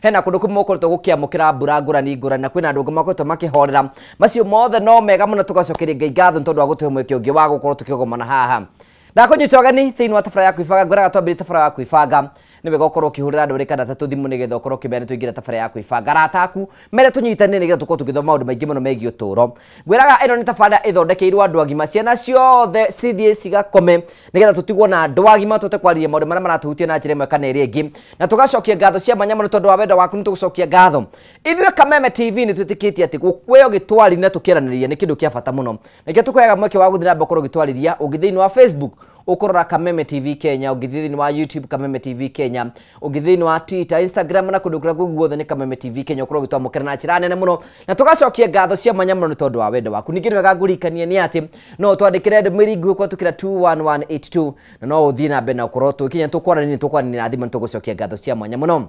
hena kundu kumokoretwo gukiamukira mbura ngurani ngurani na kwina andu makoretwo makihorera macio mothe no mega muno tugacokeria Ngai ngatho tondu wa gutuhe mweke ungi wa gukorwo tukigomana haha ndakunyita ogani thiini wa tabara ya kwibanga ngwiraga twambire tabara ya kwibanga niwe gokorwo kihurira andu ri kana tatu thimu nigetha ukorwo kibere tuingira tabara ya kwibanga rataku mere tunyitane nigetha tukorwo tukithoma maundu maingi muno megie uturo ngwiraga ino ni tabara ithondekeirwo andu agima ciana ciothe cithie cigakome nigetha tutigwo na andu agima tute kwariria maundu maria maratuhutia na njira imwe kana iri ingi na tugacokia ngatho cia manya muno tondu wa wendo waku ni tugucokia ngatho ithuĩ Kameme TV ni twitikitie ati gukweo gitwari na tukiraniria ni kindu kia bata muno nikio tukoyaga mweke wa guthira mbokoro gitwariria ugithiini wa Facebook ukorora Kameme TV Kenya ugithiini wa YouTube Kameme TV Kenya ugithiini wa Twitter Instagram na kundu kuria guothe ni Kameme TV Kenya ukorwo gitwamukira na njira nene muno na tugacokia ngatho cia manya muno ni tondu wa wendo waku ningi wega ngurikanie ni ati no twandikire ndumiri ngwe kwa tukira 21182 na no uthii na mbere na ukorwo tukinya tukwarani na thima tugucokia ngatho cia manya muno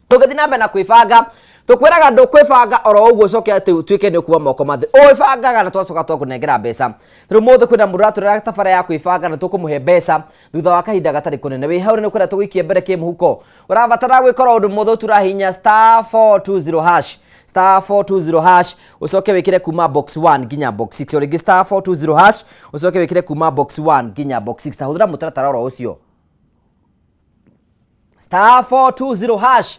tugithi na mbere na kwibanga tukwiraga ndu kwibanga oro uguo coke ati twike ni kuwa moko mathe oibangaga na twacoka twakunengera mbeca riu mothe kwina mundu raturira tabara ya kwibanga na tukumuhe mbeca thutha wa kahinda gatari kunene wi hau ni kwira tugikie mbere kimuhuko urabatara gwikora undu mothe turahinya *420# *420# ucoke wikire kuma box 1 nginya box 6 origi *420# ucoke wikire kuma box 1 nginya box 6 tahuthira mutaratara oro ucio *420#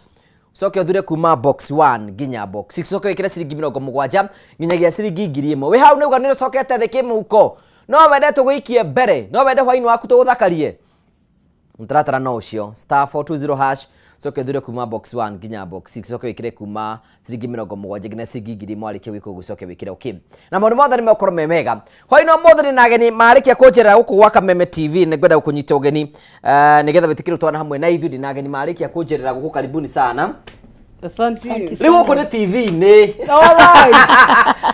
soke uthure kuma box 1 nginya box 6 soke wikire ciringi 70 nginyagia ciringi 1000 wi hau niuga ni cokete thiki muhuko no wende tuguikie mbere no wende hwaini waku tuguthakarie mutaratara no ucio *420# soke uthure kuma box 1 nginya box 6 soke wikire kuma ciringi 70 nginya ciringi 1000 arikie wiko gucoke wikire okay na maundu mothe ni mekoro memega hwaini mothe ni nageni marikia kunjera guku gwa Kameme TV ni ngwenda gukunyita ugeni nigetha bitikire twana hamwe na ithu nageni marikia kunjerera guku karibuni sana Asante. Riu kune TV ni. Alright.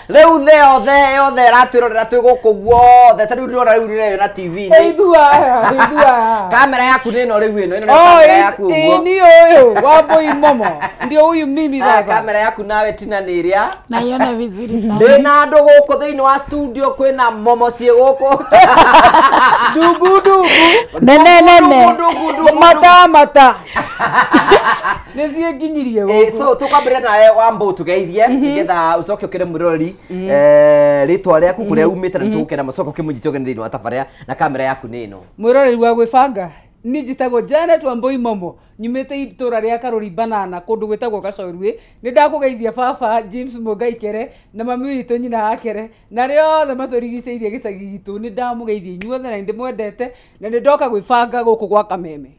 Riu the ratwirorera twi guku guothe tariu ndona riu ni na TV ni. Eidua. Kamera yaku ni no riu ino ni kamera yaku guo. Ni uyu waboi momo. Ndio huyu mimi sasa. Kamera yaku nawe tina ni iria. Naiona vizuri sana. Ndina andu guku thiini wa studio kwina momo cie guku. Dugu. Nene. Mata. Nezie ginyirie so tukambire nawe wambo tugeithie ngetha ucoke ukire murori ritwa riaku kuria umite na tukukena macoko kimunyite ugeni thiini wa tabara na kamera yaku ni ino mwiroreri wa gwibanga ni njitagwo Janet Wambui Momo nyumite itura ria Karori Banana kundu gwitagwo Gacorwe ni ndakugeithia baba James Mugaikere na mami witu nyina akere na riothe maturigiceirie gicagi gitu ni ndamugeithia inyuothe na ndimwendete na ni ndoka gwibanga guku gwa Kameme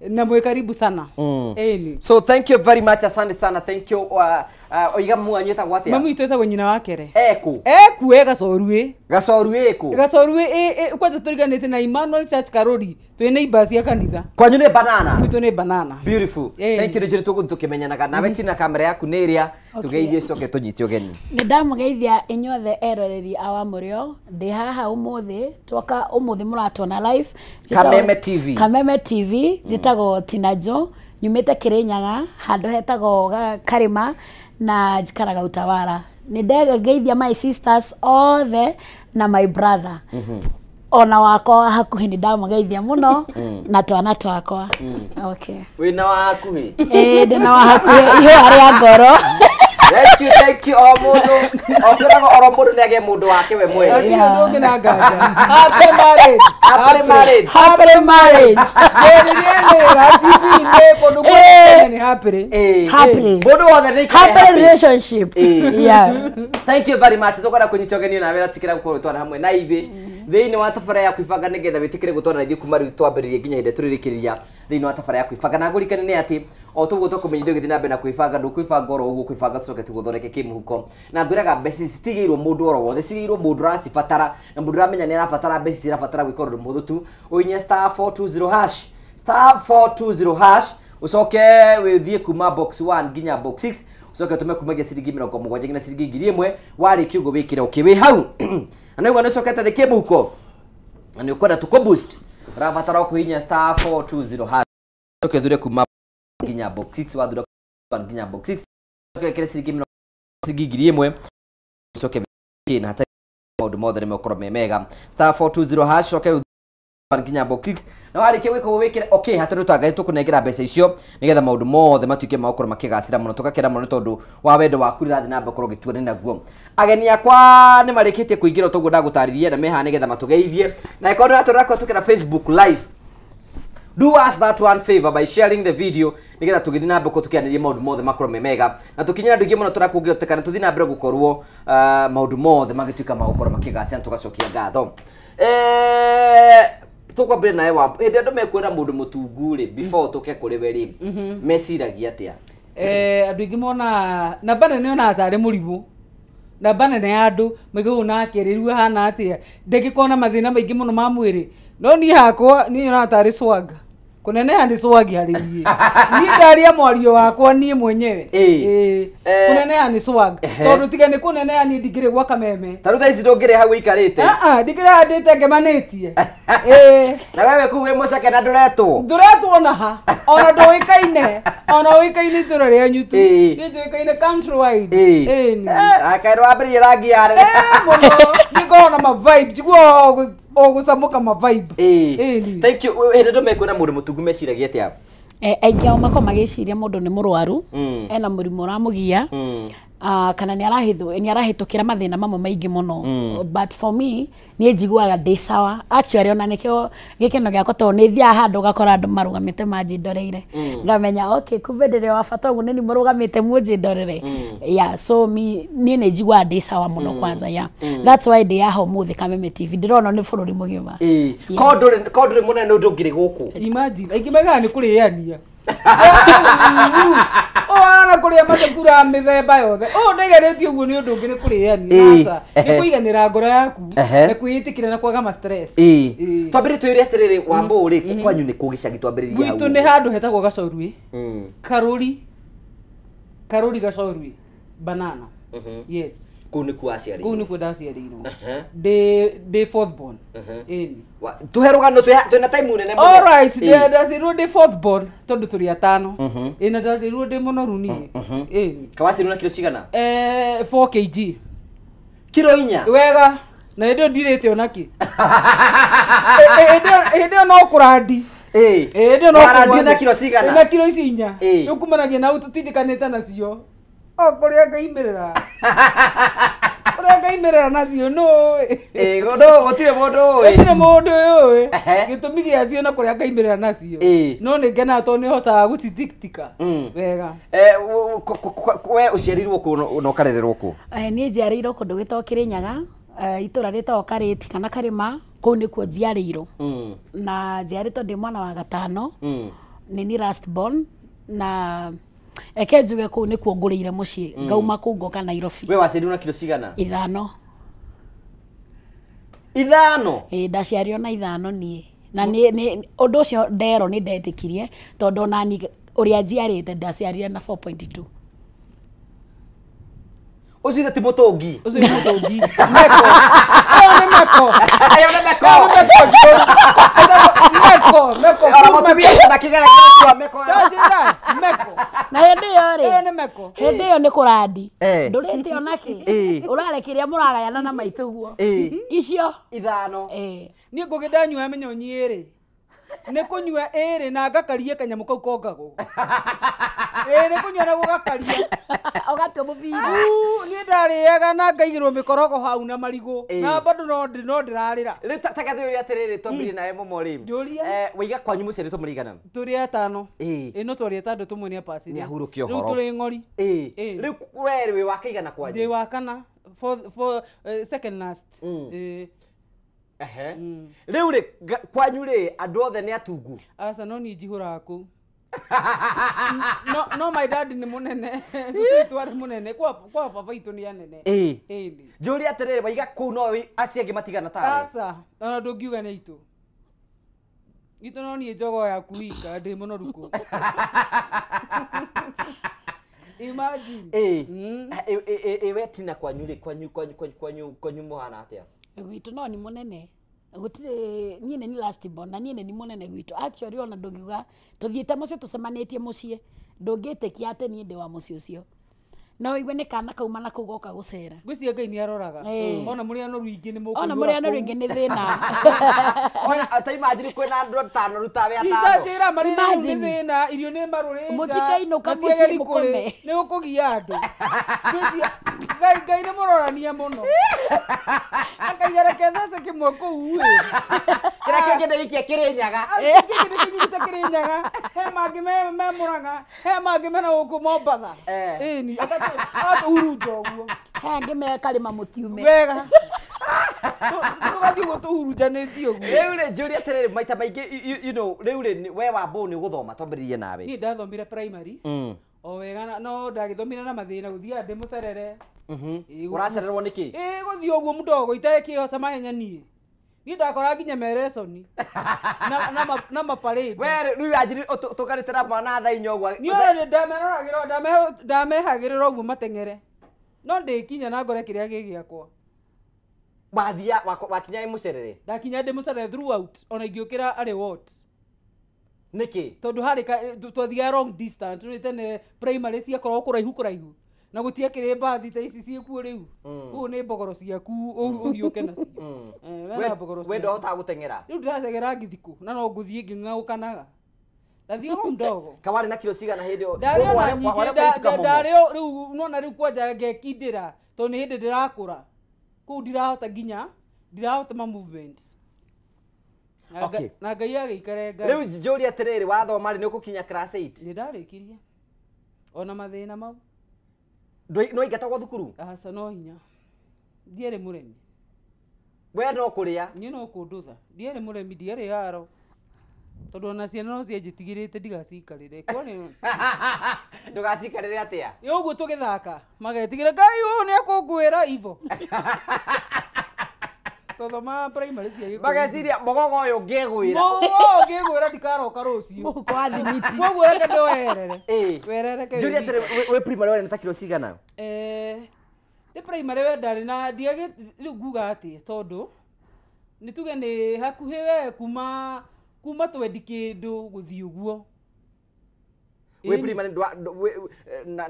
na mwe karibu sana eni so thank you very much asante sana thank you oiga muanyeta gwate mami witu etagwo nyina wakere eku Gacorwe kwanza turiganite na Emmanuel Church Karori twi neighbors ya kanitha kwanyu ni Banana witu ni Banana beautiful thank you njiri tukimenyanaga nawe tina kamera yaku ni iria tugeithie coke tunyite ugeni ni ndamugeithia inyuothe eroreri awa murio ndi haha umuthi twoka umuthi muratona live Kameme TV jitagwo Tinajo nyumite Kirinyaga handu hetagwo Karima na njikaraga Utawara ni ndegeithia my sisters all na my brother ona wakwa hakuhi ni ndamugeithia muno na twana twakwa okay wina wa hakuhi ndina wa hakuhi iyo ari ya ngoro thank you omundu okirago oromundu ni age mundu wake we mwe ndio ngina ngaja happy marriage happy relationship yeah thank you very much zokora kunyitogeni na wera tikira gukoro twana hamwe na ithi thiini wa tabara ya kwibanga nigetha witikire gutwana ithi kuma riu twambiririe nginya hinde turirikiriria thiini wa tabara ya kwibanga na ngurikane ni ati o tuguo tukumenyithio githi na mbere na kwibanga ndu kwibanga oro uguo kwibanga tucoke tuguthoreke kimuhuko na ngwiraga mbeci citigirwo mundu oro wothe cigirwo mundu racibatara na mundu ramenya ni arabatara mbeci cirabatara gwikora undu muthu tu uinye *420# *420# ucoke withie kuma box 1 nginya box 6 ucoke tume kumagia ciringi 70 nginya ciringi 1000 wari kiugo wikire ukiwi hau na niguo nicokete thiki muhuko na ni ukwenda tuko boost rabatara kuhinya *420# ucoke thure kuma nginya box 6 wathura nginya box 6 ucoke wikire ciringi 1000 ucoke na hata maundu mothe ni mekoro memega *420# ucoke nginya box 6 na warikia gwika gwikira okay hatu twangai tukunengera mbeca icio nigetha maundu mothe matuike makoro makigacira muno tukakira muno tondu wa wendo waku rirathi na mbekoro gituone naguo ageni akwa ni marikitie kuingira toguo ndagutaririe na meha nigetha matugeithie na ikondo naturako tukira Facebook live. Do us that one favor by sharing the video nigetha tugithi na mbeko tukianirie maundu mothe makoro mega na tukinyira ndu ingi muno turakungioteka na tuthi na mbere gukorwo maundu mothe magituika magukoro makigacira tugacokia ngatho tukwambire nae wa hende andu mekwira mundu mutunguri before tuke kuri weri mesiragia atia andu ingi mona namba nene ona atari murimu namba nene ya andu megiu na kiriru hana atia ndegikona mathina maingi muno ma mwiri no ni hakwa ni ona atari swaga kuneneha ni swagi hari nie ni ndaria mwario wakwa nie mwenyewe kuneneha ni swag tondu tigane kuneneha ni ndigire gwa kameme taru tha ici ndungire hau ikarite ndigire handite ngemanĩtie na wewe ku we muceke na nduretwo na ha ona nduikaine ona uikaine itũra rĩanyu tu ni nduikaine countrywide ni akairwo ambĩrĩrie rangi yare muno ningona ma vibe jiguo ogucamuka ma vibe thank you hende ndo mekwira mundu mutungu meciragia atia aingi ao mako magiciria mundu ni murwaru ena murimu uramugia kana ni arahitukira mathina mamwe maingi muno but for me ni njiguaga ndi sawa actually ona nikio gikeno giakwa to ni thia handu gakora andu marugamite manjindoreire ngamenya okay kumbe ndire wa bata ugu ni murugamite munjindorere yeah so me ni njiguaga ndi sawa muno kwanza yeah that's why ndi yaho muthi Kameme TV ndirona ni bururi mugima kodore munene ndungire guku imagine aingi mega ni kuriania ana kuria matekura mithemba yothe ndegeretie uguo ni undu ngire kuriania nasa ni kuiganira ngoro yaku na kuitikira na kwaga ma stress twambire twire atiriri wambo uri kwanyu ni kugicagi twambiriria hau ni handu hetagwo Gacorui Karuri Gacorui banana yes kuni kuaciari kuni kudaciarirwo de fourth born tuherugano twena time nene muno all right ndacirwo de fourth born tondu turi atano ina ndacirwo de monoru nie kawacirwo na kilo cigana 4 kg kilo 4 wega na ndio ndirete onaki ndio no kurandi ndio no kurandi na kilo cigana na kilo ici 4 ukumanagia na ututindikanite nacio kuria ngaimirira kuria ngaimirira nacio no godo gotire mundu uyu gitumi giacio na kuria ngaimirira nacio no ni ngena to ni hota gutithiktika wega we uciarirwo ku no karererwo ku ni njiarirwo kundu gitwa Kirinyaga itura ritwa Kariti kana Karima kuu ni kuo njiarirwo na njiaritwo ndi mwana wa gatano ni last born na eke njuge kuu ni kuo ngurire mucii ngauma kuu ngoka Nairobi we waciarirwo na kilo cigana 5 ndaciarirwo na 5 nie na ni undu ucio ndero ni ndetikirie tondu nani uria njiarite ndaciarire na 4.2 ucio ti mutungi meko na hindi yo ni kurandi ndurite onaki urarekiria muragayana na maituguo icio 5 ni ngugidanyua menyonyi iri ni kunyua iri na ngakarie kanyamu kau kongago ni kunyua na gugakaria ogatio mubiri ni ndariaga na ngaigirwo mikorogo hau na marigo na bado no ndirarira ri takathiuri atiriri twambire nawe momori wiga kwanyu muciaritwo murigana turi 5 no twari 6 tumwe ni apasi ni ahurukio horo turi ngori ri wewe wakaigana kwanyu ndi wakana for second last riu ri kwanyu ri andu othe ni atungu asa no ni njihura ku no my dad ni munene susu twari munene kwa baba itu ni anene njuri atiriri waiga ku no aciangi matigana tawe asa ona ndungiuga ni itu no ni njogo ya kuika ndi munoruku imagine wetina kwanyu ri kwanyu muhana atia gwitu no ni munene gutire nie ni last born na nie ni munene gwitu actually ona ndungiuga tuthiete mucio tucemanitie mucie ndungitekia ate nie ndi wa mucio ucio no igwe nĩ kana kauma na kũu goka gũcera ngwĩciria Ngai nĩ aroraga ona mũrĩ anoru ingĩ nĩ mũkũigua ona mũrĩ anoru ingĩ nĩ thĩna ona ataimagine kwĩna andũ atano rutawe atano itajĩra marĩ nĩ thĩna irio nĩ marũrĩnga mũtikainũka mũciĩ mũkome nĩ ũkũgia andũ Ngai nĩ mũrorania mũno akaigera kĩthece kĩmwe kũu kĩrĩa kĩngĩ ndĩikia Kĩrĩnyaga Kĩrĩnyaga he mangĩ me Mũrang'a he mangĩ mena gũkũ Mombatha ĩni atũhurunja ũguo he angĩ me Karĩma mũtiume wega tũgathiĩ gũtũhurunjanĩtie ũguo rĩu rĩ njũria atĩrĩrĩ maita maingĩ rĩu rĩ we Wambũũ nĩ ũgũthoma twambĩrĩrie nawe niĩ ndathomire primary o wega no ndagĩthomire na mathĩna gũthiaga ndĩ mũcerere ũracererwo nĩkĩ gũthiĩ ũguo mũdogo itekĩhota mahenya niĩ ndakora nginya meresoni na maparade we rĩu yanjiri tũkarĩte na mwana thaa inya ũguo niĩ ndamehagĩrĩra ũguo mateng'ere no ndĩkinya na ngore kĩrĩa gĩgĩakwa wathia wakinya mũcerere ndakinya ndĩ mũcerere throughout ona ingĩũkĩra arĩ what nĩkĩ tondũ harĩ twathiaga long distance nĩ tene primary ciakorwo kũraihu na gũtiakĩrĩ mbathi ta ici ciĩkuo rĩu ũũ nĩ mbogoro ciaku ũhiũke nacio we ndohotaga gũteng'era rĩu ndĩrateng'era ngithikũ na no ngũthiĩ ngĩng'aũkanaga ndathiĩ o mũdogo kawarĩ na kilo cigana hĩndĩ ĩyo ndarĩo rĩu nona rĩu kwanja ngekindĩra tondũ nĩ hĩndĩ ndĩrakũra kũu ndirahota ma movements na Ngai agĩikare rĩu njũria atĩrĩrĩ wathoma rĩ nĩ ũgũkinya class 8 nĩ ndarĩkirie ona mathĩna mau no ingatagwo thukuru aca no hinya ndiarĩ mũremi we no kũrĩa niĩ no kũndũtha ndiarĩ mũremi ndiarĩ haro tondũ ona ciana no cianjĩtigĩrĩte ndigacikarĩre ndũgacikarĩre atĩa ũguo tũgĩthaka magetigĩra Ngai ũũ nĩ akũngwĩra ivo tũthoma primary cia mageciria mogogo ũyũ ngĩgwĩra ndikaroka rũciũ kwa thimiti koguo reke ndĩwerere njũria atĩrĩ wĩ primary warĩ na ta kilo cigana ndĩ primary we ndarĩ na rĩu nguga atĩ tondũ nĩ tuge nĩ hakuhĩ we kuma twendi kĩndũ gũthiĩ ũguo wĩ primary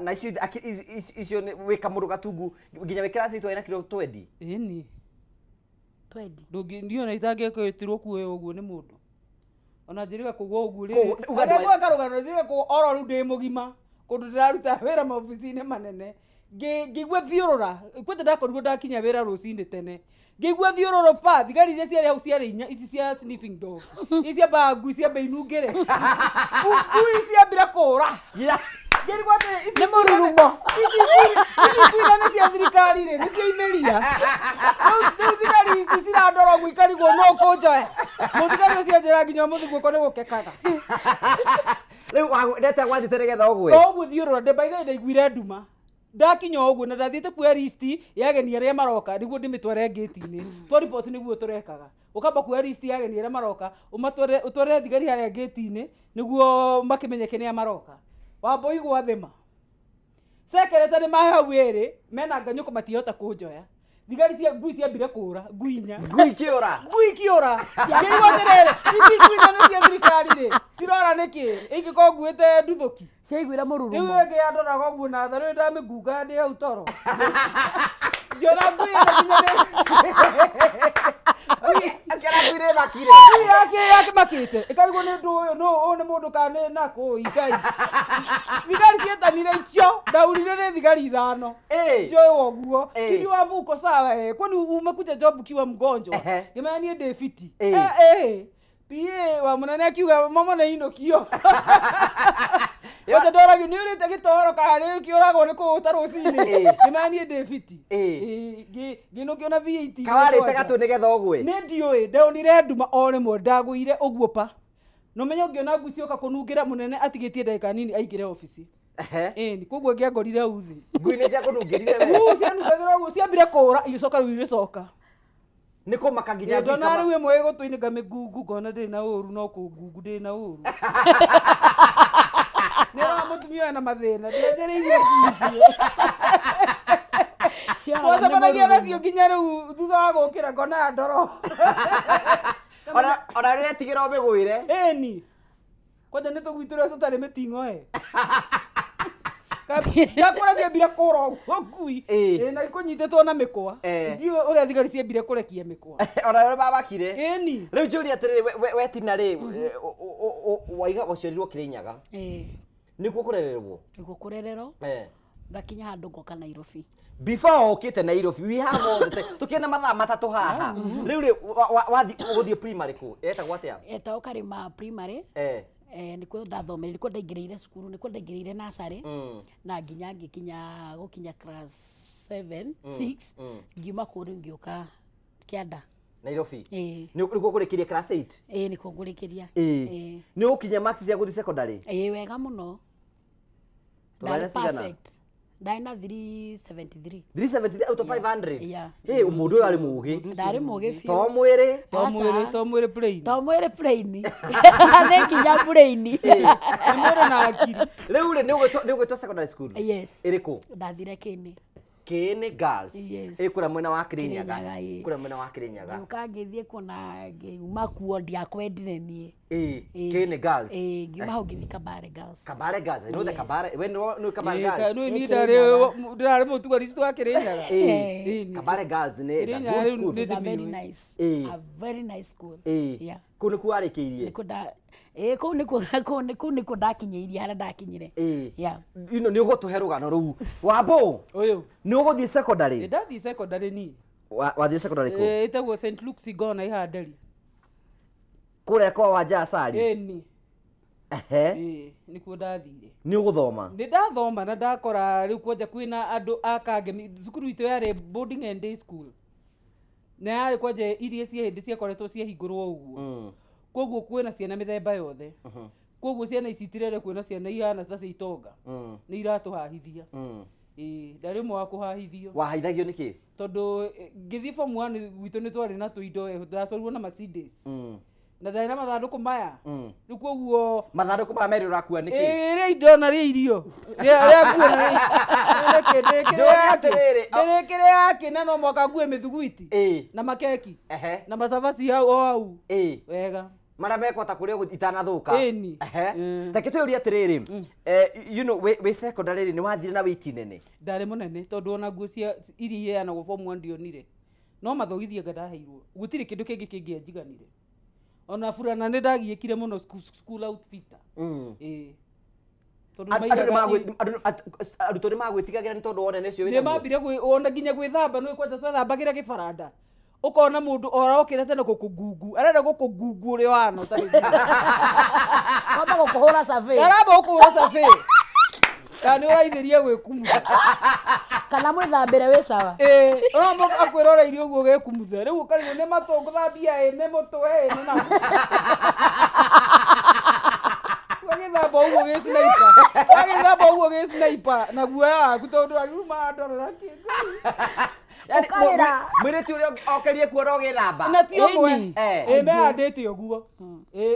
na icio wĩ kamũndũ gatungu nginya wĩ class 8 na kilo 20 ĩni ndiona itangĩkĩtirwo kuoyo ũguo nĩ mũndũ ona njĩrĩga kũgwa ũguo rĩrĩ karũgano njĩrĩga kũgwa oro rĩu ndĩ mũgima kũndũ ndĩraruta wĩra maobici-inĩ manene ngĩigua thiũrũra kwete ndakorirwo ndakinya wĩra rũcinĩ tene ngĩigua thiũrũrũ pa thigari iria ciarĩ hau ciarĩ inya ici cia sniffing dog ici ciambaga ngui ciambe inungĩre ngui ciambire kũũra nĩ mũrurumo ici nĩ cia thirikari rĩ nĩ cia imeria rĩu thigari ici cirandora ũguo ikarigwo no kũnjoe mũthigari ũcio anjĩra nginya mũthĩ guoko nĩ gũkekaga rĩu ndete gwathĩte nĩgetha ũgwe ũguo thiũrũra by the ndaiguire nduma ndakinya ũguo na ndathiĩte kuoya list ya ageni arĩa maroka nĩguo ndĩmĩtware gate-inĩ report nĩguo tũrekaga ũkamba kuoya list ya ageni arĩa maroka ũtware thigari harĩa gate-inĩ nĩguo makĩmenyeke nĩa maroka Wambũi gwathema secretary mahe hau ĩrĩ mena nganyũko matihota kũnjoya thigari cia ngui ciambire kũũra ngui inya ngui kĩũra ngĩrigwo atĩrĩrĩ ici ngui nĩ cia thirikari rĩ cirora nĩkĩ ingĩkorwo nguĩte nduthũki ciaiguire mũrurumo rĩu ĩngĩ yandoraga ũguo na tha rĩu ndamĩngunga ndĩ hau toro ngiona ngui makĩte ĩkarigwo nĩ ndũ ũyũ ũyũ nĩ mũndũ kana nĩ nakũ Ngai thigari cietanire icio ndaurire nĩ thigari 5 njũĩ woguo hivi Wambuko sawa kwani umekuja job ukiwa mgonjwa jamani niĩ ndĩ fiti PA wa mũnene akiuga mama nĩ inũkio Wothe ndoragio nĩ ũrĩte gĩtoro karĩ kĩũragwo nĩ kũũta rũcinĩ jamani niĩ ndĩ fiti ngĩnũkio na VAT kawarĩte gatũ nĩgetha ũgwe nĩ ndiũĩ ndonire nduma o rĩmwe ndagũire ũguo pa no menyo ngĩona ngui cioka kũnungĩra mũnene atigĩtie ndagĩka nini aingĩre ofici ĩni koguo ngĩangorire uthi ngui nĩ ciakũnungĩrire we cianungagĩra ũguo ciambire kũũra igĩcoka rĩu igĩcoka nĩ kũmaka nginya ndona rĩu ĩmwe ĩgũtũ-inĩ ngamĩngungu ngona ndĩ na ũru no kũngungu ndĩ na ũru nĩrona mũtumia na mathĩna ndĩenjereirie ngui twacemanagia nacio nginya rĩu thutha wa gũkĩra ngona ya ndoro ona rĩrĩa tigĩra ũmĩgũire ĩni kwanja nĩ tũgwitũrĩa tũtarĩ mĩting'o yakora ciambire kũra ngui na ikunyitĩtwo na mĩkwa ndiũ ũrĩa thigari ciambire kũrekia mĩkwa ona rĩo babakire ĩni rĩu njũria atĩrĩrĩ wetina rĩ waiga waciarirwo Kĩrĩnyaga nĩkuo kũrererwo ngakinya handũ ngoka Nairobi before ukite Nairobi we have all the tukiena mathaa matatu haha riu ri wathi guthie primary ku etagwo atia etagwo Karima primary nikuo ndathomere nikuo ndaingĩrĩire cukuru nikuo ndaingĩrĩire nursery na nginya ngikinya gukinya class 7 6 ngiuma kũrĩ ngĩũka Kĩanda Nairobi nikuo kũrĩkĩria class 8 nikuo ngũrĩkĩria nĩ ũkinya marks cia gũthie secondary wega mũno perfect Daina 373 out of 500 yeah mũndũ ũyũ arĩ mũũgĩ ndarĩ mũũgĩ biũ to mwĩrĩ plain nĩ nginya plain mwĩrĩ na akiri rĩu rĩ nĩ ũgwĩtwo secondary school yes ĩrĩkũ ndathire Kĩni Girls kũrĩa mwena wa Kĩrĩnyaga ũka ngĩthiĩ kuona ngiuma kuo ndiakwendire niĩ Kĩni Girls ngiuma hau ngĩthiĩ Kabare Girls no the Kabare we no Kabare Girls no ni ndarĩ mũtugo risto wa Kĩrĩnyaga Kabare Girls is a good school it's a very nice school yeah kũnĩ kwarĩkĩirie kũu nĩkuo ndakinyĩirie harĩa ndakinyire ino nĩ ũgũtũhe rũgano rũu Wambũ ũyũ nĩ ũgũthiĩ secondary ndathiĩ secondary ni wathiĩ secondary kũ ĩtagwo St Luke's Igona ihandari kũrĩa kwa Wanja Asali ĩni nĩkuo ndathire nĩ ũgũthoma nĩ ndathoma na ndakora rĩu kwanja kwĩna andũ akangemi cukuru itũ yarĩ boarding and day school na yarĩ kwanja iria cia hĩndĩ ciakoretwo ciahingũrwo ũguo koguo kwĩna ciana mĩthemba yothe koguo ciana icitirere kwĩna ciana ihana ta citonga nĩ iratũhahithia ndarĩ ũmwe wa kũhahithio wahaithagio nĩkĩ tondũ ngĩthiĩ form 1 gwitũ nĩ twarĩ na tũindo ndatwarirwo na Mercedes na ndarĩ na mathandũkũ maya rĩu koguo mathandũkũ maya merĩ ũrakua nĩkĩ rĩa indo na rĩa irio rĩa kuona ndĩrĩkĩrĩ yake na no mwaka ngue mĩthuguiti na makeki na macabaci hau wega marĩa mekwo ta kũrĩa itanathũka take twĩũria atĩrĩrĩ you know wĩ secondary nĩ wathire na wĩiti nene ndarĩ mũnene tondũ ona nguo cia iria iheanagwo form 1 ndionire no mathogithia ndaheirwo gũtirĩ kĩndũ kĩngĩ kĩngĩanjiganire ona burana nĩ ndagiĩkire mũno school outfit arutwo nĩ magwĩtigagĩra nĩ tondũ wone nĩcio nĩ mambire ona nginya gwĩthamba nĩ kwanja twethambagĩra gĩbaranda ukona mundu orokire tena gukugungu arenda gukugungu uri wano utari kwamba gukuhura survey aramba gukuhura survey kana uraithirie gwikumutha kana mwithambire wi sawa uramba akwirora irio uguo gekumutha riu ukarigo ni matongo thambia ni mutwe ni na wagithamba uguo gi sniper na guoya waku tondu ariuma ndorora kindu mwĩrĩtu ũrĩa okerie kuora ũgĩthamba na ti ũmwe mehandĩte ũguo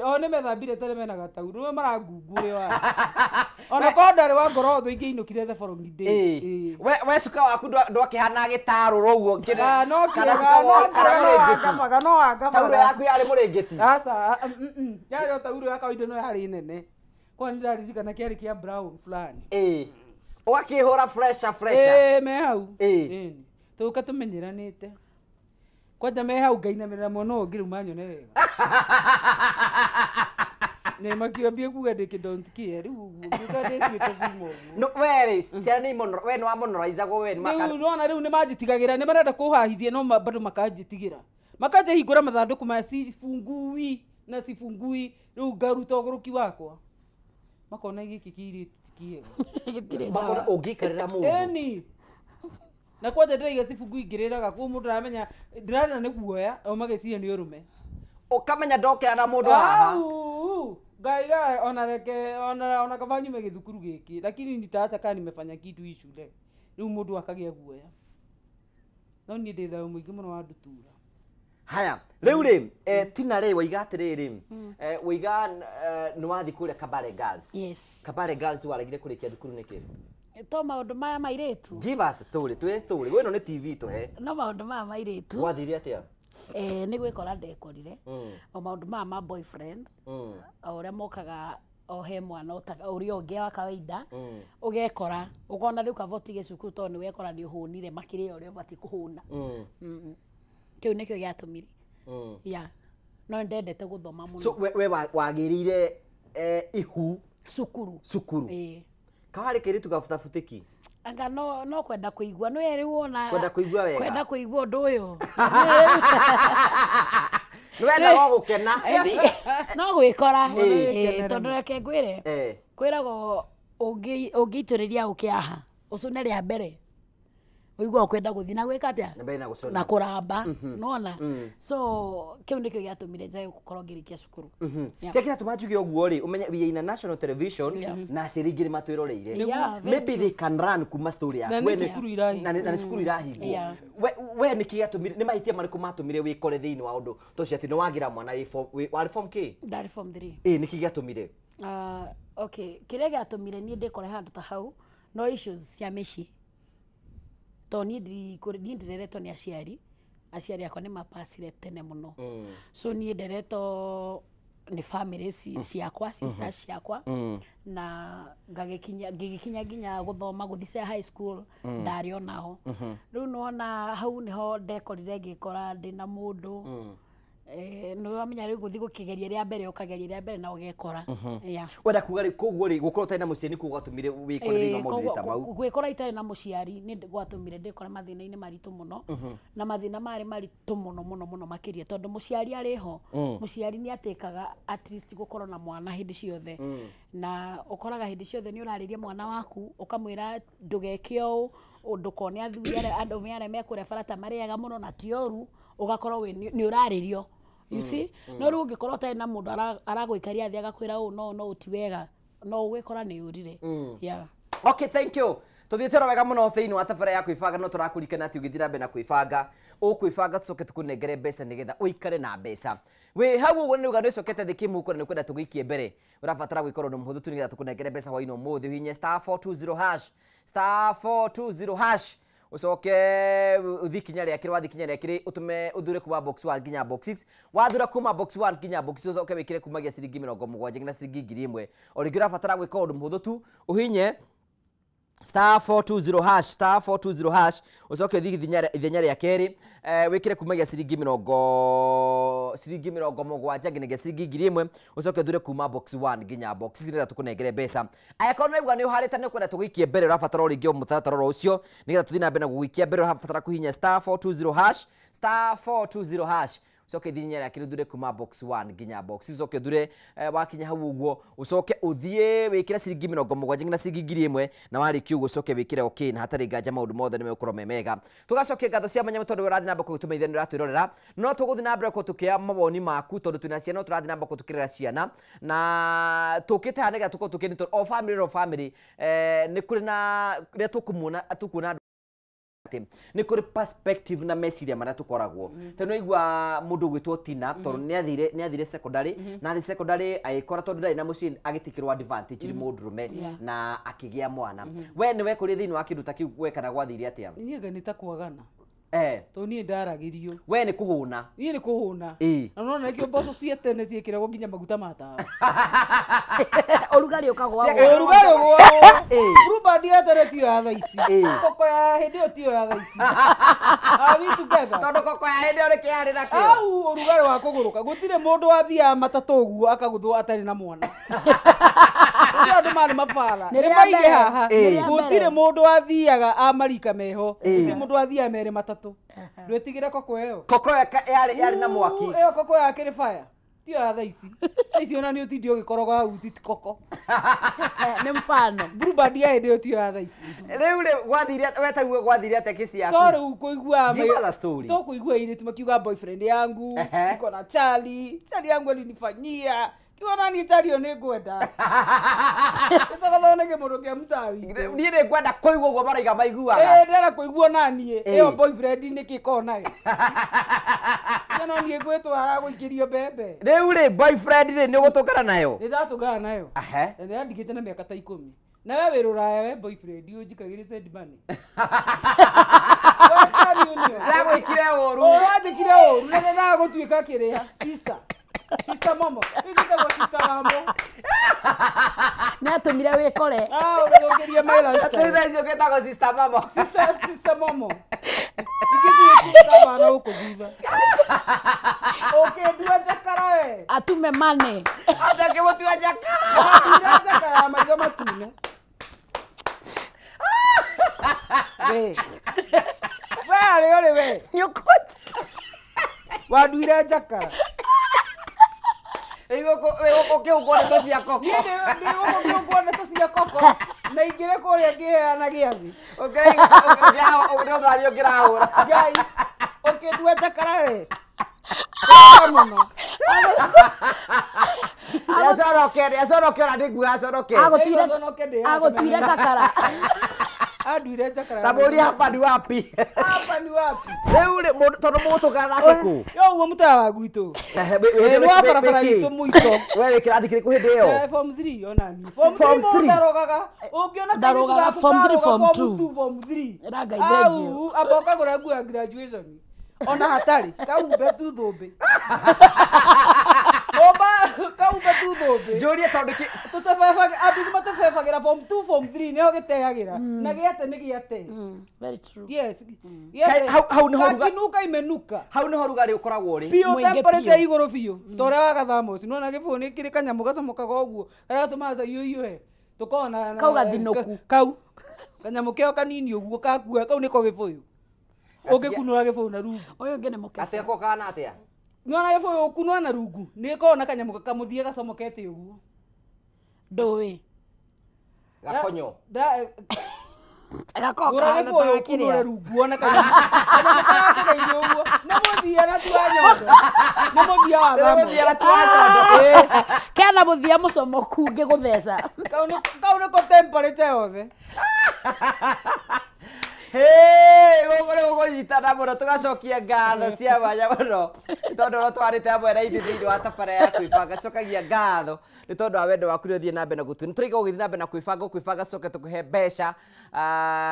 o nĩ methambire tene mena gatauru nĩwe marangungu wa ona korwo ndarĩ wa ngorothũ ingĩinũkire the following day we cuka waku ndwakĩhana gĩtarũrũ ũguo no tauro yaku yarĩ mũrĩngĩti aca yarĩ o tauro ya kawaida no yarĩ nene kwa nĩ ndaririkana kĩarĩ kĩa brown fulani ũgakĩhũra fresher me hau tuka tumenyeranite kwanja me hau ngainamirira muno ngiru manyone wega ne makiambia kuga ndike don't care riu nguga ndĩtuĩte thimo no were ciana nĩ we no amonorizago we makana riu nĩ manjitigagira nĩ marenda kũhahithia no bado makanjitigira makanja hingũra mathandũkũ ma sifungui na sifungui riu ngaruta ũgũrũki wakwa makona gĩkĩ kĩirĩ makona ũngĩikarĩra mũndũ na kwanja ndĩraiga sifungui ngĩrĩraga kuo mũndũ aramenya ndĩrarĩra nĩ guoya o magĩciria nĩ ũrũme ukamenya ndokera na mũndũ haha ngai ona kafanyume gĩthukuru gĩkĩ lakini nitaacha nimefanya kitu hii shule rĩu mũndũ akagĩa guoya no niĩ ndĩ thayũ mũingĩ mũno wa ndutura haya rĩu rĩ tina rĩ waiga atĩrĩrĩ waiga nĩ wathi kũrĩa Kabare Girls Kabare Girls waregire kũrĩkia thukuru nĩkĩ to maundu maya mairitu give us story twe story weno ni TV tuhe no maundu maya mairitu wathire atia ni gwikora ndekorire o maundu maya ma boyfriend o uria mokaga o he mwana uria ungi wa kawaida ugekora ukona riu kavoti gicukuru to ni wekora ni uhunire makiri uria ubati kuhuna kiu nikio giatumire ya no ndendete guthoma muno so we wagirire ihu cukuru kawari kiritu gafutafutiki anga no kwenda kuigua no yeri wona kwenda kuigua wega kwenda kuigua undu uyu nwenda gukena no gwikora tondu reke ngwire kwirago ungiituriria ukiaha ucune ria mbere uigua ukwenda guthi na gwika atia na kuramba nona so kiu ndikio giatumire njae gukorwo ngirikia cukuru kekira tumajuge oguo ri umenye we in national television na ciringire matwiroreire maybe they can run kuma story ya kwene na cukuru irahingwo we ni kiatumire ni mahitia mariku matumire wikore thiini wa undu tocio ati ni wagira mwana wa form K ndari form 3 ni kiatumire okay kiria giatumire ni ndikore handu ta hau no issues cia mici to ni ndireretwo ni aciari akwa ni mapasire tene muno so ni nderetwo ni family ciakwa sisters ciakwa na ngagikinya nginya guthoma guthia high school ndari onao riu nona hau niho ndekorire ngikora ndina mundu no wamenya riu guthi gukigeria ria mbere ukageria ria mbere na ugekora wenda kuga ri koguo ri gukorwo tena muciari kugatumire wikore thina maundu ta mau gwikora itari na muciari ni gwatumire ndikora mathina-ini maritu muno na mathina mari maritu muno makiria tondu muciari ariho muciari ni atikaga at least gukorwo na mwana hindi ciothe na ukoraga hindi ciothe ni urariria mwana waku ukamwira ndugekio ndukone athuri andu miare mekure barata mariaga muno na tioru ugakorwo ni uraririo you see no ru ngikorwo ta na mundu araguikaria thia gakwira no utiwega no ugikora ni urire okay thank you tuthietero wega muno thiini wa tabara ya kwibanga no turakurikana ati ugithira mbe na kwibanga ukwibanga tucoke tukunengere mbeca nigetha uikare na mbeca we hau uguo ni ugano icokete thikimu ukore ni kwenda tugikie mbere urabatara gwikora undu muhuthu tu nigetha tukunengere mbeca hwaini umuthi hinye *420# ucoke uthikinya ria kiri wathikinya ria kiri utume uthure kuma box 1 nginya box 6 wathura kuma box 1 nginya box 6 ucoke wikire kumagia ciringi 70 nginya ciringi 1000 oringi urabatara gwika undu muhuthu tu uhinye *420# ucoke ithenya ria keri wikire kumagia ciringi 70 nginya ciringi 1000 ucoke uthure kuma box 1 nginya box 6 nira tukunengere mbeca ayakorwo naigua ni uharite ni kwenda tugikie mbere urabatara uringi mutaratara ucio nigetha tuthii na mbere na gugikia mbere urabatara kuhinya *420# ucoke thinya ria kiri uthure kuma box 1 nginya box ucoke uthure wakinya hau uguo ucoke uthie wikire ciringi 70 nginya ciringi 1000 na wariki uguo ucoke wikire okay na hatari nganja maundu mothe ni megukorwo memega tugacokia ngatho cia manya tondu urathi namba kutumeithia ni uratwirorera no tuguthi na mbere kutukia mawoni maku tondu twina ciana turathi namba kutukirira ciana na tukite hanega tuko tukini o family ni kuri na ria tukuona ni kuri perspective na meciria maria tukoragwo teno igwa mundu gwitwo Tina tondu ni athire secondary na secondary aikora tondu ndari na mucii agitikirwa advantage ri mundurume na akigia mwana we ni wekuri thiini wa kindu ta kiu wekana gwathire atia ni ngani ta kwagana to ni ndaragirio we ni kuhuna na no na kio mboco cia tene ciekiragwo nginya maguta mata orugari ukagwa Ruba dietare tio ya thaici koko ya hindi o tio ya thaici we together tondu koko ya hindi ori kiari na kio au orugari wa kuguruka gutire mundu athia matatu uguo akaguthwo atari na mwana ni andu mari mabara ni maige haha gutire mundu athiaga amarika meho ni mundu athia mere matatu ndwetigire koko eo koko yari na mwaki eo koko ya kiri fire tio ya thaici icio na ni utindi ugikoroga hau ti koko ni mfano Ruba dia hindi tio ya thaici riu ri gwathire wetaguo gwathire ate kisi yaku to riu kuigua to kuigua ile tumakiuga boyfriend yangu niko na Charlie yangu alinifanyia kiona ni Charlie ni ngwenda sasa thone ke mundu ke mtawi ni ni ngwenda kuigua uguo maraiga maiguaga ndera kuigua nani eo boyfriend ni kikona no ni gwetwara guikirio bebe riu ri boyfriend ni ugutukana nayo ndatugana nayo ndio ndigite na miaka ta 10 na wewe wiruraya we boyfriend ujikagire send money la gwikire oru urandikire oru na gutwika kiria sister Sister Momo. Nĩndĩtagwo Sister Mambo. Nĩatũmire wĩkore. Ũrĩgũkĩria my lifestyle. Tũicio gĩtagwo Sister Mamo. Sister Momo. Ingĩthiĩ mana gũkũ thutha. Ũkĩndua njakara we. Atume mane. Ata kĩmũtua njakara. Ndua njakara ya maitho matune. We arĩ we. Nyũkũnja. Wanduire njakara. Ũkĩũkwo ndeto cia koko. Ndĩgũkĩũkwo ndeto cia koko. Na ingĩrĩ kũrĩa ngĩheana gĩathi. Ũkĩrĩthwario ngĩrahũra. Ngai, ũkĩndua njakara we. Mũno. Nĩacoroke ona ndĩnguga acoroke. Agũtuire kakara. Anduire njakara. Ta mũri hapa ni wapi? Hapa ni wapi? Rĩu tondũ mũgũtũkana nake kũ? Yo uguo mũtaya wa gwitũ. Nĩ wa barabara gitũ mũico. Wee kĩrathi kĩrĩkũ hĩndĩ ĩyo? Form 3 onani. Form 3 ndarogaga. Ũngĩona Ndarogaga form 3 form 2. Form 3. Rangaithengio. Aboka gũra nguo ya graduation. Ona hatarĩ. Kaumbe tu thũmbĩ. Kaumbe tu thũmbĩ. Njũrie tondũ tũtebebagĩra form 2 form 3 nĩho gĩteagĩra. Na gĩate nĩ gĩate. Very true. Yes. Hau nĩho ruga. Kakinuka imenuka. Hau nĩho rugarĩ ũkoragwo rĩ. Biũ temperature igũrũ biũ. Ta ũrĩa wa gathamos. Nĩwona gĩbũyũ nĩ kĩrĩ kanyamũ gacomokaga ũguo. Karĩa gatũmaga iyũhe. Tũkona Kau gathinũku. Kau. Kanyamũ keo kanini ũguo kakua. Kau nĩko gĩbũyũ. Ũngĩkunũra gĩbũyũ na rungu. Ũyũ ũngĩ nĩ mũkebe. Atĩa ko kana atĩa? Nĩwona gĩbũyũ ũkunũra na rungu. Nĩgĩkoragwo na kanyamũ kamũthia gacomokete ũguo. Ndũĩ. Gakonyo. Gakoka gĩbũyũ ũkunũre rungu ona kanyamũ kagakĩgeithia ũguo. Nĩ mũthia na tu wa nyondo. Nĩ mũthia wa thamo. Kena mũthia mũcomoku ngĩgũtheca. Kau nĩko temperature yothe. Gũkũnyitana mũno tũgacokia ngatho cia mwanya mũno tondũ no twarĩte hamwe na ithuĩ thĩinĩ wa tabara ya kwĩbanga cokagia ngatho nĩ tondũ wa wendo waku ũrĩa ũthiĩ na mbere na gũtua nĩ tũraiga gũgĩthiĩ na mbere na kwĩbanga coke tũkũhe mbeca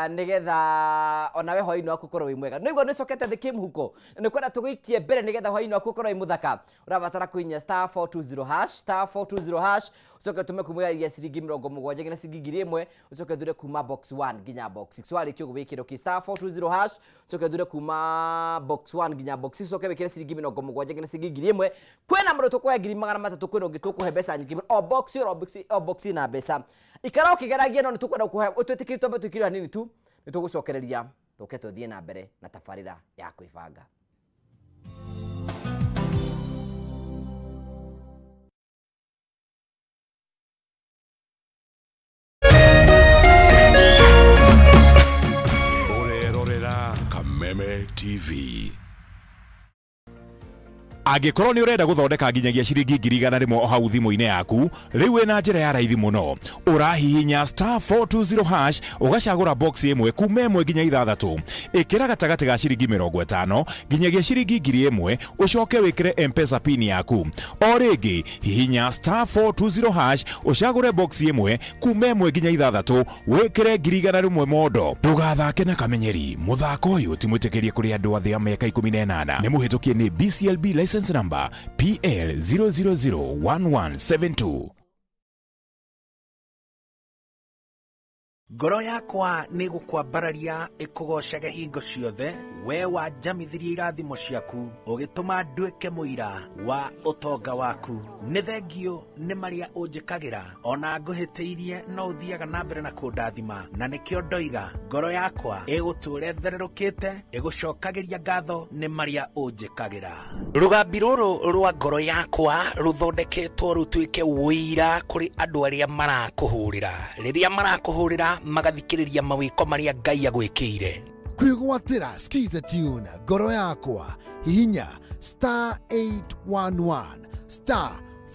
nĩgetha onawe hwainĩ waku ũkorwo wĩ mwega nĩguo nĩcokete thĩ kĩmũhuko nĩ kwenda tũgũikie mbere nĩgetha hwainĩ waku ũkorwo wĩ mũthaka ũrabatara kũinyia *420# ucoke tume kumũgagia ciringi 70 nginya ciringi 1000 ucoke thure kuma box 1 nginya box 6 warĩkia gũgĩkĩra *420# ucoke thure kuma box 1 nginya box 6 ucoke wĩkĩre ciringi 70 nginya ciringi 1000 kwĩna mũndũ tũkũhe 300 kwĩna ũngĩ tũkũhe mbeca nyingĩ o box na mbeca ikara ũkĩgeragia no nĩ tũkwenda gũkũhe ũtwĩtĩkĩrie twambe twĩkĩrĩo hanini tu nĩ tũgũcokereria tũke tũthiĩ na mbere na tabarĩra ya kwĩbanga. Kameme TV. Angĩkorwo nĩ ũrenda gũthondeka nginyagia ciringi 100 o hau thimũ-inĩ yaku, rĩu wĩna njĩra ya raithi mũno. Ũrahihinya *420# ũgacagũra box ĩmwe kuma 1 nginya 6. Ĩkĩra gatagatĩ ga ciringi 50 nginyagia ciringi 1000 ũcoke wĩkĩre M-Pesa pin yaku. O rĩngĩ hihinya *420# ũcagũre box ĩmwe kuma 1 nginya 6 wĩkĩre 100 mondo. Ndũgathake na kamenyeri. Mũthako ũyũ ti mwĩtĩkĩrie kũrĩ andũ athĩ a mĩaka 18. Nĩ mũhĩtũkie nĩ BCLB license number PL 0001172. Ngoro yakwa nĩ gũkwambararia ĩkũgocage hingo ciothe we wanjamithirie irathimo ciaku ũgĩtũma nduĩke mũira wa ũtonga waku. Nĩ thengio nĩ marĩa ũnjĩkagĩra ona ngũhĩtĩirie no ũthiaga na mbere na kũndathima na nĩkĩo ndoiga ngoro yakwa ĩgũtũũre thererũkĩte ĩgũcokagĩria ngatho nĩ marĩa ũnjĩkagĩra. Rũgambi rũrũ rwa ngoro yakwa rũthondeketwo rũtuĩke wũira kũrĩ andũ arĩa marakũhũrĩra rĩrĩa marakũhũrĩra magathikĩrĩria mawĩko marĩa Ngai agwĩkĩire. Kwĩgwatĩra skiza tune ngoro yakwa hihinya *811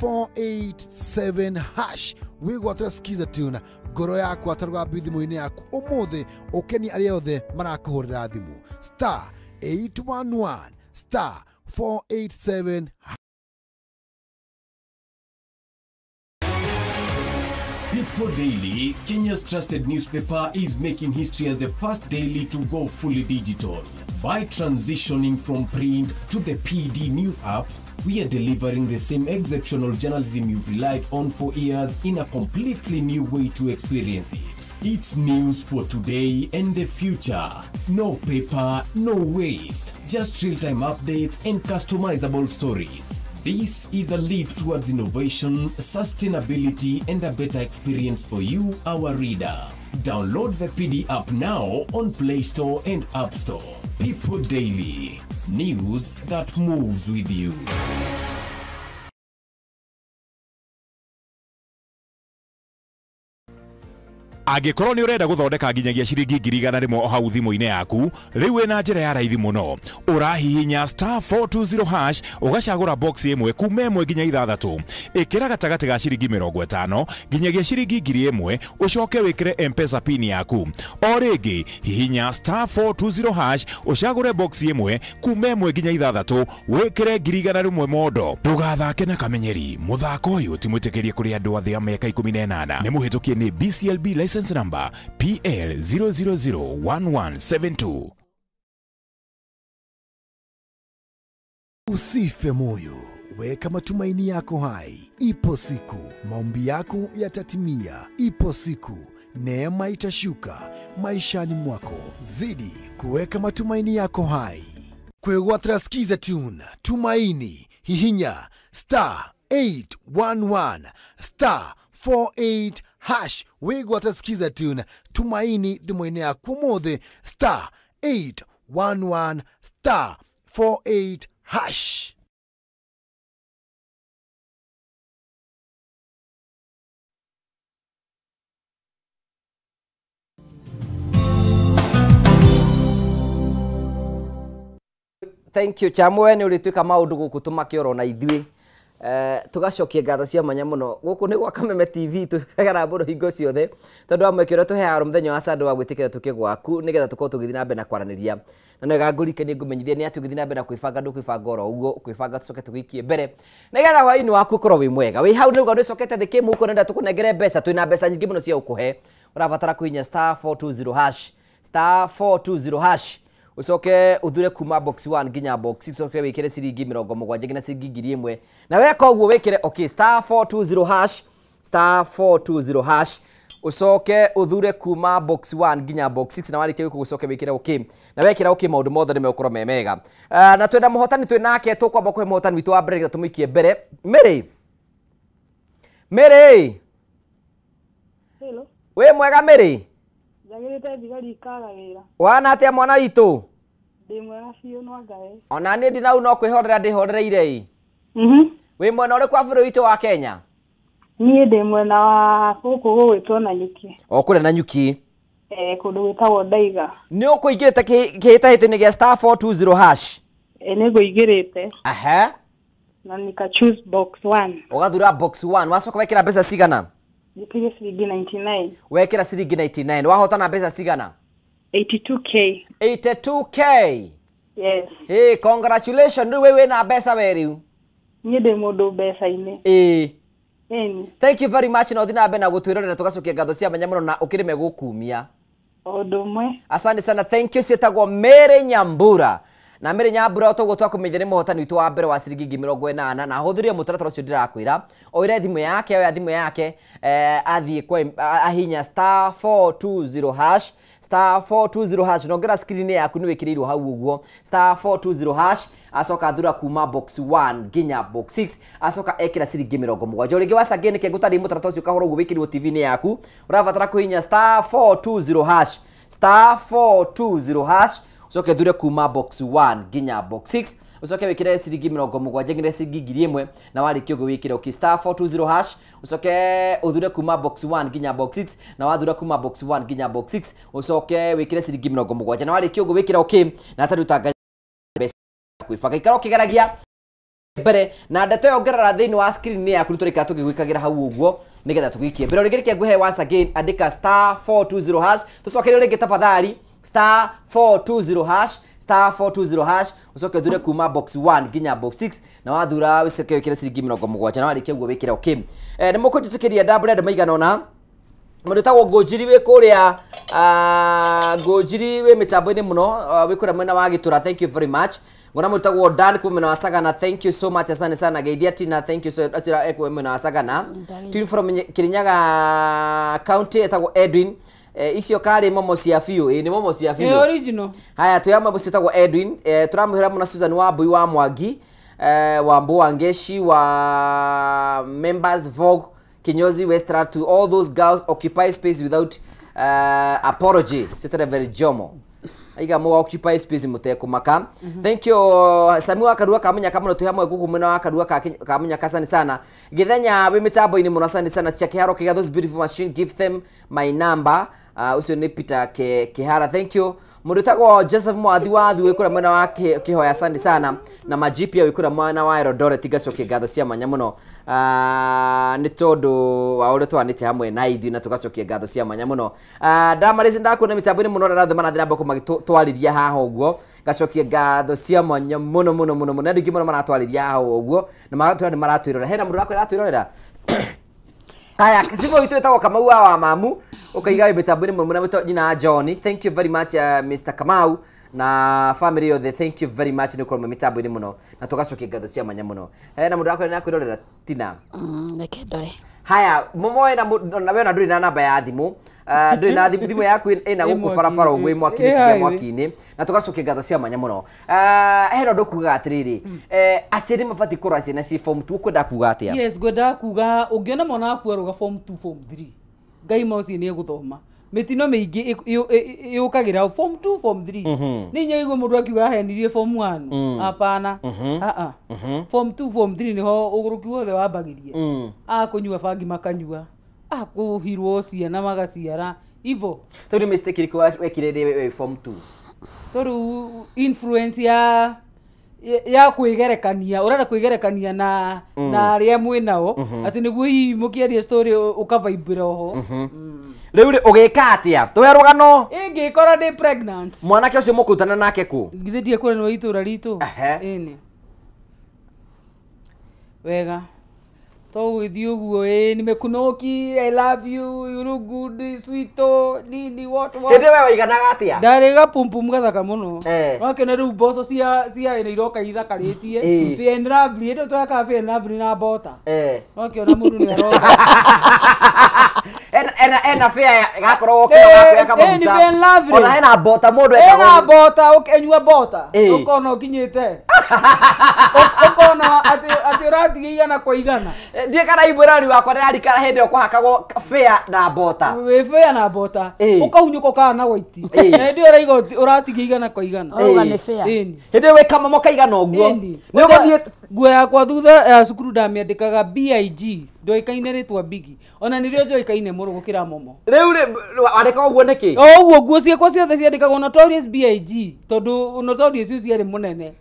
*487# wĩgwatĩra skiza tune ngoro yakwa tarũgambi thimũ-inĩ yaku ũmũthĩ ũkeni arĩa othe marakũhũrĩra thimũ *811 *487#. People Daily, Kenya's trusted newspaper, is making history as the first daily to go fully digital. By transitioning from print to the PD News app, we are delivering the same exceptional journalism you've relied on for years in a completely new way to experience it. It's news for today and the future. No paper, no waste. Just real-time updates and customizable stories. This is a leap towards innovation, sustainability, and a better experience for you, our reader. Download the PD app now on Play Store and App Store. People Daily. News that moves with you. Angĩkorwo nĩ ũrenda gũthondeka nginyagia ciringi 100 hau thimũ-inĩ yaku, rĩu wĩna njĩra ya raithi mũno. Ũrahihinya *420# ũgacagũra box ĩmwe kuma 1 nginya 6. Ĩkĩra gatagatĩ ga ciringi 50 nginyagia ciringi 1000 ũcoke wĩkĩre M-Pesa pin yaku. O rĩngĩ hihinya *420# ũcagũre box ĩmwe kuma 1 nginya 6 wĩkĩre 100 modo. Ndũgathake na kamenyeri. Mũthako ũyũ ti mwĩtĩkĩrie kũrĩ andũ a thĩ ya mĩaka 18. Nĩ mũhĩtũkie nĩ BCLB license number PL 0001172. Usife moyo, weka matumaini yako hai. Ipo siku maombi yako yatatimia. Ipo siku neema itashuka maishani mwako. Zidi kuweka matumaini yako hai. Kwegwatra skiza tune tumaini hihinya *811 *48# wegwata skiza tune tumaini thimũ-inĩ yaku mũthĩ *811 *48#. Thank you chamwe ni urituika maundu guku tumakioro na ithui tugacokia ngatho cia manya muno guku ni gwa Kameme TV tukagara mburu hingo ciothe tondu amwekire tuhearo muthenya wa Sunday wa gwitikira tukigwaku nigetha tukorwo tugithii na mbere na kwaraniria na nega ngurikanie ngumenyithie ni ati githii na mbere na kwibanga ndukwibanga oro uguo kwibanga tucoke tugikie mbere nigetha hwaini waku korwo wi mwega wi hau nigo ndicokete thiki muko nenda tukunengere mbeca twina mbeca nyingi muno cia ukuhe urabatara kuinya *420# *420# ucoke uthure kuma box 1 nginya box 6 ucoke wikire ciringi 70 nginya ciringi 1000 na weka uguo wikire okay *420# *420# ucoke uthure kuma box 1 nginya box 6 na warike ucoke wikire okay na wekira okay maundu mothe nimekoro memega na twenda muhotani twinake tukwamba kwe muhotani witu wa mbere tumuikie mbere Mary hello we mwega Mary Jagirite thigari ikagagĩra. Wana atia mwana witũ? Ndĩ mwega biũ no ngae. Ona niĩ ndi nau no kwĩhorera ndĩhorereire i. Wĩ mwena ũrĩkũ wa bũrũri witũ wa Kenya? Niĩ ndĩ mwena wa gũkũ gũgwĩtwo Nanyuki. O kũrĩa Nanyuki? Kũndũ gwĩtagwo Ndaiga. Nĩ ũkũingĩrĩte kĩhĩtahĩtano gĩa *420#? Nĩ ngũingĩrĩte. Aha. Na nika choose box 1. Ũgathura box 1 wacoka wekĩra mbeca cigana? Nipige ciringi 99. Wekĩra ciringi 99 wahotana mbeca cigana? 82k. 82k? Yes. Hey, congratulations. Rĩu wĩ na mbeca we rĩu? Niĩ ndĩ mũndũ mbeca-inĩ. Thank you very much na ũthi na mbere na gũtwĩrorera tugacokia ngatho cia manya mũno na ũkĩrĩme gũkumia. Ũndũ ũmwe. Asante sana. Thank you. Ciĩtagwo Mary Nyambura. Na Mary Nyambura toguo twakumenyithia nĩ mũhotani witũ wa mbere wa ciringi 80 na ahũthĩrire mũtaratara ũcio ndĩrakwĩra oire thimũ yake oya thimũ yake athiĩ kwa ahinya *420# *420# nongera screen yaku nĩ wĩkĩrĩirwo hau ũguo *420# acoka thura kuma box 1 nginya box 6 acoka ekĩra ciringi 70 rĩngĩ wacangĩ nĩkĩ ngũtarĩ mũtaratara ũcio kahoro ũguo wĩkĩrĩirwo TV-inĩ yaku ũrabatara kũhinya *420# *420# ucoke thure kuma box 1 nginya box 6 ucoke wikire ciringi 70 nginya ciringi 1000 na warikio go wikire okay *420# ucoke uthure kuma box 1 nginya box 6 na wathura kuma box 1 nginya box 6 ucoke wikire ciringi 70 na warikio go wikire okay na tarutanga kwifaka ikaro kigeragia mbere na ndeto yongerera thiini wa screen yaku turika tugigwikagira hau uguo nigetha tugikie mbere rigirike nguhe once again andika *420# tucoke ringi tafadhali *420# *420# ucoke thure kuma box 1 nginya box 6 na wathura wiceke wikire ciringi 70 na warike guo wikire okay ni mukunjitikiria double maigana ona mundu tagwo Ngũnjiri wi kuria Ngojiri we mitambo-ini muno we kura mwena wa Gitura, thank you very much. Ngona mutagwo Dan kumena wa Sagana, thank you so much, asante sana. Geithia Tina, thank you so much. Ekwe mwena wa Sagana. Tune from Kirinyaga County, etagwo Edwin. Icio kari momo cia biu, ni momo cia biu. Original. Haya tuyama bucio etagwo Edwin. Turamuhira muna Susan wa Mbui wa Mwangi, wa Mboa Ngeshi, wa members Vogue Kinyozi Western, to all those girls occupy space without apology. Sitare very jomo. Aiga mo occupy space mutekumaka. Thank you Samu wa Karua kamenya kama no tuhamwe guku mwena wa Karua kamenya kasani sana. Githenya we mitambo ini muno asante sana cia kiharo kiga those beautiful machine, give them my number. Ucio ni Peter Kihara, thank you. Murutagwo Joseph Mwathi wa Thu wikura mwena wa Kihoya, asante sana. Na Majipia wikura mwena wa Eldoret tigacokia ngatho cia manya muno. Ni tondu wa ure twanite hamwe na ithu na tugacokia ngatho cia manya muno. Ndamarize ndakuona mitambo-ini muno rathe marathira mbako magitwariria haha uguo, gacokia ngatho cia manya muno muno muno muno. Ndingi muno maratwariria haha uguo na magatwira ni maratwirora. Hena mundu rakwa ratwirorera. Haya, kisibo itu etagwo Kamau wa Mamu, ukaiga mitambo-ini muno muno nyina John. Thank you very much Mr. Kamau na family yothe, thank you very much ni ukorwo mitambo-ini muno na tugacokia ngatho cia manya muno. Na mundu rakwa na kwirorera Tina. Reke ndore. Haya, momoe na we na nduri na namba ya thimu. Nduri na thimu yaku ina guku farafara ugwe mwaki nikiga mwaki-ini na tugacokia ngatho cia manya muno. Hero ndukuga atiriri. Aciari mabati kura ciana ci form 2 kwenda kuga atia? Yes, gwenda kuga ungiona mwana waku aruga form 2 form 3. Ngai moci ni eguthoma. Mitino mingi yukagira form 2 form 3. Ni nyoigo mundu akiuga henirie form 1. Hapana. Form 2 form 3 niho uguruki wothe wabagirie. Akunyua bangi makanyua. Akuhirwo ciana magaciara. Ivo. Tondu mistake iko wekire form 2. Tondu influence ya kwigerekania, urenda kwigerekania na aria mwinao ati niguo mukiaria story ukavaimbira oho. Riu ugika atia? Twe rugano ingikora ndi pregnant. Mwanake ucio mukutana nake ku? Ngithithie kure no itura ritu. Ini. Wega. To with you go nimekunoki, I love you, you look good, sweet, nini what. Hede wewe iganaga atia? Ndarega pumpum gathaka muno. Wakena riu boso cia ene iroka ithakaritie. Fien lovely, ndo twaka fien lovely na bota. Wakiona mundu ni aroka. Ena fia gakorwo okero gako yakamuta. Ona ena bota mundu ekaga. Ena bota ukenyua bota. Ukona ukinyite. Ukona ati uratigia na kwa igana. Ndiye kana ibwerani wakwa ndarikana hende okuhakagwo fair na bota. We fair na bota. Ukaunyuka kana white. Ndio uraigo uratigia igana kwa igana. Oga ni fair. Hende we kama moka igana oguo. Ni ugathie nguo yakwa thutha ya cukuru ndamiandikaga BIG. Ndoikaine ritwa Bigi. Ona nirio njoikaine muno gukira momo. Riu wandika oguo niki? Oguo nguo ciakwa ciothe ciandikagwo Notorious BIG. Tondu Notorious ucio ari munene.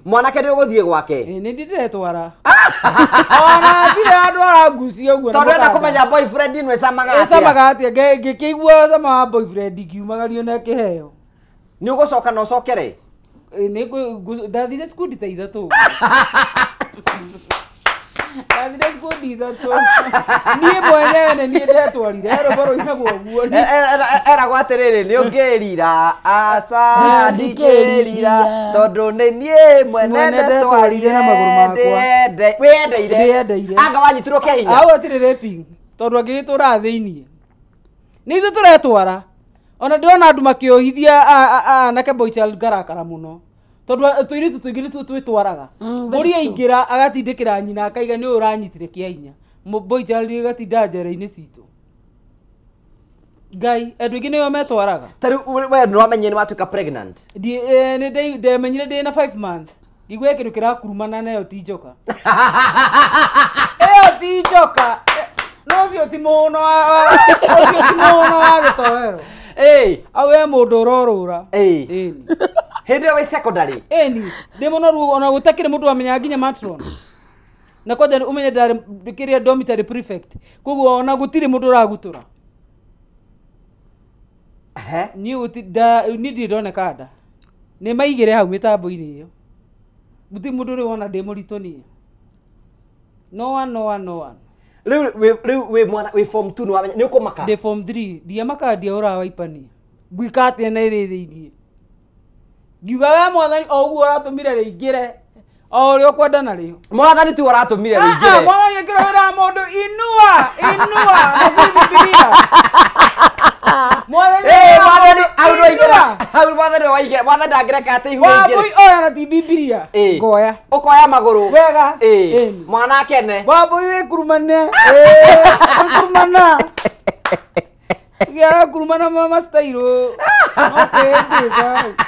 Mwanake ndio guthie gwake. Ni ndiretwara. Ona thire andu arangucia oguo. Tondu enda kumenya boyfriend nwe samaga atia? Samaga atia ngikigua sama boyfriend ngiumagario na kiheo. Ni ugucoka no cokere? Ni ndathire school ta ithatu. Ndathire school ithatu. Niĩ mwenyewe niĩ ndetwarire roboro inagwo guo. Era gwatiriri ni ungirira asa ndikirira tondu ni niĩ mwene ndetwarire na maguru makwa. Wiendeire. Anga wanyitirwo kihinya. Awu atire raping. Tondu angitura thiini. Ni ithu turetwara. Ona ndona andu makiohithia na Boy Child ngarakara muno. Tondu tuiritu tuingiri twitwaraga. Muri aingira agatindikira nyina akaiga ni uranyitire kiainya. Boy Child gatinda njera-ini citu. Ngai andu ingi niyo metwaraga. Tari we no amenye ni watuka pregnant. Ni ndemenyire ndi na 5 months. Igwe kindu kirakurumana nayo ti njoka. Ti njoka. No cio ti muno wa gitoero. Awe mundu urorura. Hende we secondary. Ndi muno ru ona gutakire mundu amenya nginya matron. Na kwenda umenye ndari kiria dormitory prefect. Kuguo ona gutire mundu uragutura. Ni ndona kada. Ni maigire hau mitambo-ini iyo. Guti mundu ri wona ndi murito ni. No one. Riu we mwana we form 2 no ni ukomaka. De form 3 dia maka dia ura waipani. gwika atia na iri thiini ngiugaga mwathani o uguo aratumire ringire o rio kwenda na rio mwathani tu aratumire ringire mwathani akira wira mundu inua na Biblia mwathani ndangireka ati ihu ringire oya na ti Biblia ngoya ukoya maguru wega mwana akene wambui wikurumane kurumana ya kurumana mama style okay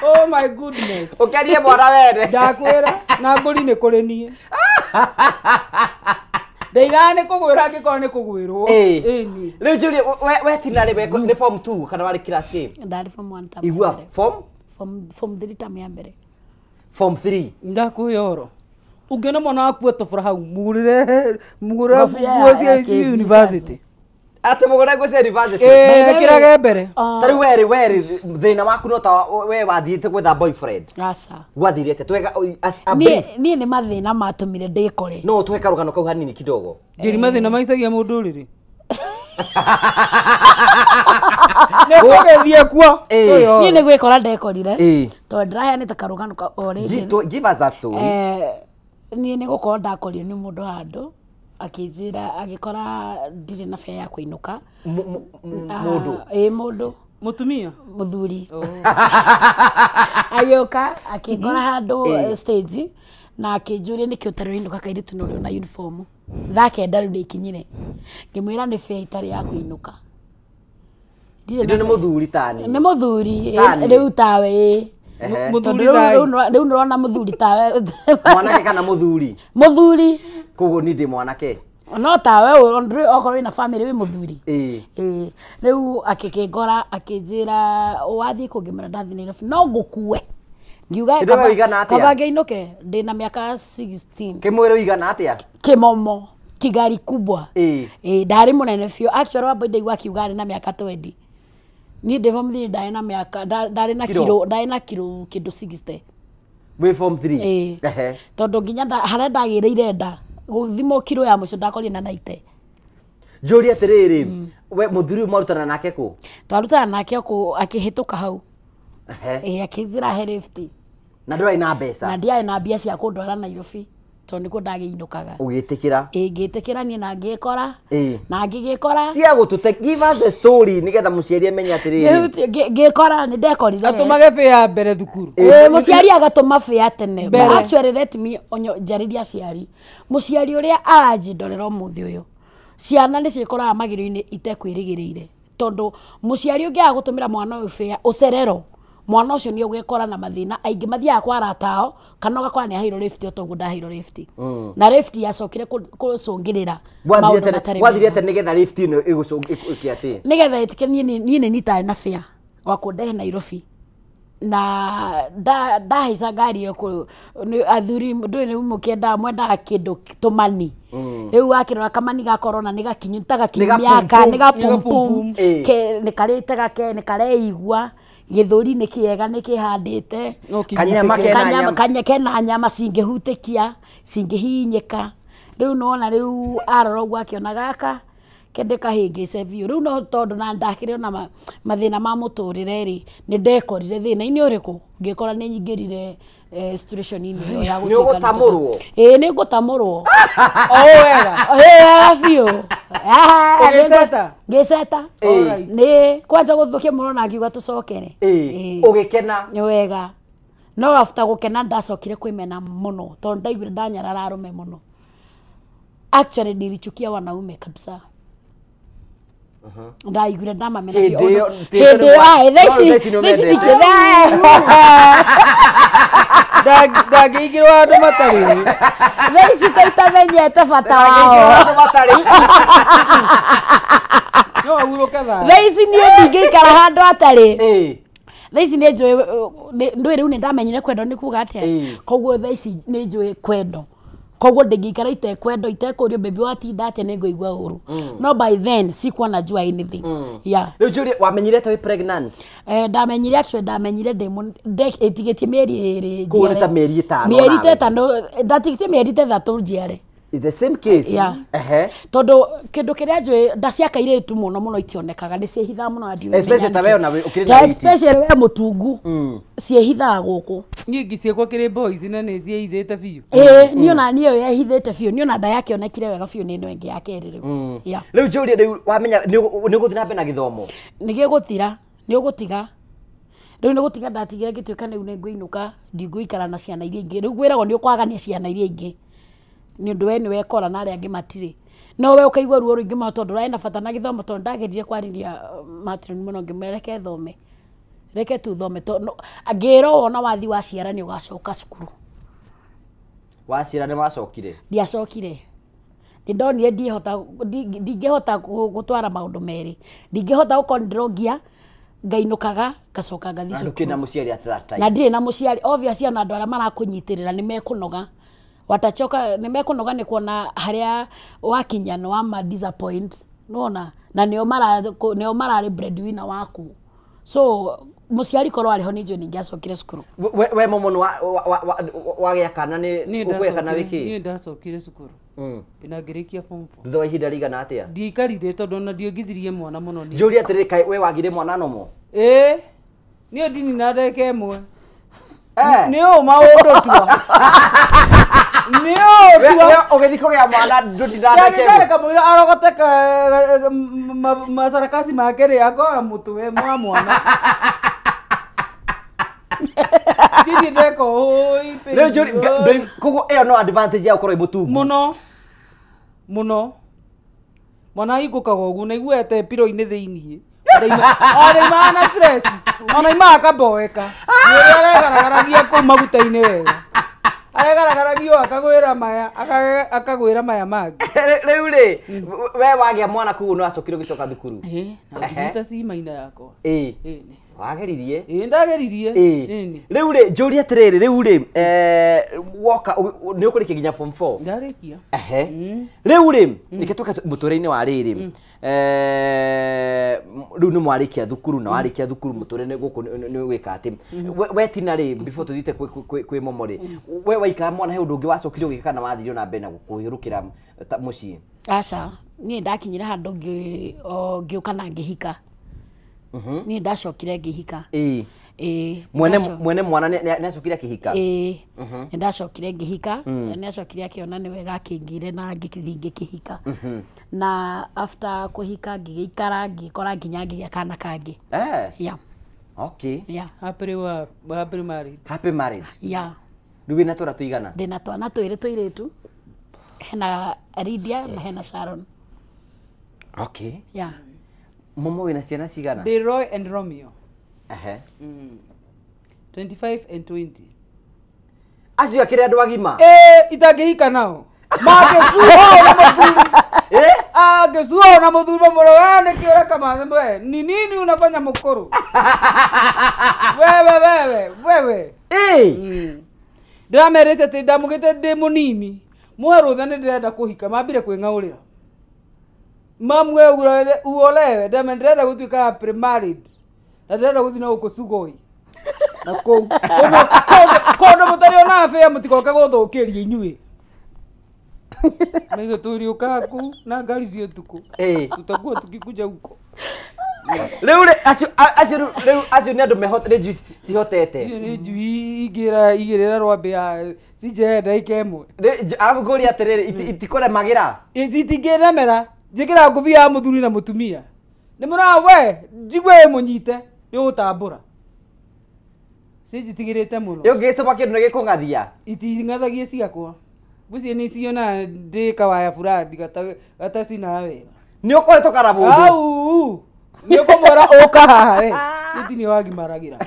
oh my goodness ukerie mwana wene ndakwira na nguri ni kuri nie ndeigane kugwira ngikora ni kugwirwo ni riu Julia we tinari we ni form 2 kana wari class game ndari form 1 tam igua form 3 tam ya mbere form 3 ndakuyoro ungena mwana waku etofora hau mugurire cia university ate mugure gwe university kirage mbere tari weri thina waku no ta we wathiite gwetha boyfriend asa wathirite twega nie ni mathina matumire ndikore no tweka rugano kau hanini kidogo ndiri mathina maicagia mundu riri nekugethie kuo nie ni gwikora ndekorire to ndiraheanite karugano ka already give us that story nie ni gukorwo ndakorire ni mundu handu akijira agikora ndire na fea ya kuinuka mundu mundu mutumia muthuri ayoka akingora handu stage na akinjuria nikio taroinuka kairitu no na uniform thake ndaru ni kinyire ngimwira ni fea itari ya kuinuka ndire ni muthuri tani ni muthuri riu tawe muthuri riu nurona muthuri tawe mwanake kana muthuri kogo ni ndi mwanake no tawe okorwo ina family wi muthuri riu akikingora akinjira wathie kungimira ndathi Nairobi no ngukue ngiuga kabange inuke ndina miaka 16 kimwire wigana atia kimomo kigari kubwa ndari munene fio actually wabo ndaigua kiugari na miaka 20 ni de form 3 ndari na miaka ndari na kilo kindu 60 we form 3 tondu nginya hara ndagireire nda guthimo kilo ya mucio ndakorire na 90 Julia atiriri we muthuri marutana nake ku twarutana nake ku akihituka hau akinjira he lift na ndora ina mbeca na ndiae na mbia cia kundwara Nairobi tondu niko ndagiinukaga ugitikira ngitikira nie na ngikora na ngigikora tia gutute give us the story nigetha muciari amenye atiriri ngikora ni ndekorire atumage fea mbere thukuru muciari agatuma fea tene actually let me onyo jariria ciari muciari uria aranjindorera muthi uyu ciana ni cikoraga magirio-ini itekwirigiriire tondu muciari ungi agutumira mwana uyu fea ucerero mwana ucio ni ugikora na mathina aingi mathiaga kwa aratao kana ugakora ni aheirwo lift otongu ndaheirwo lift na lift yacokire kucungirira wathirete nigetha lift ino igucungi ati nigetha itike nie ni nitare na fea wa kundehe Nairobi na ndahaica ngari yo athuri ndu ni mukienda mwenda kindu tumani riu akirora kamani gakorwo na nigakinyu tagakinyu miaka nigapumpum ni karite gake ni kareigua githuri ni kiega ni kihandite kanya kena nyama cingihutikia cingihinyika riu nona riu arora uguo akiona gaka kende kahingice biu riu no tondu na ndakire na mathina ma muturire ri ni ndekorire thina ini uriku ngikora ni nyingirire situation ini ya gutuka ni gutamurwo ni gutamurwo wega biu ngiseta ni kwanza guthukia muno na ngiuga tucokere ugikena ni wega no after gukena ndacokire kwimena muno tondu ndaiguire ndanyarara arume muno actually nilichukia wanaume kabisa ndaiguire ndamamena bio hindi thaici ndangĩigirwo andũ matarĩ thaici kaitamenyete bata wao thaici niĩ ndingĩikara handũ atarĩ thaici nĩ njũĩ ndũĩ rĩu nĩ ndamenyire kwendo nĩ kuga atĩa koguo thaici nĩ njũĩ kwendo koguo ndingĩikara itekwendo itekũrio baby watinda atĩa nĩ ngũigua ũru no by then sikuwa najua anything rĩu Julia wamenyirete wĩ pregnant ndamenyire actually ndamenyire ĩtigĩtie mĩeri ĩrĩ kũrĩta mĩeri 5 mĩeri 5 ndatigĩtie mĩeri 3 njiare The same case. Yeah. Todo kindu kiria njui ndaciaka iretu muno itionekaga ni ciehitha muno ndio. Especially ta wewe na ukirina witi. Especially wewe mutungu. Ciehitha guku. Ni ngiciekwa kiri boys na ni ciehithite biu. Niona niyo yehithite biu. Niona nda yake onekire wega biu ni ino ingi yake riu. Yeah. Riu Julia riu wamenya ni guthina mbe na githomo. Ni gigutira, ni ugutiga. Riu ni gutiga ndatigire gituika ni ngwinuka ndiguikara na ciana iria ingi. Riu gwiragwo ni ukwagania ciana iria ingi. Ni undu we ni wekora na aria angi matiri no we ukaigwa ruo ruingi ma tondu rai na bata na githomo tondu ndageririe kwariria matron muno ngimereke thome reke tu thome tondu angiro wona wathi wa ciara ni ugacoka cukuru wa ciara ni wacokire ndiacokire ndonire ndingihota gutwara maundu meri ndingihota gukondrogia ngainukaga ngacoka ngathi cukuru kina muciari atata na ndire na muciari obviously na andu aria marakunyitirira ni mekunoga watachoka nimekunoga ni kuona haria wakinya no ama disappoint nona na nio marari breadwinner waku so muciari korwo ariho ni njui ningiacokire cukuru we momono wa giakana ni ukuyakana wiki ni ndacokire cukuru ina ngirikia form 4 thutha wa ihinda rigana atia ndikarire tondu na ndiongithirie mwana muno ni Julia atiri kai we wagire mwana nomo ni ndini na ndeke mwe ni o maundu twa ugithiko gia mwana ndindandeke kamwira arogoteka masarakasi make ri akoya mutu we mwana gidi ndeko hoi pe leo Julia kugo no advantage ya ukoro imutu muno mwana igukaga ugu na iguete piro ine thiini Arima na stress. Ona ima kaboeka. Aragaragia ku maguta-ini wega. Aragaragia akagwira maya, akagwira maya magi. Riu ri we wagia mwana ku no acokire gicoka thukuru. Na ngita ciima-ina yakwa. Wageririe? Ndageririe. Riu ri Julia atiriri riu ri woka ni ukurikia ginya form 4. Ndarikia. Riu ri niketoka muture-ini wa riri. Riu ni mwarikia thukuru na warikia thukuru muture-ini guku ni wika ati we tina ri before tuthite kwi momori we waika mwana he undu ungi wacokire ugika na wathirio na mbere na gukuhirukira mucii aca ni ndakinyira handu ngiuka na ngihika ni ndacokire ngihika mwene mwana ni acokire akihika ni ndacokire ngihika ni acokire akiona ni wega akingire na ngikihika na after kuhika ngigikara ngikora nginya ngigia kana kangi yeah okay yeah happy married yeah riu na tora tuigana ndina twana twiri tuiritu hena Lydia na hena Sharon okay yeah momo wina ciana cigana Leroy and Romeo 25 and 20 acio akire andu agima itangihika nao magesuo na muthuri gesuo na muthuri moroane kiora kama mwe ni nini unafanya mukuru wewe ndamerete te ndamugite ndi munini mweru thane ndirenda kuhika mambire kwingaurira mamwe uolewe ndamendera gutuika pre-married ndirenda guthina ukusugoi na kondo mutari ona afia mutikoka guthukiria inyui Mego turi ukaku na ngari cio tuku tutakuwa tukikuja huko Riu acio ni andu mehotere juice cihotete ni jui igirira rwambia sijenda ikemwe arabu gori atiriri itikore magira itingiremera njikira nguvi ya muthuri na mutumia ni mura we njigwe munyite ni utambura sijitigirite muno yo gistuma kindu gikungathia itingathagie ciakwa buci ni ciona ndi kawaya fulani gata sina wega ni ukoretwo karamundu au ni ukomora uka haha ni wagimaragira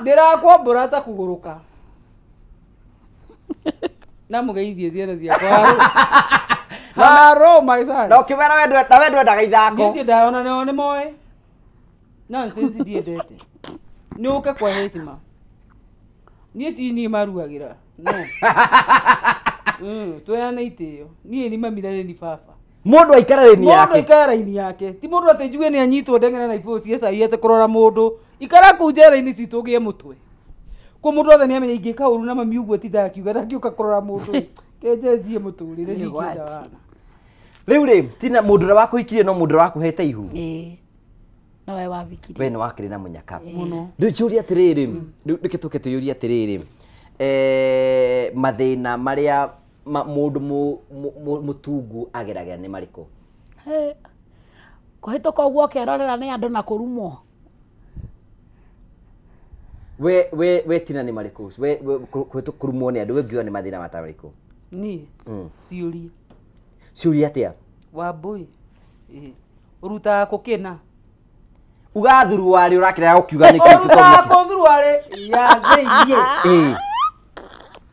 ndirakwambura ta kuguruka na mugeithie ciana ciakwa haro my son no kibera wedu ndaga ithako ngi ndaona ni moe nonsense ndiendete ni uke kwa heshima nie tini maruagira no tuyana itio nie ni mamithane ni baba mundu aikara-ini yake ti mundu ati njuge ni anyitwo ndengere na iboci esa iete kurora mundu ikara ku njera-ini citu gie mutwe ko mundu othe ni amenya ingika uru na mami uguo titha akiuga ndakiuka kurora mundu kenjezie muturire ni kinda riu ri tina mundu ra wakuhikirie no mundu ra wakuhete ihu no we wabikirie we no wakiri na munyaka muno riu ciuria atiriri riu rikituke tuyuria atiriri mathina maria mundu mutungu ageragira ni mariko kuhituka uguo kerorera ni andu na kurumwo we tina ni mariko we kuhituka kurumwo ni andu we ngiwa ni mathina matariko ni ciuria atia Wambui uruta kukina ugathuru wari urakira ukiuga ni kitu uruta kuthuru wari ya theinie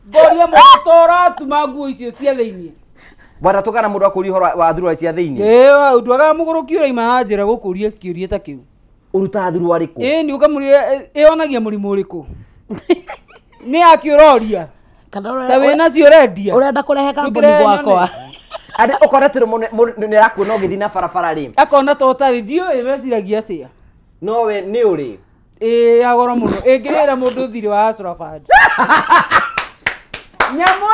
boria motora tuma nguo icio cia theinie bwana tukana mundu akuri horo wa thuru cia theinie wa ndwaga muguru kiura ima anjira gukuria kiuria ta kiu uruta thuru wari ku ni ukamuria ionagia murimu uriku ni akiuroria ta wina cio rendia urenda kurehe kambuni gwakwa ade ukoretero ni rakuona ugithina barabara ri akona to tari dio imeciragia atia no we ni uri agora muno ingirira mundu thiri wa Asrafad nyamu yo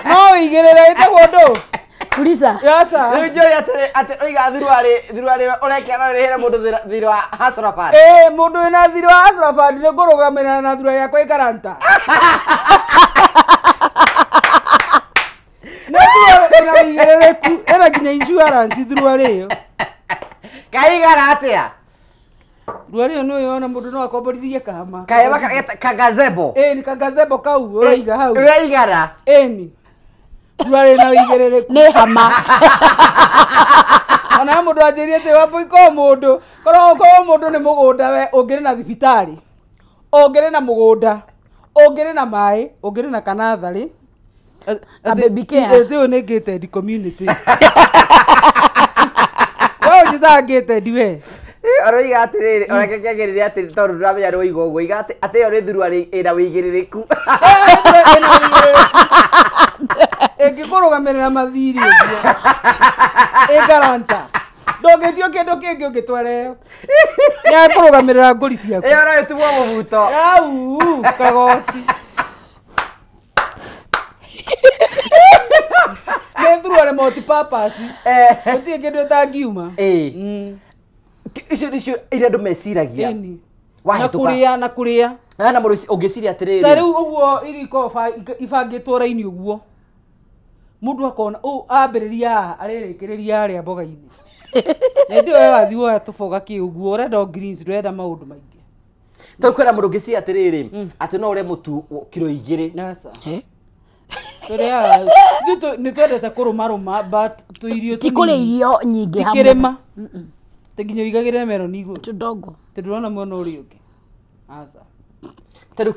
no igirira itagondo Kulisa yasa riu njori ati oiga thuru ari urekera rehera mundu thiri wa Asrafad mundu ina thiri wa Asrafad ni ngurugamira na thuru yakwa ikaranta ina igerereku ina kinya insurance thuru ari yo kaigara atia Ruari no yona mundu no akomborithie kama kaeba kagazebo ni kagazebo kau oiga hau ureigara ni Ruari na igerereku ni hama ana mundu anjirie te Wambui ko mundu ko mundu ni mugunda we ungire na thibitari ungire na mugunda ungire na mai ungire na kanathari baby care tu ni gated community wewe jitagete diwe oroiga atiriri orekekegeriria atiri tondu nduramenya ni uiga uguo iga ati yo ni thuru ari ina wigiririku ngikurugamirira mathiri uguo igaranta ndongitio kindu kingi ungitware ya kurugamirira nguri ciaku iyo no itumwo mubuto au kagoti ni thuru ari multi purpose utie kindu etangiuma icio iria andu meciragia na kuria na mundu ungiciria atiriri tariu uguo iriko ibangitwo raini uguo mundu akona ambiriria aririkiria aria mboga-ini ndio wewe wathiwa tufoga ki uguo urenda greens urenda maundu maingi kwena mundu ungiciria atiriri ati no ure mutu kilo 2 nasa ni twendete kurumaruma but tuirio tikuri irio nyingi hamwe tikirema teginyo igagire meroni iguru tudongo tudona mwana uri uki asa tari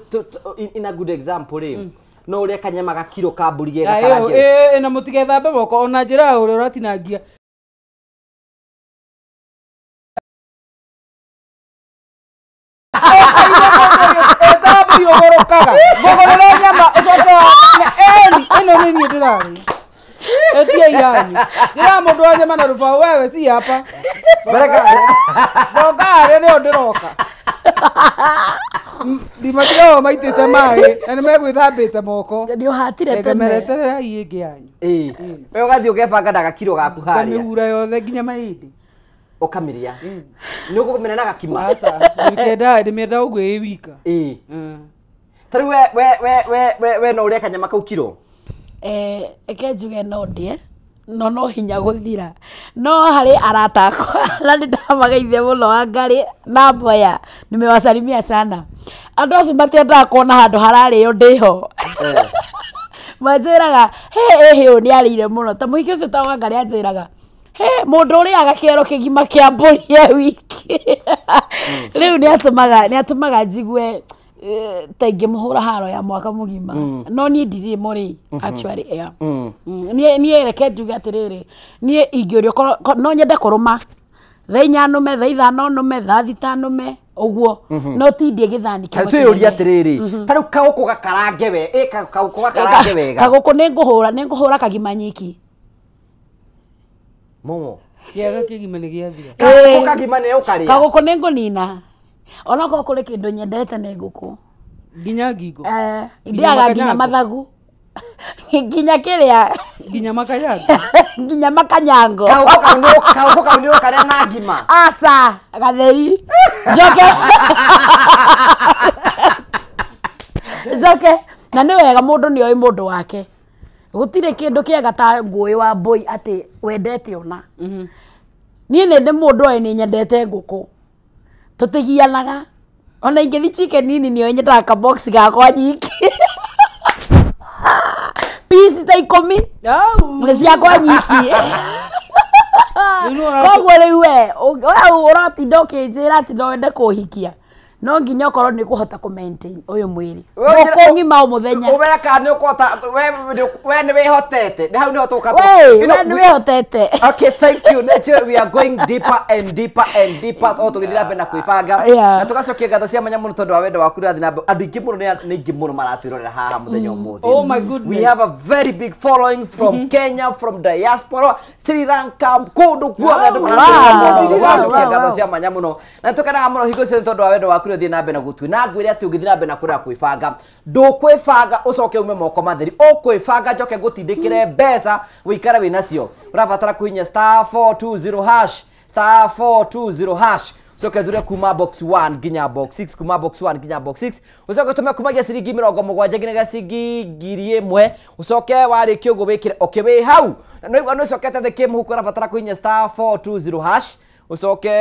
in a good example ri no uri kanyama ga kilo ka mburi ge gatarange ina mutigetha beboko ona njira uri uratinangia etabu yogorokaga gogorera nyama ucoka eno ni ni ndirari etia yanyu ndira mundu wa nyama na rufa wewe si hapa baraka boga ni ondiroka ndimatiro maitite mai na nimegwithambite moko ndio hatire temereterera ingi yanyu we ugathii ugebanga na gakiro gaku haria kamihura yothe nginya mahindi ukamiria ni ukumena na gakima nikenda ndimenda uguo wika tari we no ure kanyama kau kiro eke njuge no ndie no hinya guthira no hari arata na ndamagaithia muno angari na mboya nimewasalimia sana andu acio matiendaga kuona handu harario ndiho manjiraga he ni arire muno ta muhiki ucio ta wangari anjiraga mundu uriaga kiero kigima kia mburi ya wiki riu ni atumaga njigue ta ingimuhura haro ya mwaka mugima no ni ndiri muri actually ni ereke njuge atiriri ni ingiorio no nyende kuruma thaa 4 nume thaa 5 nume thaa 5 nume uguo no tindie githani kimwe tu yuria atiriri tariu kauku gakarange we kauku gakarange wega kaguku ninguhura kagima nyiki Momo. Kiaga kigima nĩ gĩathira. Kago kagima nĩ ũkarĩa. Kagũkũ nĩ ngũnina. Ona ko kũrĩ kĩndũ nyendete nĩ ngũkũ. Nginya ngingo. Ndiaga nginya mathagu. Nginya kĩrĩa. Nginya makanyango. Nginya makanyango. Kagũkũ kau nĩ ũkarĩa na ngima. Asa, gatheri. Njoke. Na nĩ wega mũndũ nĩ oĩ mũndũ wake. Gũtirĩ kĩndũ kĩega ta ngũĩ wa mbũi atĩ wendete ona. Niĩ nĩ ndĩ mũndũ oĩ nĩ nyendete ngũkũ. Tũtigianaga. Ona ingĩthi chicken nini nĩ oĩ nyendaga ka box gakwa nyiki. Piece ta 10. Nĩ ciakwa nyiki. Koguo rĩu we ũratinda ũkĩnjĩra atĩ no wende kũhikia. No nginya okorwo nĩ kũhota ku maintain ũyũ mwĩrĩ. Ũkũngima o mũthenya. Ubeka nĩ ũkũhota we nĩ wĩhotete. Nĩ hau nĩ ũtũka. We nĩ wĩhotete. Okay, thank you. Nature, we are going deeper and deeper and deeper. O tũgĩthira mbere na kwĩbanga. Na tũgacokia ngatho cia manya mũno tondũ wa wendo waku rathi na andũ aingĩ mũno nĩ aingĩ mũno maratwĩrorera haha mũthenya ũmũthĩ. Oh my goodness. We have a very big following from Kenya, from diaspora, Sri Lanka, kũndũ guothe andũ maratwĩrorera. Tũgacokia ngatho cia manya mũno. Na tũkenaga mũno hingo ciothe tondũ wa wendo waku rathi na mbere na gũtũ na ngwĩre atĩ ũgĩthira mbere na kũrĩa kwĩbanga. Ndũkwĩbanga ũcoke ume moko matheri. Ũkwĩbanga njoke ngũtindĩkĩre mbeca wĩikare wĩ nacio. Ũrabatara kũhinya *420# *420#. Ucoke thure kuma box 1 nginya box 6, kuma box 1 nginya box 6. Ucoke tume kumagia ciringi 70 nginya ciringi 1000. Ucoke warĩkia ũguo wĩkire okay wĩ hau. Na no ũcokete the game huko ũrabatara kũhinya *420#. Ucoke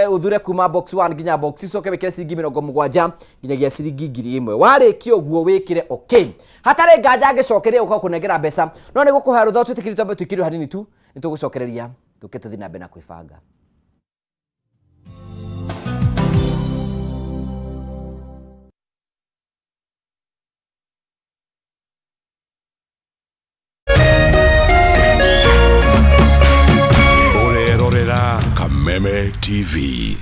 uthure kuma box 1 nginya box 6. Ucoke wĩkire ciringi 70 nginyagia ciringi 1000. Warĩkia ũguo wĩkire okay. Hatarĩ nganja ngĩcokeria ũkao kũnengera mbeca. No nĩ gũkũhe rũtha twĩtĩkĩrĩtwo mbere twĩkĩrĩo hanini tu. Nĩ tũgũcokereria tũke tũthiĩ na mbere na kwĩbanga. Kameme TV.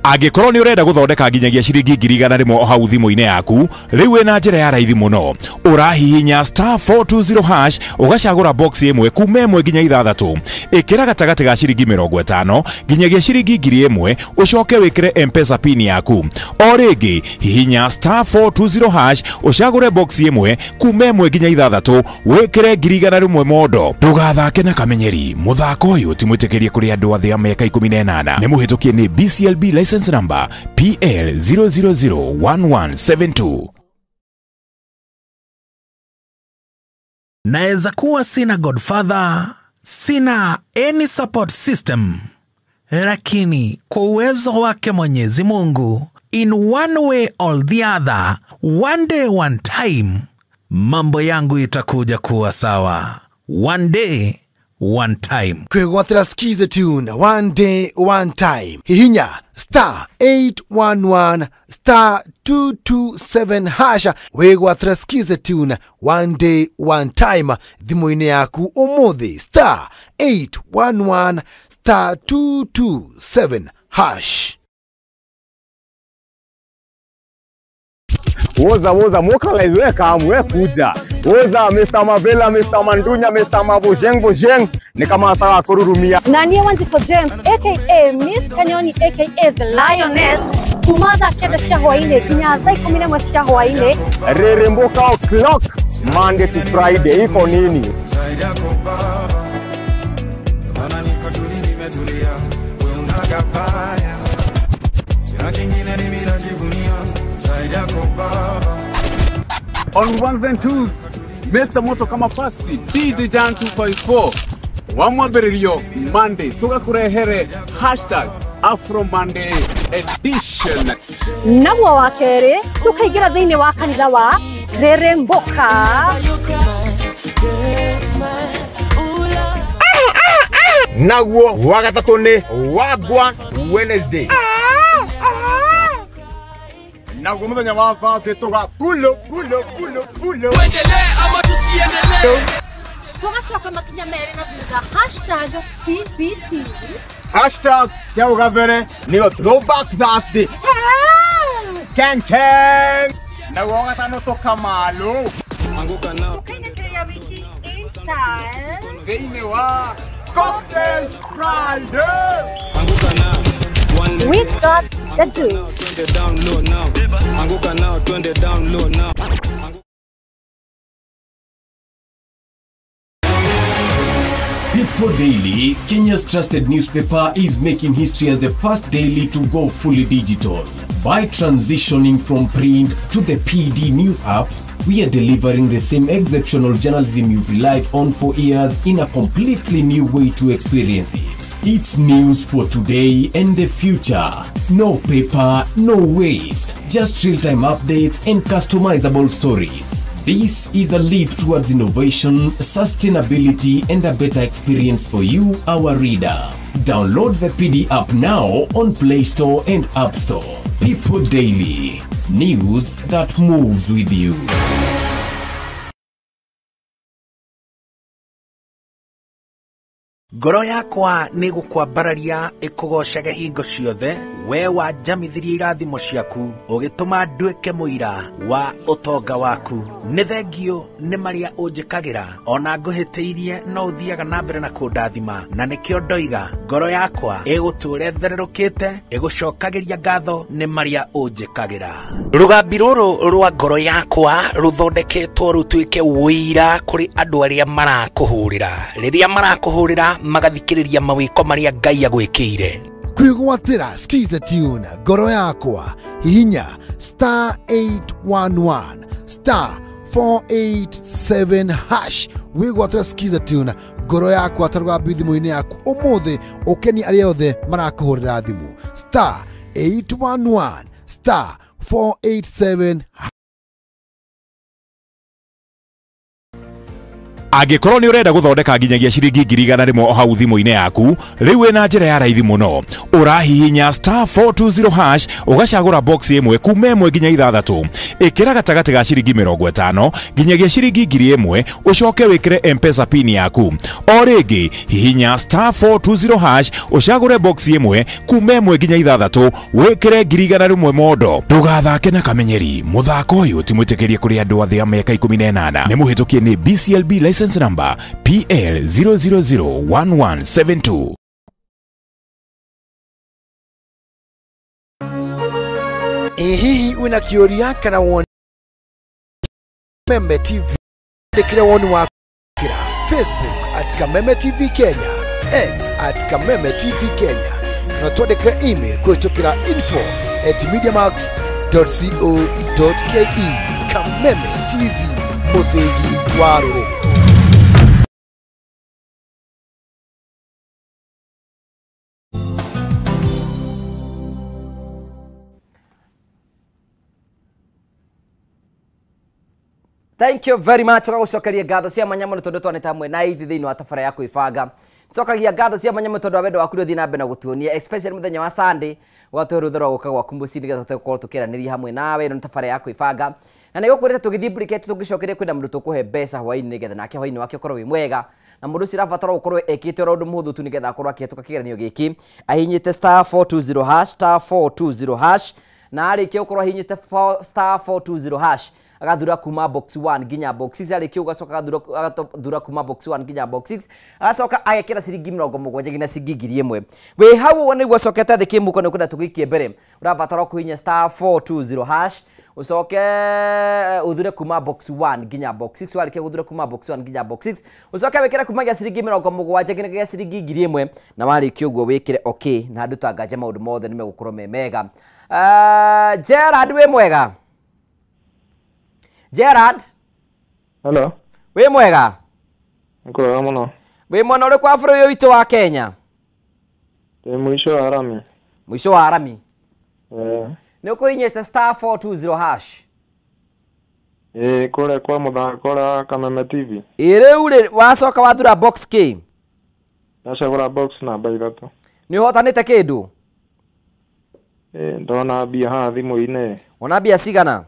Angĩkorwo nĩ ũrenda gũthondeka nginyagia ciringi 100 o hau thimũ-inĩ yaku, rĩu wĩna njĩra ya raithi mũno. Ũrahihinya *420# ũgacagũra box ĩmwe kuma 1 nginya 6. Ĩkĩra gatagatĩ ga ciringi 50 nginyagia ciringi 1000, ũcoke wĩkĩre M-Pesa pin yaku. O rĩngĩ hihinya *420# ũcagũre box ĩmwe kuma 1 nginya 6, wĩkĩre 100 mondo. Ndũgathake na kamenyeri. Mũthako ũyũ ti mwĩtĩkĩrie kũrĩ andũ athĩ a mĩaka 18. Nĩ mũhĩtũkie nĩ BCLB license number PL 0001172. Naeza kuwa sina godfather, sina any support system, lakini kwa uwezo wake Mwenyezi Mungu, in one way or the other, one day one time, mambo yangu itakuja kuwa sawa. One day one time. Kwĩgwatĩra skize tune one day one time. Hihinya *811 *227# wĩgwatĩra skize tune one day one time thimũ-inĩ yaku ũmũthĩ *811 *227#. Woza mokalize weka kuja. Woza Mr. Mavela, Mr. Mandunya, Mr. Mabujeng ni kama sawa kururumia. Nani Wanjiko James aka Miss Kanyoni aka The Lioness kumada keda shahwaine kinyaza 11 shahwaine Reremboka o'clock Monday to Friday iko nini? On ones and twos, Mr. Moto kama pasi, DJ Jan 254. Wamwaberilio Monday, tuga kurehere #Afro Monday edition. Nagwa wakere, tukaigira thĩinĩ wa kanitha wa Reremboka. Naguo wagatatũ nĩ Wagwa Wednesday. Naguo mũthenya wa Thursday tuga pulo. Tuendelee ama tusiendelee? Tugacoka makinya merĩ na thutha #TBT. cia ũgathere nĩyo Throwback Thursday. Kang. Naguo wagatano tũkamalũ. Tukainĩkĩria wiki in style. thĩinĩ wa Cocktail Friday. We got the juice. People Daily, Kenya's trusted newspaper, is making history as the first daily to go fully digital. By transitioning from print to the PD News app, we are delivering the same exceptional journalism you've relied on for years in a completely new way to experience it. It's news for today and the future. No paper, no waste. Just real-time updates and customizable stories. This is a leap towards innovation, sustainability, and a better experience for you, our reader. Download the PD app now on Play Store and App Store. People Daily. News that moves with you. Ngoro yakwa nĩ gũkwambararia ĩkũgocage hingo ciothe we wanjamithirie irathimo ciaku ũgĩtũma nduĩke mũira wa ũtonga waku. Nĩ thengio nĩ marĩa ũnjĩkagĩra ona ngũhĩtĩirie no ũthiaga na mbere na kũndathima na nĩkĩo ndoiga ngoro yakwa ĩgũtũũre thererũkĩte ĩgũcokagĩria ngatho nĩ marĩa ũnjĩkagĩra. Rũgambi rũrũ rwa ngoro yakwa rũthondeketwo rũtuĩke ũira kũrĩ andũ arĩa marakũhũrĩra rĩrĩa marakũhũrĩra magathikĩrĩria mawĩko marĩa Ngai agwĩkĩire. Kwĩgwatĩra skiza tune ngoro yakwa hihinya *811 *487# wĩgwatĩra skiza tune ngoro yakwa tarũgambi thimũ-inĩ yaku ũmũthĩ ũkeni arĩa othe marakũhũrĩra thimũ *811 *487#. Angĩkorwo nĩ ũrenda gũthondeka nginyagia ciringi 100,000 o hau thimũ-inĩ yaku, rĩu wĩna njĩra ya raithi mũno. Ũrahihinya *420# ũgacagũra box ĩmwe kuma 1 nginya 6. Ĩkĩra gatagatĩ ga ciringi 50 nginyagia ciringi 1,000 ũcoke wĩkĩre M-Pesa pin yaku. O rĩngĩ hihinya *420# ũcagũre box ĩmwe kuma 1 nginya 6 wĩkĩre 100,000 mondo. Ndũgathake na kamenyeri. Mũthako ũyũ ti mwĩtĩkĩrie kũrĩ andũ a thĩ ya mĩaka 18. Nĩ mũhĩtũkie nĩ BCLB license number PL 0001172. Hihi wina kĩũria kana woni Kameme TV ndikire woni wa kira Facebook @Kameme TV Kenya, X @Kameme TV Kenya, na twandĩkĩre email kũhĩtũkĩra info@mediamax.co.ke. Kameme TV, mũthĩgi wa rũrĩrĩ. Thank you very much. Tũgagucokeria ngatho cia manyamũ nĩ tondũ twanĩta hamwe na ithi thĩinĩ wa tabara ya kwĩbanga. Cokagia ngatho cia manyamũ tondũ wa wendo waku ũthiĩ na mbere na gũtuonia, especially mũthenya wa Sunday gwatũhe rũtha rwa gũka gwaku mũciĩ nĩgetha tũkorwo tũkĩaranĩria hamwe nawe na tabara ya kwĩbanga. Na nĩ gũkwĩrĩte tũgĩthiĩ break tũgĩcokeria kwĩna mũndũ tũkũhe mbeca hwaĩ-inĩ nĩgetha nake hwaĩ-inĩ wake ũkorwo wĩ mwega. Na mũndũ ũcio arabatara gũkorwo ekĩte ũndũ mũhũthũ tu nĩgetha akorwo akĩhĩtũka kĩgeranio gĩkĩ. Ahihinyĩte *420# na arĩkia gũkorwo ahihinyĩte *420# agathura kuma box 1 nginya box 6 arĩkia ũgacoka agathura kuma box 1 nginya box 6 agacoka agekĩra ciringi 70 nginya ciringi 1,000. Wĩ hau ũguo nĩguo acokete thĩ kĩmũko nĩ kwenda tũgĩikie mbere. Ũrabatara kũhihinya *420# ucoke uthure kuma box 1 nginya box 6 warĩkia gũthura kuma box 1 nginya box 6 ucoke wĩkĩre kuma gĩa ciringi 70 nginya ciringi 1,000 na warĩkia ũguo wĩkĩre okay na andũ tanganje maũndũ mothe nĩ megũkorwo me mega. Gerard wĩ mwega? Gerard. Hello. Wĩ mwega? Nĩkwega mũno. Wĩ mwena ũrĩkũ wa bũrũri witũ wa Kenya? Ndĩ mũico wa Arami. Mũico wa Arami? Nĩ ũkũhihinyĩte *420#? Kũrĩa kwa mũthako wa Kameme TV. Rĩu rĩ wacoka wathura box kĩ? Ndacagũra box namba 3. Nĩ ũhotanĩte kĩndũ? Ndona mbia haha thimũ-inĩ. Ona mbia cigana?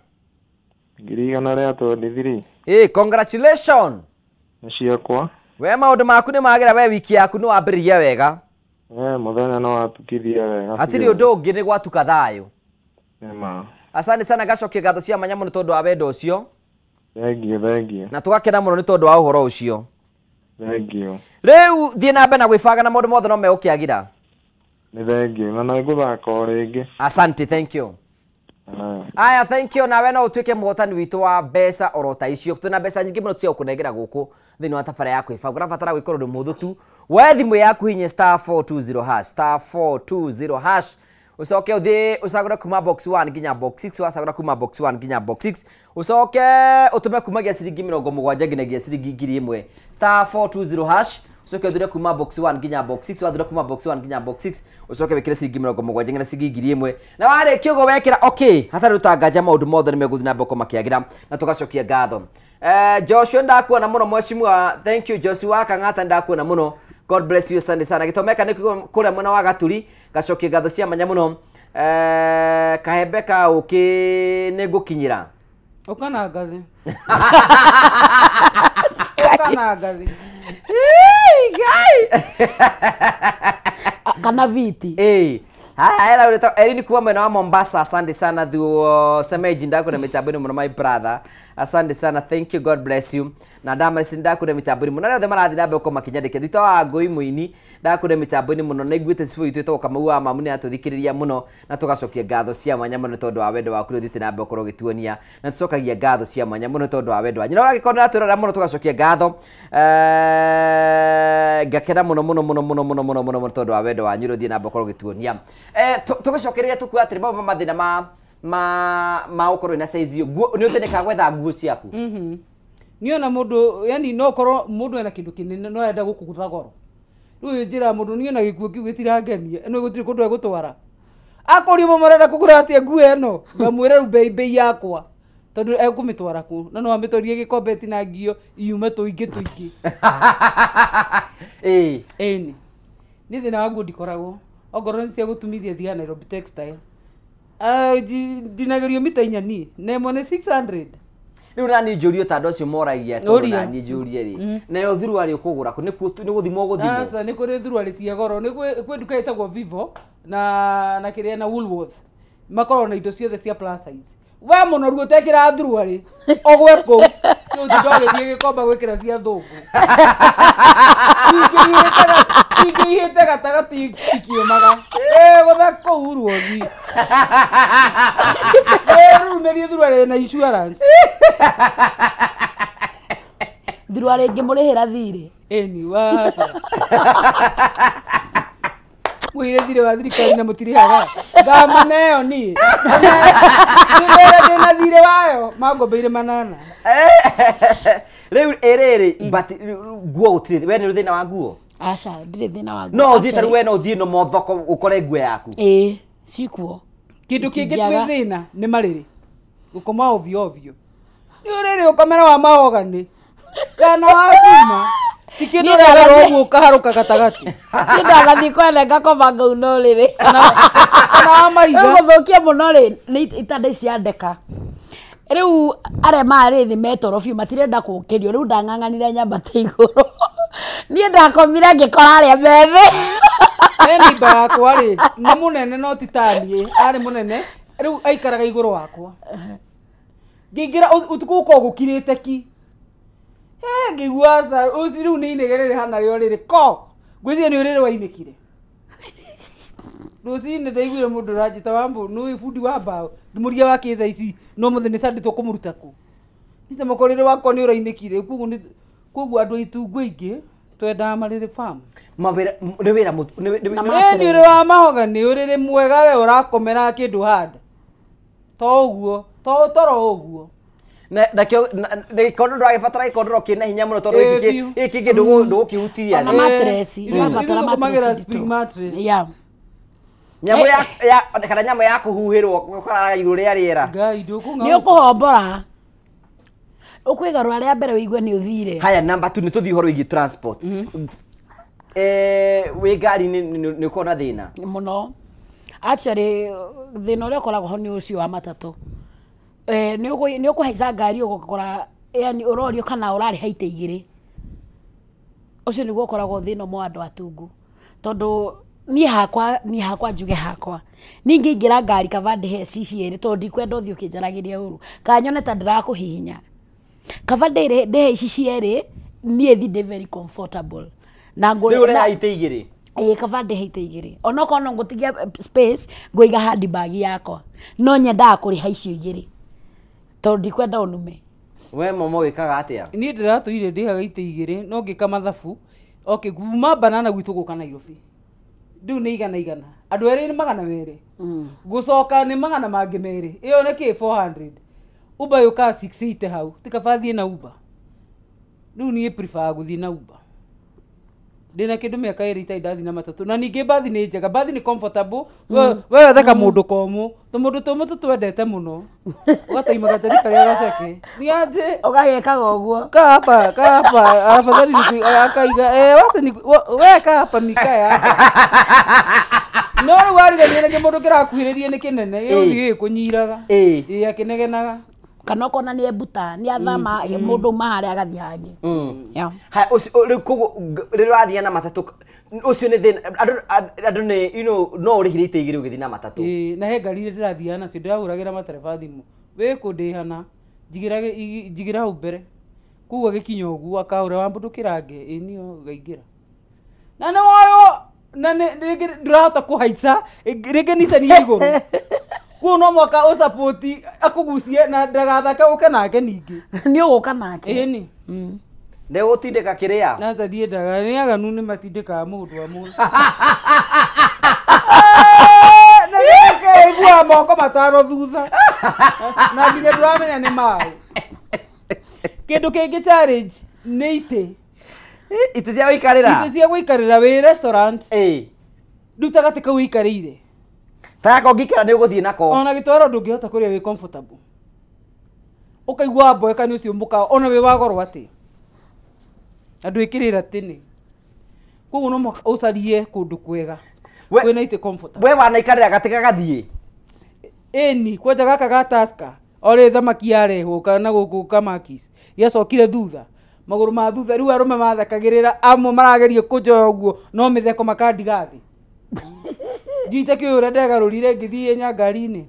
123. Congratulations. Nĩciakwa. We maũndũ maku nĩ magĩra we wiki yaku nĩ wambĩrĩria wega. Mũthenya no watukithia wega. Hatirĩ ũndũ ũngĩ nĩ gwatuka thayũ. Nĩma. Asante sana gacokia ngatho cia manyamũ nĩ tondũ wa wendo ũcio. Thengiũ. Na tũgakena mũno nĩ tondũ wa ũhoro ũcio. Thengio. Riu thie na mbere na gwibanga na maundu mothe no megukiagira. Ni thengio na no iguthaka o ringi. Asante, thank you. Aya, thank you. Nawe no utuike muhotani witu wa mbeca orota icio. Tuna mbeca nyingi muno cia kunengera guku thini wa tabara yaku ibagura batara gwikora ndu muthu tu. We thimu yaku hinye *420# *420#. Usoke uthi usagura kuma box 1 nginya box 6 wasagura kuma box 1 nginya box 6 usoke utume kuma gia ciringi 70 nginyagia ciringi 1000 *420#. Usoke uthire kuma box 1 nginya box 6 wathire kuma box 1 nginya box 6 usoke wikire ciringi 70 nginya ciringi 1000 na wari kiugo wekira okay hatari utanganja maundu mothe ni meguthi na mboko makiagira na tugacokia ngatho. Joshua ndakuona muno mweshimwa, thank you Joshua Kang'ata ndakuona muno. God bless you, asante sana. Gitomeka ni kule mwana wa Gaturi gacokie ngatho cia manya muno. Kahembeka uki nigukinyira ukana ngazi ukana ngazi gai kana viti haya ule Erin kuwa mwena wa Mombasa, asante sana thuo semeji ndakuna mitabuni muno my brother, asante sana, thank you, God bless you. Na ndama sindakuna mitabuni muno na marathi nabe uko makinyandike thito wa ngui muini ndakuna mitabuni muno na iguite sifu itu to kama wa mamuni atuthikiriria muno na tugacokia ngatho cia mwanya muno tondu wa wendo waku thite na mbokoro gituonia na tucokagia ngatho cia mwanya muno tondu wa wendo wanyu na wagikona aturora muno tugacokia ngatho ngakena muno tondu wa wendo wanyu thite na mbokoro gituonia tugacokeria tukua atiri baba mathina ma ukoro ina size ni uteneka gwetha nguo ciaku niona mundu yani no korwo mundu ena kindu kinene no enda gukugutha goro riu njira mundu niona gikuo kiu gitirangenia no gutiri kundu egutwara akori mo marenda kugura atia nguo eno ngamwira ru bei yakwa tondu ekumitwara ku no amitwarie gikombe tinangio iume tuingi ni thina wa nguo ndikoragwo ogoro ni cia gutumithia thia Nairobi Textile dinagerio mita inyani nemo ne 600 riu nani njurio tando cio moragia tondu nani njurie ri nayo thuru ari ukugura ku ni guthimo guthimo asa ni kuri thuru ari cia goro ni kwe duka itagwo Vivo na kiria na Woolworth makoro na indo ciothe cia plus size we muno ruo tekira thuru ari ogwe ku no ndogethie gikomba gwikira cia thungu ingihite gatagati ikiumaga gutha kuu ruothi riu nĩ thuru ari na insurance thuru ari ngimurihira thire eni wacha mwire thire wa thirikari na mutirihaga ngamaneo ni ndĩna thire wayo mangombeire manana riu erere but nguo utire we ni thina wa nguo acha ndire thina wa nguo no thita we no thie no mothoko ukore nguo yaku cikuo kindu kingi twi thina ni mariri gukoma ovyo ni uriri ukomera wa mahogani kana wa cuma tikindu rero ukaharuka gatagati ndagathi kwelenga komanga unolire kana maiga guthukia muno ri ni itande cia ndeka riu are mari thi metorofi matirenda kukirio riu ndang'ang'anire nyambate iguru nie ndakomire ngikora ari mbebe eni bakwa ri ni munene no titanie ari munene riu aikaraga iguru wakwa ngingira utuku uko gukirite ki ngiguaza riu ni inegerere hana rio riri ko ngwicie ni urire wainikire rucini ndaiguire mundu rajita wambu no fundi wa mbao ngimuria wa kitha ici no muthini sanditwo kumuruta ku nite mukorire wako ni urainikire kugu andu itungu ingi twenda marire farm mawira ni wira ni uri wa mahogani urire mwega we urakomera kindu handa to uguo to toro uguo na kio de kondo rai fatara kondo kina hinya muno tondu iki ndu kihutiria na mattress ibatara mattress ya nyamo ya kana nyamo ya kuhuhirwo ukora iguru ria riera ngai nduku ni ukuhombora ukwigaru aria mbere wigue ni uthire haya number 2 ni tuthi horo igi transport we gari ni kona thina muno actually thina uria koragwo ho ni ucio wa matatu ni ukuhaica ngari ugukora yani urorio kana urari haite igiri ucio niguo ukoragwo thina mo andu atungu tondu ni hakwa njuge hakwa ningi ingira ngari kava ndihe cicieri tondu ndikwenda uthio kinjaragiria uru kanyone ta ndirakuhihinya kava ndihe cicieri niä thi ndä very comfortable na rä å rehaite igä rä kaba ndä haite igä rä onokorwo no ngå tigia space ngå iga handbag yakwa no nyendaga kå rä ha icio igä rä tondå ndikwenda å nume we momo wä kaga atä a niä ndä ratå ire ndä haga itä igä rä no ngä ka mathabu kuma banana gwitå gå ka Nairobi rä u nä igana andå erä nä 200 gå coka nä 200 ä yo nä kä 400 uba yå ka 680 hau tikaba thiä na uba rä u niä prefer gå thiä na uba ndä na kä ndå mä aka ä rä itarä ndathi na matatå na ningä mbathi nä njega mbathi nä comfortable we wethe kamå ndå komå tå må ndå tå må tå twendete må no å gataima gatari karä a gaceke nä anjä å gagekaga å guo kapa afadhali akaiga we kapa mikaya no rä u arigania nä kä må ndå kä rakuhä rä rie nä kä nene ä å thiä kå nyiraga ä akä negenaga kana okona nä embuta nä athama må ndå ma harä a gathiä hangä rä rä rathiä na matatå å cio nä thä andå nä no å rä hä rä ite igä rä å gä thiä na matatå na he ngari ndä rathiaga nacio ndä ragå ragä ra matereba thimå wä kå ndä hana njigä ra hau mbere koguo agä kinya å guo akaå ra wambå ndå kä range ä nio ngaingä ra na nä wayo na ndä rahota kå haica rä ngä nicania igå rå kuo no mwaka å sapoti akå gucie na ndagathake å ke nake ningä nä å gå ka nake ĩni ndä gå tindä ka kä rä a na tathiendaga nä aganu nä matindä kaga må ndå amwe igua moko mataro thutha na nginya ndå ramenya nä maä kä ndå kä ngä challenge nä itä itä cia gå ikarä ra itä cia gå ikarä ra wä restaurant rä u tagatä kau ikarä ire tako ngä kä ra nä å gå thiä nako ona gä twaro ndå ngä hota kå rä a wä comfortable å kaigua mboeka nä å cio må ka ona wä wagorwo atä andå ä kä rä ra tene koguo no å carie kå ndå kwega kwä na itä comfortable we wanaikarä ra gatä ga gathiä ĩni kwanja gaka ga Tusker orä thamaki yarehwo kana gå kamakis gĩacokire thutha magå rå ma thutha rä u arå me mathekagä rä ra amwe maragerie kå njoya å guo no mä theko makandiga thĩ njite kä å rä a ndegarå rire ngä thiä nyangari-inä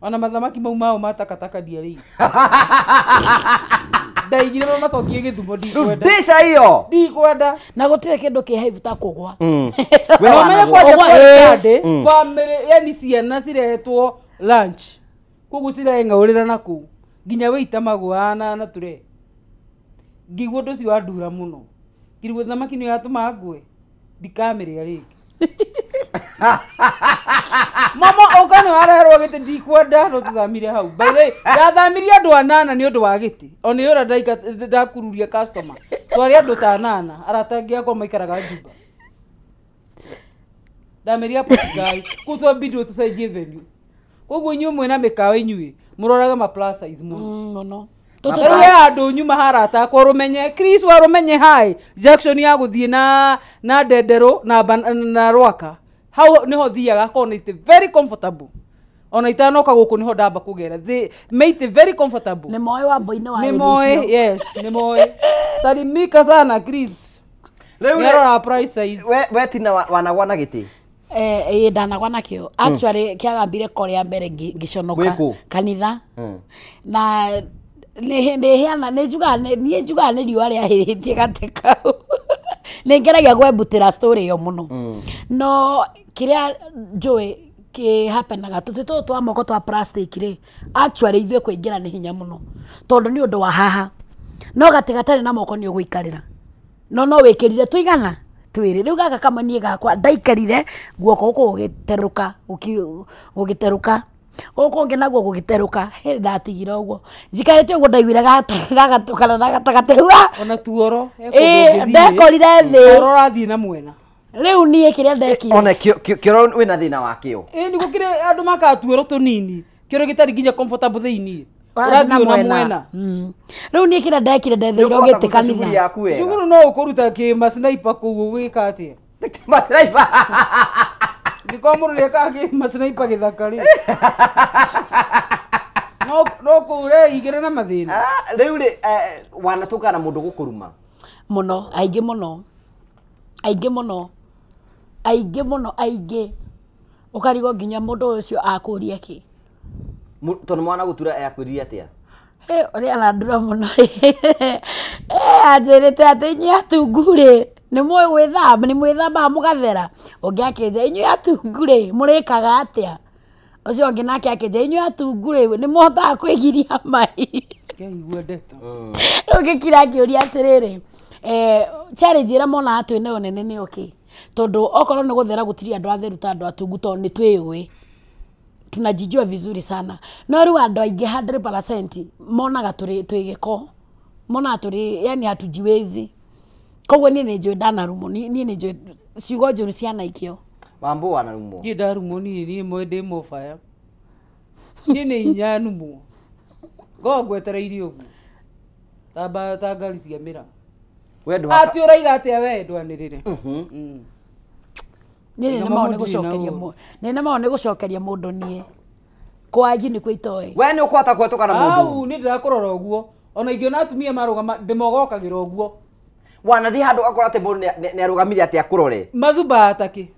ona mathamaki mau mao matakataka ndiarä ndaigire macokie gä thumo ndĩca iyo ndikwenda na gå tirä kä ndå kä haibu ta kå gwa nomenye kwanja kwandä bamĩrĩ yani ciana cirehetwo lunch koguo cireng'aå rä ra nakå nginya wä ita magwana na tå re ngĩiguo ndå cio wandura må no ngirigwo thamaki nä yatå ma ngwe ndikamä rä a rä ngä mama oka nä wareherwo gä tä ndikwenda no tå thamire hau ndathamirie andå anana nä å ndå wa gä tä ona ä å ra ndakururia customer twarä andå ta anana aratangi akwa maikaraga njumba ndameria potigai kå twambindwo tå cenjie venue koguo inyuä mwä na mä kawa inyuä må roraga ma plus size må no rä andå nyuma harata akwa rå menye Chris wa rå menye hai Jackson ya gå thiä na ndenderå na rwaka hau nä ho thiaga kona itä very comfortable ona itanoka gå kå nä ho ndamba kå gera mate very comfortable nä moä wa mbå-inä wa nä moä yes nä moä salimika sana Chris närora price size we tina wanagwa na gä tä ndanagwa nakä actually kä agambire korä ya mbere ngä conoka kanitha na nä njugaga nä riua rä ahä rä tie gatä kau nä ngeragia gwembutä ra story ä yo må no no kä rä a njå kä hapenaga tå tä tå twa moko twa plastic rä actually ithuä kwä ingä ra nä hinya må no tondå nä å ndå wa haha no gatä gatarä na moko nä å gå ikarä ra no wä kä rire tå igana twä rä u gaka kamanie gakwa ndaikarire guoko gå kå gå gä terå ka gå kå ngä naguo gå gä terå ka hä ndatigire å guo njikarä te å guo ndaiguire gagatå kana na gatagatä ona tuoro ndekorire thä rathiä na mwena rä u niä kä rä a ndekire ona kä ro wä na thä na wa kä o nä gå kä rä andå makatuoro tå nini kä ro gä tarä nginya comfortable thä iniä rathiä na mwena rä u niä kä rä a ndekire ndetheire å gä tä kanitha cuguru no å kå ruta kä masniper kå guo gwä ka atä ngä korwo må rå rä ekaga kä masniper gä thaka rä no kå reigä ra na mathä na rä u rä wanatå kana må ndå gå kå ruma må no aingä må no aingä må no aingä må no aingä å karigwo nginya må ndå å cio akå ria kä tondå mwana gå tura akwä rire atä a å rä arandura må no anjirite ati inyu atunguri ni mwe gwithamba ni mwithamba mugathera ungi akinja inyu atunguri murikaga atia ucio ungi nake akinja inyu atunguri ni muhotaga kwigiria mai Keigua ndeto. Ukikira akiuria atiriri challenge ira mona atwine onene ni okay tondu okorwo ni guthera gutiri andu atheru ta andu atungu to ni twiwe tunajijua vizuri sana no riu andu aingi 100% monaga twigiko mona turi yani hatujiwezi kogwo ni njui dana rumo ni njui ciugo njuru ciana ikio Wambu wana rumo Ni darumo ni mwende mo fire ni inyanu mo go gwetereire ugu tamba tangari cia mira wendu ati uraiga atia we ndwanirire nene maone gucokeria mu nene maone gucokeria mundu nie kwagi ni kwitoi we ni ukwata kwetukana mundu au ni ndirakurora uguo ona ingio na atumia marugama ndimogokagira uguo wanathi handu akora ati mundu ni arugamire ati akurore mazuba ataki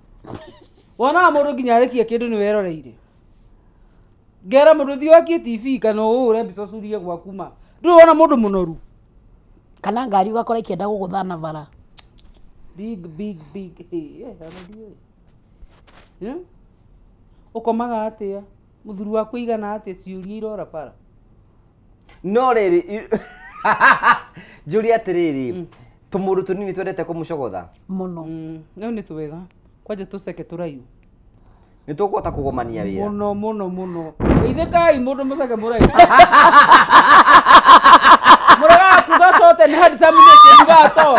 wana mundu nginya arekia kindu ni weroreire ngera mundu thio aki TV kana ure mbico curie gwakuma ndu wona mundu munoru kana ngari ugakora ikienda guguthana bara big ukomaga atia muthuru waku igana atia ciuria irora bara no riri Julia atiriri tumuru tunini twendete kumucogotha muno no ni twega kwaje tuceke turayu ni tukwota kugomania wira muno ithe kai mundu muceke murai muraga kuga sote ni hadi terminate ngato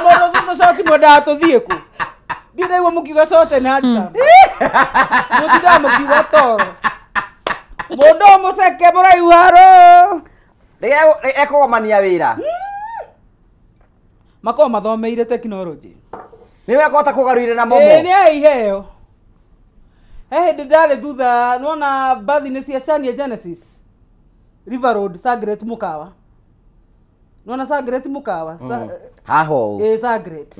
mundu thuto sote moda tuthie ku ndire go mukiga sote ni hadi mutida mukiga toro mundu muceke murai haro ekugomania wira mako mathomeire technology niwe kota kugaruire na momo ni aiheo ndale thutha nona bathi ni cia Chania Genesis River Road Sagret Mukawa nona Sagret Mukawa haho Sagret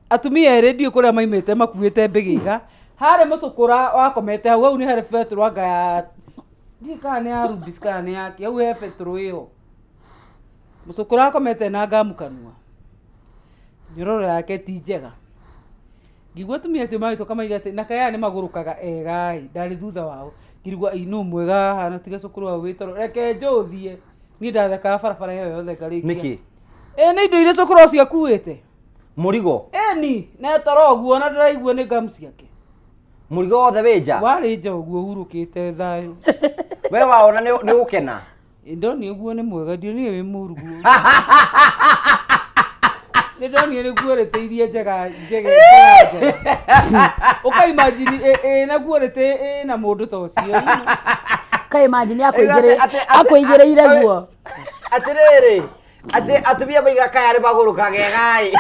atumia radio kuria maimete makuite mbigiga hare mucukura wakomete hau ni hare petro anga ya ndikane arudi skane yake au he petro iyo mucukura akomete na ngamukanua nyororo yake ti njega ngigwa tumia cio maito kama igate na kaya ni magurukaga egai ndari thutha wao ngirigwa ino mwega hana tiga cukuru wa witoro reke njothie ni ndatheka barabara yo yothe ngari niki ni indo ire cukuru cia kuite murigo ni na toro guo na ndiraigua ni gamu ciake murigo wothe winja wari nja uguo hurukite thayo we waona ni gukena indo ni uguo ni mwega ndio ni wi murugu Nidoni ni guorete njega uka imagine na guorete na mundu to cio ka imagine akuigireire guo atiriri atumia baiga kaya ri baguruka gegai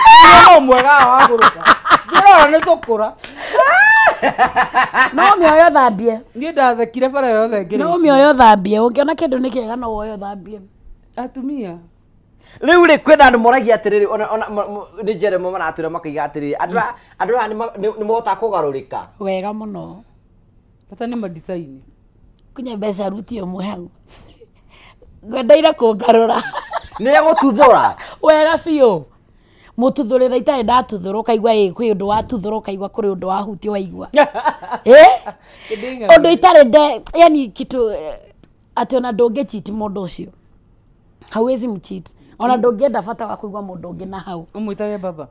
no mwega wa guruka ndiro ni cukura no mioyo thambie ni ndathekire bara yothe ngire no mioyo thambie ungiona kindu ni kiega no woyo thambie atumia riu ri kwenda andu moragia atiriri ona ni Jeremo maratira makiga atiriri andu ni mohota kugarurika wega muno bata ni madesign kunya mbeca ruti omwe hau ngwendaire kungarura ni gututhura wega biu mututhurira itari ndatuthura kaigwa kwi undu wa tuthura kaigwa kuri undu wa huti waigwa undu itari yani kitu ati ona ndungichiti mundu ucio hawezi mchiti ona ndungienda bata wa kuigwa mundu ungi na hau umwitaye baba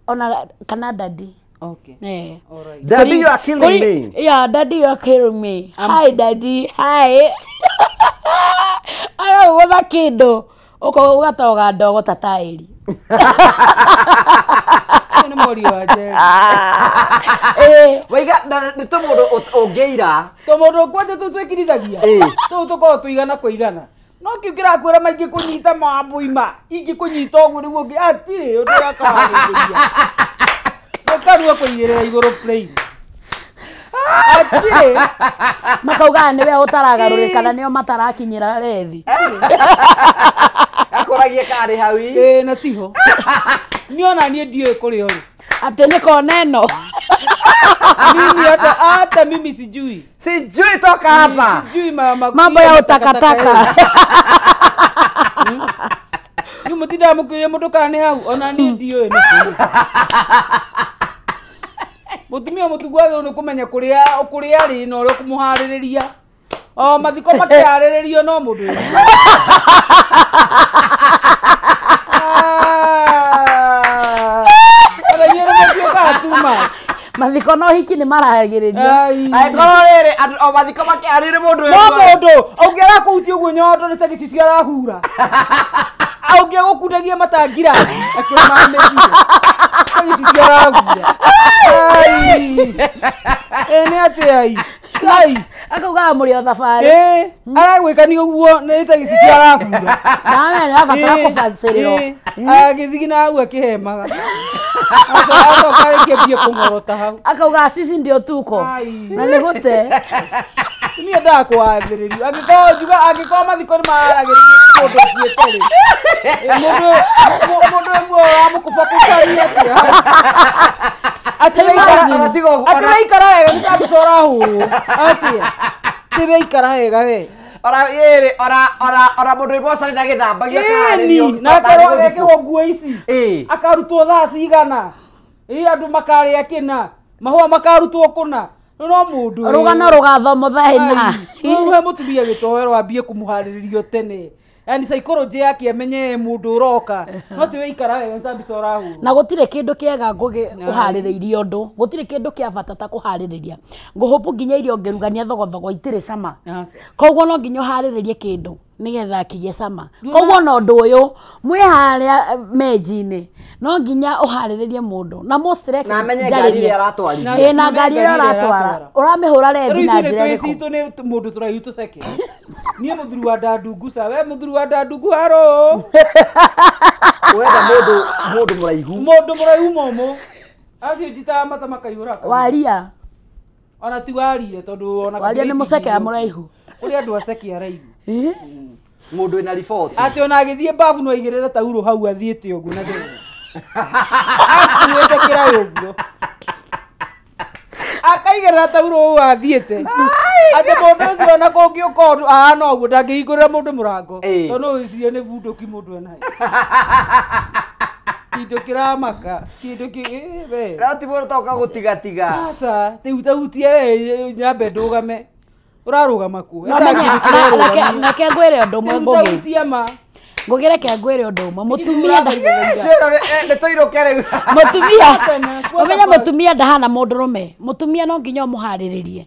ona kana daddy okay alright daddy you are killing me yeah daddy you are killing me hi daddy hi ara wotha kindu uko ugatoga ndogo tatairi ni mori wa je waiga ni tumundo ungeira tumundo kwate tutwekirithagia tuko tuigana kuigana no kiugira kwira maingi kunyita mambuima ingi kunyita ugu niguo ngi atire undu yakawariria ukarua kuigirira iguru plane atire makauga niwe utaragarurikana nio matarakinyira rethi akoragie kari hawi na tiho niona nie ndio kuri ori ati niko neno mimi hata mimi sijui toka hapa sijui mambo ya utakataka Ni mutinda mukiria mundu kane hau ona ni ndio ni. Mutumia mutugwage no kumenya kuria ri no ro kumuhaririria. O mathiko makihariririo no mundu. Mathiko no hiki ni marahagiririo. Ai kororere o mathiko makihariririo mundu. No mundu aungera kuuti uguo nyondo ni tagisi cia rahura. Auge gukundagia matangira akiroma methi. Tagisi cia rahura. Ai. Ene ate ai. Kai akauga muri o thabari. Aragwikani uguo ni tagisi cia rahura. Na na batara kubaciriro. Agithigina hau akihemaga. Akauga sisi ndio tuko na nĩ gũte niĩ ndakwambĩrĩrio angĩkorwo mathiko nĩ maragĩrĩrio mũndũ ũtuĩte rĩ mũndũ amũkũbakũcaria atĩ weikara wega nĩtambĩcora hũrwo atĩa tĩ weikara wega we ora mundu ibocari na githambagia kaharĩrio na akarwo agekĩrwo nguo ici akarutwo thaa cigana andu makarĩa kĩna mahũa makarutwo kũna no mundu rugano rugathomo thaina he mutumia gĩtoero ambie kumuharĩrĩrio tene yani psychology yake amenye mundu uroka no ti weikara wega ntabicora hu na gutire kindu kiega nguharĩrĩirie undu gutire kindu kia bata ta kuharĩrĩria nguhopu nginya irio ngerugania thogothogo itire cama koguo no nginya uharĩrĩrie kindu nigetha kigie cama koguo no ndu uyu mwi haria menjini no nginya uharĩrĩrie mundu na mostrek na amenye ngari ĩrĩa aratwarithia na ngari ĩrĩa aratwara uramihura rendi na njĩra ĩrĩkũ citu ni mundu turaihu tuceke nie muthuru wa ndandungu sawe muthuru wa ndandungu haro wenda mundu muraihu momo acio njita mata makaihura waria ona ti waria tondu ona waria ni muceke ya muraihu uri andu aceke araihu mundu ina report ati ona agithie bafu no igirira tauro hau athiete ugu na thĩ akuite kirayo akaigirira tauro hau athiete ati mundu ucio na kũngĩũka no ugu ndangĩhingũrĩra mundu murango tondu ucio ni bunduki mundu ena kindu kiramaka kindu we rati mundu toka gutigatiga sasa tiutahutie nyambe ndugame urarugama ku nake ngwire undu umwe ngugire ke ngwire undu umwe mutumia nĩ tũirũke rĩu mutumia umenya mutumia ndahana mũndũrũme mutumia no nginya mũharĩrĩrie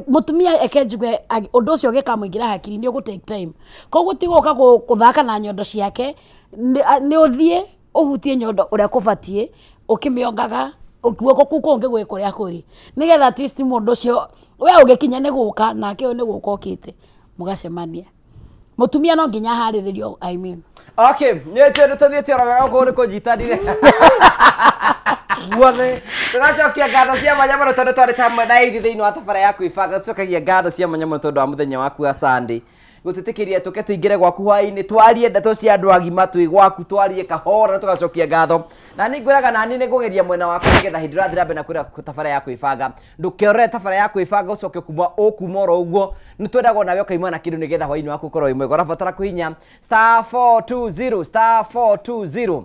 mutumia ekenjuge undu ucio gĩkamũingĩra hakiri-inĩ ũgũ take time koguo tigũka gũthaka na nyondo ciake nĩ ũthiĩ ũhutie nyondo ũrĩa kũbatiĩ ũkĩmĩongaga guoko kuu kũngĩ gwĩ kũrĩa kũrĩ nĩgetha at least mũndũ ũcio we ũgĩkinya nĩ gũka nake ũyũ nĩ gũka ũkĩte mũgacemania mutumia no nginya harĩrĩrio I mean okay nĩ tũthiĩte ora wega gũkũ nĩ kũnyitanire guothe tugacokia ngatho cia mwanya mũno tondũ twarĩ tamwe na ithi thĩinĩ wa tabara ya kwĩbanga tucokagia ngatho cia mwanya mũno tondũ wa mũthenya waku wa Sunday gutitikiria tuke tuingire gwaku hwaini twarie ndeto cia andu agima twi gwaku twarie kahora tugacokia ngatho na ni ngwiraga nani ni ngugeria mwena waku nigetha hindi rathira mbe na kwira tabara ya kwĩbanga ndukiorere tabara ya kwĩbanga ucoke kuma oro uguo ni twendagwo nawe ukaimwa na kindu nigetha hwaini waku korwo imwe gorabatara kuhinya *420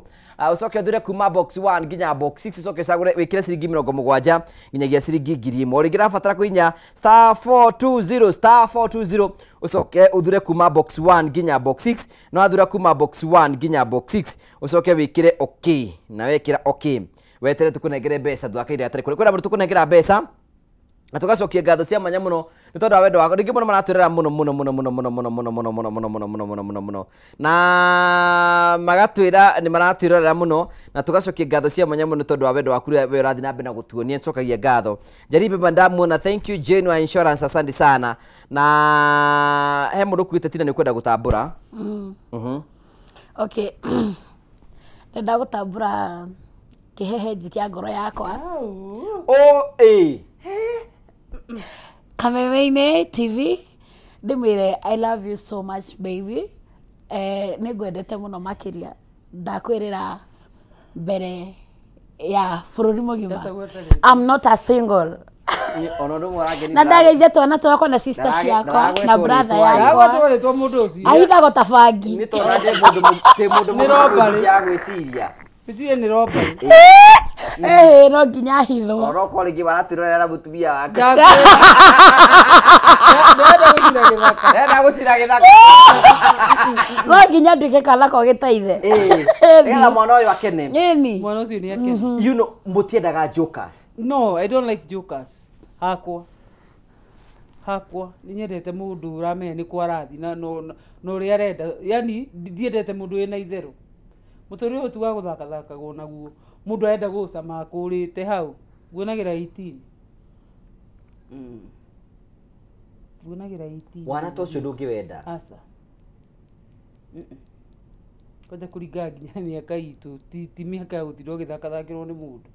ucoke uthure kuma box 1 nginya box 6 ucoke cagure wikire ciringi 70 nginyagia ciringi 1000 uri girabatara kuhinya *420 ucoke uthure kuma box 1 nginya box 6 no athura kuma box 1 nginya box 6 ucoke wikire okay na wekira okay wetere tukunengere mbeca ndwakaire atari kuri kwenda tukunengera mbeca na tugacokia ngatho cia mwanya muno ni tondu wa wendo wako ringi muno maratwirira muno na magatwira ni maratwirira muno na tugacokia ngatho cia mwanya muno tondu wa wendo waku we urathi na mbe na gutuonia ncokagia ngatho Jaribe Bandamu na thank you Genuine Insurance asante sana na he mundu kuite tina ni kwenda gutambura okay ndenda gutambura kiheheji kia ngoro yakwa Kameme TV ndimwire I love you so much baby nigwendete muno makiria ndakwirira mbere ya bururi mugima I'm not a single Ono ndo morageni. Na ndageithia twana twakwa na sister ciakwa na brother yakwa. Twale twa mundu ucio. Ahitha gotabangi. Ni tona de mundu ya gwiciria. Bitie ni roba. No nginya hitho. Oro kori ki baraturera mutumia wake. Nenda gucira githaka. No nginya ndike kana ko gitaithe. Ela mwana uyu akene. Nini? Mwana ucio ni akene. You know mutiendaga jokers. No, I don't like jokers. Hakwa ninyendete mundu uramenya ni kwarathi na no ri arenda yani ndiendete mundu ena itheru muturi uyu tu wa guthaka go naguo mundu arenda gucama akurite hau guonagira 18 guonagira 18 wana to cio ndungiwenda asa kwaja kuringa nginya miaka itu ti miaka ya gutiro githakathakirwo ni mundu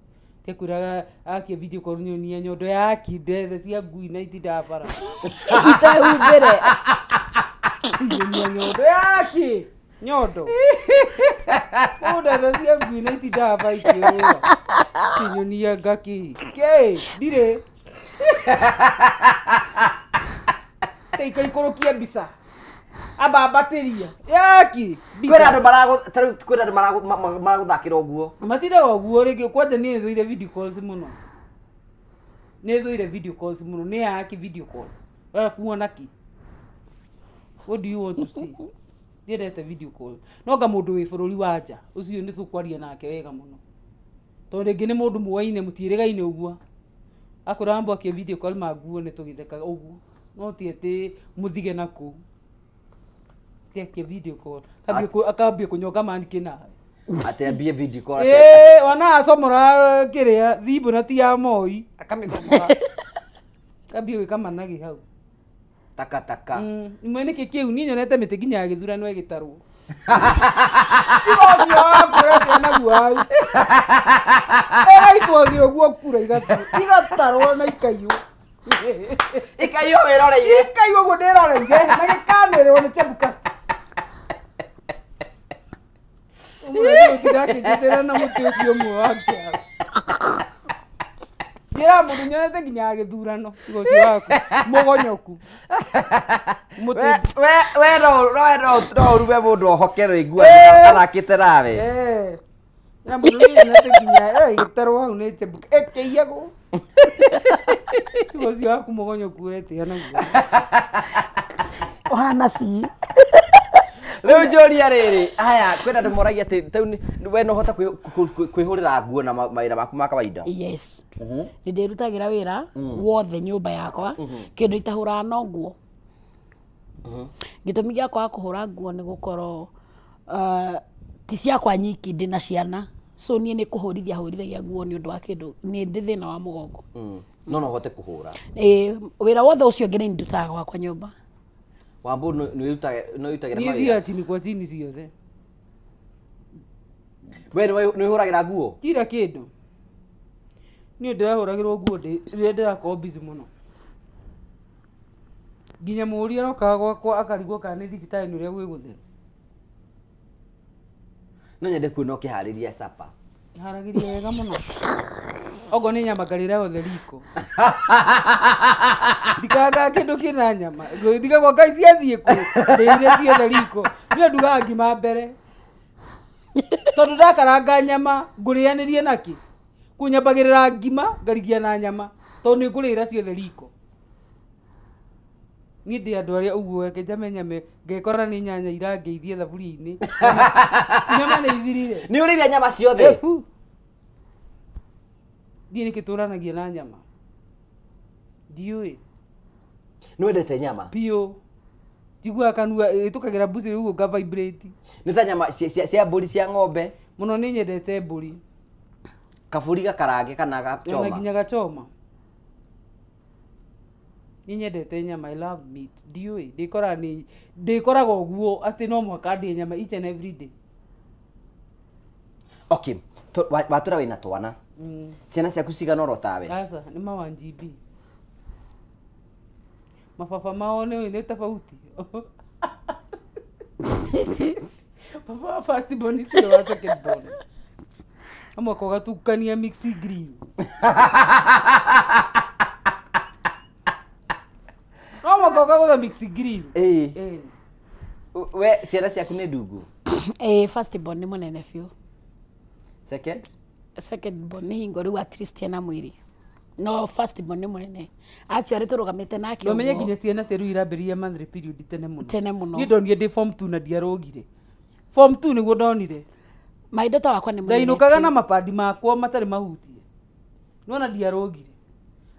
tekwiraga akia video call nyonia nyondo yaki ndethe cia ngui na itinda bara itahumbire nyondo yaki nyondo ndethe cia ngui na itinda bara ikiwa nyonia ngaki ke dire teika ikorokia bisa aba bateria yaki kwera ndo maraguthakira uguo matira uguo ringi kwanja ni thuire video calls muno ni yaki video call wala kuona ki what do you want to see direte video call noga mundu wi bururi wa nja ucio ni tukwaria nake wega muno to ringi ni mundu muwaine mutirigaine uguo akurambo akie video call maguo ni tugitheka uguo no tiete muthige naku take video call akambia kunyoga manike nawe atembie video call wana asomora kiria thibu na ti ya moi akamithomora kambia wika managi hau taka imwe niki kiu ni nyonete miti ginya ya githurano igitarwo Tigo akura naguo hau itwathio guo kura igatarwo na ikaiywo ikaiywo wiroreire ikaiywo guo ndiroreire na gikanirwo ni chebuka Umwe ndakigitera na muti ucio mwe wake. Kira mundu nyonete nginya githurano tigo cio waku mugonyoku. Muti we no rube mundu ohokero igua arakite nawe. Na mundu nyonete nginya gitero hau ni chebuka ekeiyago. Tigo cio waku mugonyoku wete anaguo. Ohana si. Leo njoria riri aya kwenda ndomoragia ati we no hota kwihurira nguo na mawira maku ma kawaida yes ndirutagira wira wothe nyumba yakwa kindu itahura no nguo gitumi giakwa kuhura nguo ni gukoro ti ciakwa nyiki ndina ciana so nie ni kuhurithagia nguo ni undu wa kindu ni ndi thina wa mugongo no hote kuhura wira wothe ucio ngene ndutaga wakwa nyumba Wambu no yutagira mawira. Ni thia tini kwa tini ciothe. We no ihuragira nguo? Kira kindu. Ni ndirahuragirwo nguo ndirakorwo busy muno. Nginya muri aroka gwakwa akarigwo kana ni thibitari ni uria gwi gutheru. No nyende kuona ukihariria sapa. Haragiria wega muno. Ogo ni nyama garira othe riko. Dikaga kindu kina nyama. Diga kwa guys yathie ku. Ndire ciothe riko. Ni nduga ngima mbere. Tondu ndakaranga nyama ngurianirie naki. Kunyambagirira ngima ngarigia na nyama. Tondu ni ngurira ciothe riko. Ni ndi andu aria uguo weke jamenya me ngekora ni nyanya irangeithie thaburi-ini. Nyama ni ithirire. Ni uriria nyama ciothe. Ndiye nikituranagia na nyama. Ndiwe. No endete nyama. Pio. Jigua kanua itukagira buzi uguo ga vibrate. Ni ta nyama cia mburi cia ng'ombe. Muno ni nyendete mburi. Kaburi gakarange kana gachoma. Na nginya gachoma. Ni nyendete nyama, I love meat. Ndiwe. Ndikoraga uguo ati no mwaka ndie nyama each and every day. Okay. Watura wina twana. Ciana ciaku cigana orotawe? Asa, ni ma 1 GB. Mapapa mao ni tofauti. Papa first born is the second born. Amo ko gatukania mixi green. ukagotha mix green we ciana ciaku nĩ ndungu first born nĩ mũnene biũ second born nĩ hingo rĩu at least ena mwĩrĩ no first born nĩ mũnene actually tũrũgamĩte nake ũmenye nginya ciana cia rĩu irambĩrĩria monthly period tene mũno niĩ ndonire ndĩ form 2 na ndiarũgire form 2 nĩguo ndonire maindo ta wakwa nĩ mũnene ndainũkaga na mapadi makwa matarĩ mahutie nona ndiarũgire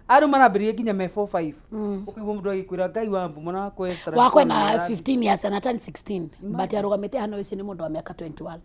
aru marambĩrĩria nginya me 45 ũkaigua mũndũ agĩkwĩra Ngai wa mbu mwana wakwa na 15 years and 16 but arũgamĩte hano ici nĩ mũndũ wa mĩaka 21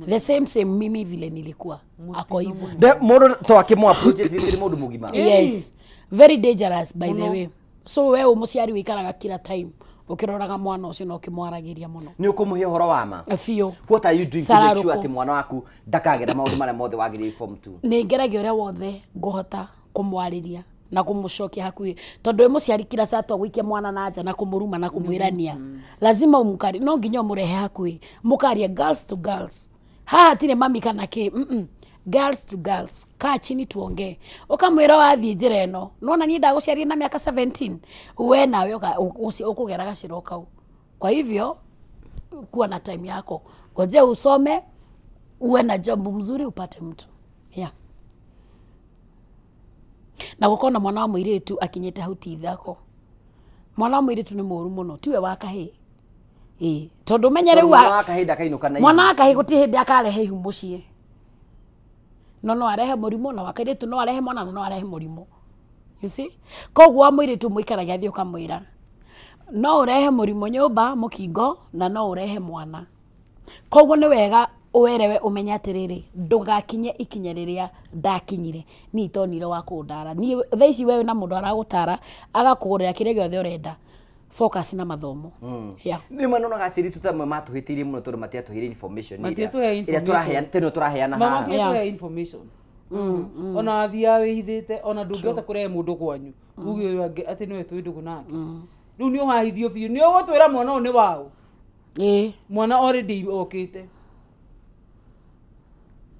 the same mimi vile nilikuwa ako hivyo mundu to akimwa approach zili mundu mugima yes very dangerous by the way so we umuciari wikaraga kila time ukiroraga mwana ucio no kimwaragiria muno ni ukumuhe horo wama afio what are you doing to make sure ati mwana waku ndakagera maundu mara mothe wagiririe form 2 ni ngeragia uria wothe nguhota kumwariria na kumucokia hakuhi tondu we muciari kila saa twagwikia mwana na nja na kumuruma na kumwirania lazima umukari no nginya murehe hakuhi mukaria girls to girls tire mami kana ki girls to girls ka chini tuongee ukamwira wathie njira eno nona ni ndaguciaria na miaka 17 we nawe ukugera gaciro kau kwa hivyo kuwa na time yako ngoje usome uwe na job mzuri upate mtu na gukona mwana wa muiritu akinyete hauti ithako mwana wa muiritu ni muru muno tiwe wakahi tondu menyere mwana wakahi ndakainuka na mwana wakahi guti hindi akarehe ihu mucie no arehe murimo na wakairitu no arehe mwana no arehe murimo you see koguo wa muiritu muikaragia thio kamwira no urehe murimo nyumba mukingo na no urehe mwana koguo ni wega uwerewe umenya atiriri ndugakinye ikinya riria ndakinyire ni tonire wa kundara ni thaici wewe na mundu aragutara agakugurira kire giothe urenda focus na mathomo ni mwana no gaciri tutamwe matuhitirie muno tondu matiatuhire information ira turaheana mama tuhe information ona athia wihithite ona ndungihota kurehe mundu kwanyu ugi uyu ati niwe twi ndugu nake riu ni uhahithio biu ni ugutwira mwana uyu ni wao mwana already okite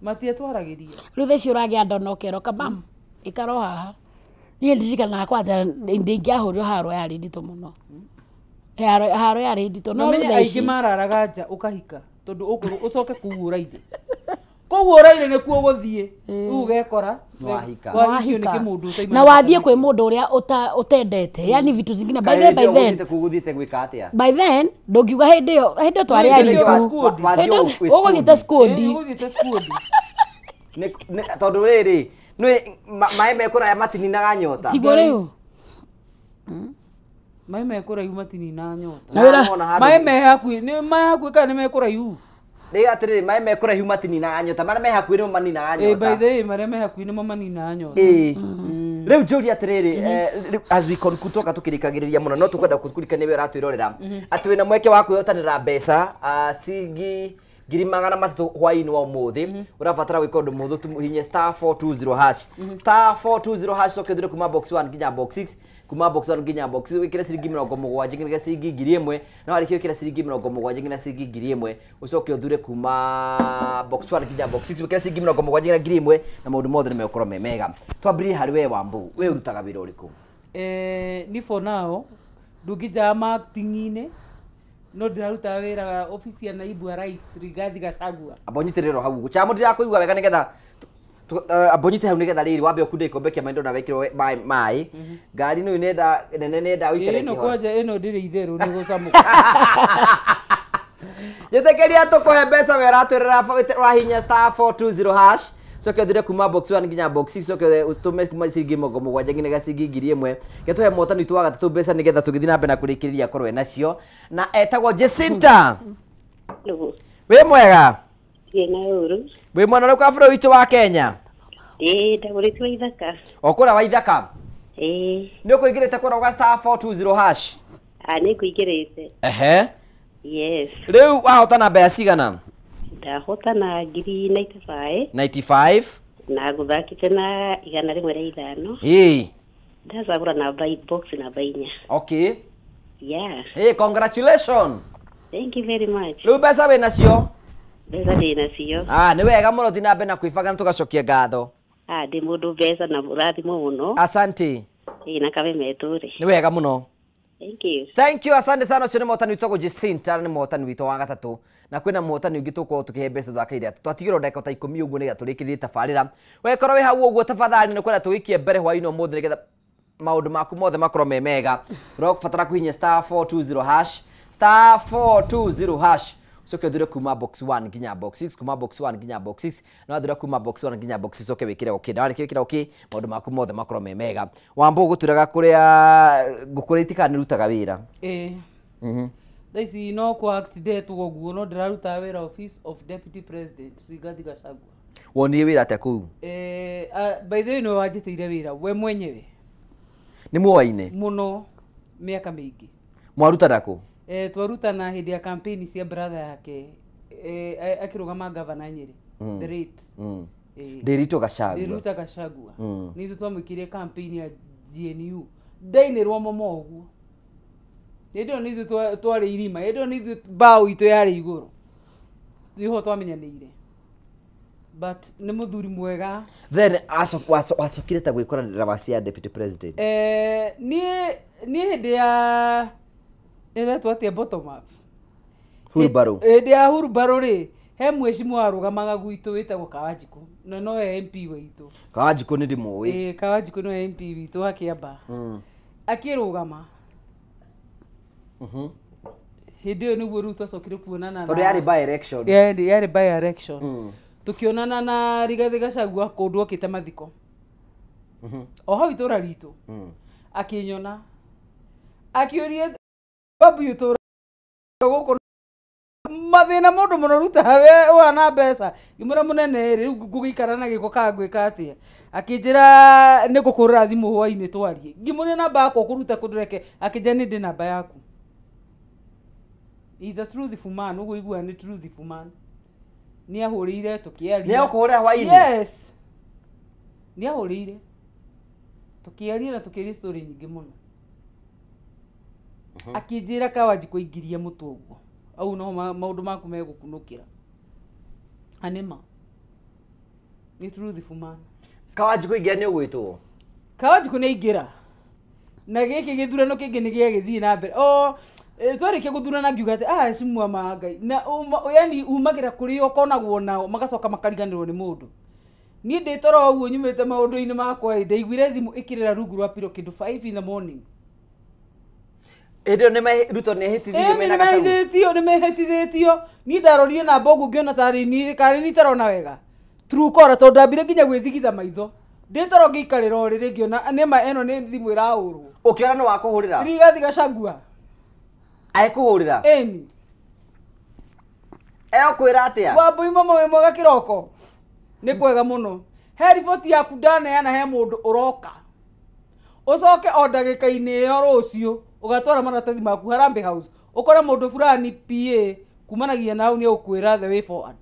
matia twaragiria riu thaici uragia ndonokero kabam ikaro haha ni ndirikana kwanja ndingiahurio haro yari ndito muno haro yari ndito no thaici aingi mararaga nja ukahika tondu ukuru ucoke kuura ide kuura ide ni kuo guthie ugekora wahika na wathie kwi mundu uria utendete yani vitu zingine by then ndungiuga hindi yo twari ari uguthite skodi tondu riri nwe mai mekura ya matininaga nyota tigoriu mai mekura yu matinina nyota mai mehaku ni mai haku kana mekura yu ni atiri mai mekura yu matinina nyota mara mehaku ni manina nyota by the way mara mehaku ni manina nyota riu njuri atiriri as we conclude toka tukirikagiriria muno no tukwenda kukurikania we ratwirorera ati wina mweke wa kwiyotanira mbeca singi ngiri magana matatu hwaini wa umuthi urabatara gwika undu muthu tu hinye *420# *420# sokedure kuma box 1 nginya box 6 kuma box 1 nginya box wikire ciringi 70 nginya ciringi 1000 na warikio kira ciringi 70 nginya ciringi 1000 ucoke uthure kuma box 1 nginya box 6 wikire ciringi 70 nginya 1000 na maundu mothe ni mekorwo me mega twambiri hari we Wambu we urutaga wira uriku ni for now ndungija marketing-ine no ndiraruta wira ofisi ya naibu wa rais Rigathi Gachagua abonyitiriro hau gucha mundi yakuigwa wega nigetha abonyite hau nigetha riri wambe okunde ikombekia maindo na wekirwo mai ngari no nenda nenda wikere ino kwaja ino ndiri itheru ni gucamuka jetekeria tukohe mbeca we ratwirira rahinya *420# soke thire kuma box 1 nginya box 6 soke utume kuma ciringi 70 nginya ciringi 1000 getuhe motani twaga tatu mbeca nigetha tugithi na mbere kurikiriria korwe nacio na etagwo Jacinta we mwega na uru we mwana ro kwa bro witu wa Kenya ndagurite wa ithaka okura wa ithaka ni ukuigirite kura *420# ni kuigirite yes riu wahotana mbeca cigana ndahotana ngiri 95 na guthakite na 105 ndacagura na box na bainya okay yes congratulations thank you very much riu mbeca we nacio mbeca ndi nacio ni wega muno thina mbe na kwibaga tugacokia ngatho ndi mundu mbeca na murathimo muno asante na Kameme turi. Ni wega muno. Thank you, asante sana. Ucio nĩ mũhotani witũ gũ Jacinta, nĩ mũhotani witũ wa gatatũ, na kwĩna mũhotani ũngĩ tũkorwo tũkĩhe mbeca thaka-inĩ twatigĩrwo ndagĩka ta 10 ũguo nĩgetha tũrĩkĩrĩrie tabarĩra. Wekorwo wĩ hau ũguo tafadhali nĩ kwenda tũgĩkie mbere hwaĩ-inĩ ũmũthĩ nĩgetha maũndũ maku mothe makorwo me mega. Ũrabatara kũhihinya *420# *420# ucoke ũthure kuma box 1 nginya box 6, kuma box 1 nginya box 6, na wathura kuma box 1 nginya box 6 ucoke wĩkĩre okay. Na warĩkia wĩkĩra okay, maũndũ maku mothe makorwo me mega. Wambo gũtũraga kũrĩa ngũkũrĩa itikanĩrutaga wĩra. Thaisi no kwa accident ũguo no ndĩraruta wĩra office of deputy president Rigathi Gachagua. Wonire wĩra atĩa kũu? By the way no wanjĩtĩire wĩra we mwenyewe. Nĩ muoaine muno mĩaka mĩingĩ. Mwarutana kũ? Twarutana hĩndĩ ya campaign cia brother yake akĩrũgama governor Nyeri. The rate. Ndĩritũ Gachagua. Ndĩruta Gachagua. Nĩ ithuĩ twamwĩkire campaign ya GNU. Ndainĩrwo momo ũguo. Hĩndĩ nĩ ithuĩ twarĩ irima. Hĩndĩ nĩ ithuĩ mbaũ itũ yarĩ igũrũ. Iho twamenyanĩire. But nĩ mũthuri mwega. Then acokire ta gwĩkoranĩra wacia deputy president. Niĩ hĩndĩ ya twatia bottom up. Hurubaro. Hĩndĩ ya Hurubaro rĩ, he mwecimu warũgamaga gwitũ wĩtagwo Kawajiko. Na no MP witũ. Kawajiko nĩ ndĩmũĩ. Kawajiko no MP witũ wa Kiamba. Akĩrũgama. Hĩndĩ ĩyo nĩguo rĩu twacokire kuonana na. Tondũ yarĩ by election. Yarĩ by election. Tukionana na Rigathi Gachagua kũndũ okĩte mathiko. O hau itũra ritũ. Akĩnyona. Akĩũria babu itũra gũkũ mathĩna mũndũ mũnoruta we wana mbeca. Ngĩmwĩra mũnene rĩu ngũgĩikara na gĩko kangwĩka atĩa. Akĩnjĩra nĩ ngũkũrĩra thimũ hwaĩ-inĩ twarie. Ngĩmũria namba yakwa kũruta kũndũreke. Akĩnjĩra nĩ ndĩ namba yaku. He's a truthful man. Ũguo igua nĩ truthful man. Ni ahũrĩire tũkĩaria. Ni akũhũrĩra hwaĩ-inĩ? Yes. Ni ahũrĩire. Tũkĩaria na tũkĩaria story nyingĩ mũno. Akĩnjĩra Kawajiko ingĩria mũtũ ũguo. Au no maũndũ maku megũkunũkĩra. Anema. Ni truthful man. Kawajiko ingĩra nĩ ũgwĩtwo? Kawajiko nĩ ingĩra. Na gĩkĩ gĩthurano kĩngĩ nĩ gĩagĩthiĩ na mbere. Twarĩkia gũthurana ngiuga atĩ cimua ma Ngai. Na yani umagĩra kũrĩ ũkonagwo nao magacoka makariganĩrwo nĩ mũndũ. Niĩ ndĩtoro ũguo nyumĩte maũndũ-inĩ makwa ndaiguire thimũ ĩkĩrĩra rungu rwa pilo kĩndũ 5 in the morning. Ĩndĩ nĩ Ruto nĩ hĩtithio mena Gachagua. Nĩ mehĩtithĩtio. Niĩ ndarorire na mbongo ngĩona karĩ ni tarona wega. True caller tondũ ndambire nginya gwĩthigitha maitho. Ndĩtoro ngĩikarĩra ũrĩrĩ ngĩona nĩma ĩno nĩ thimũ ĩrahũrwo. Ũkĩona nĩ wa kũhũrĩra? Rigathi Gachagua. Aikũhũrĩra? Ĩni. Kwĩra atĩa? Wambui mama wĩ mwega kĩroko. Nĩ kwega mũno. He riboti yaku ndaneana he mũndũ ũroka. Ũcoke o ndagĩka-inĩ ĩyo rũciũ ũgatwara maratathi maku Harambee House. Ũkore mũndũ fulani PA kumanagia na hau nĩ ũkwĩra the way forward.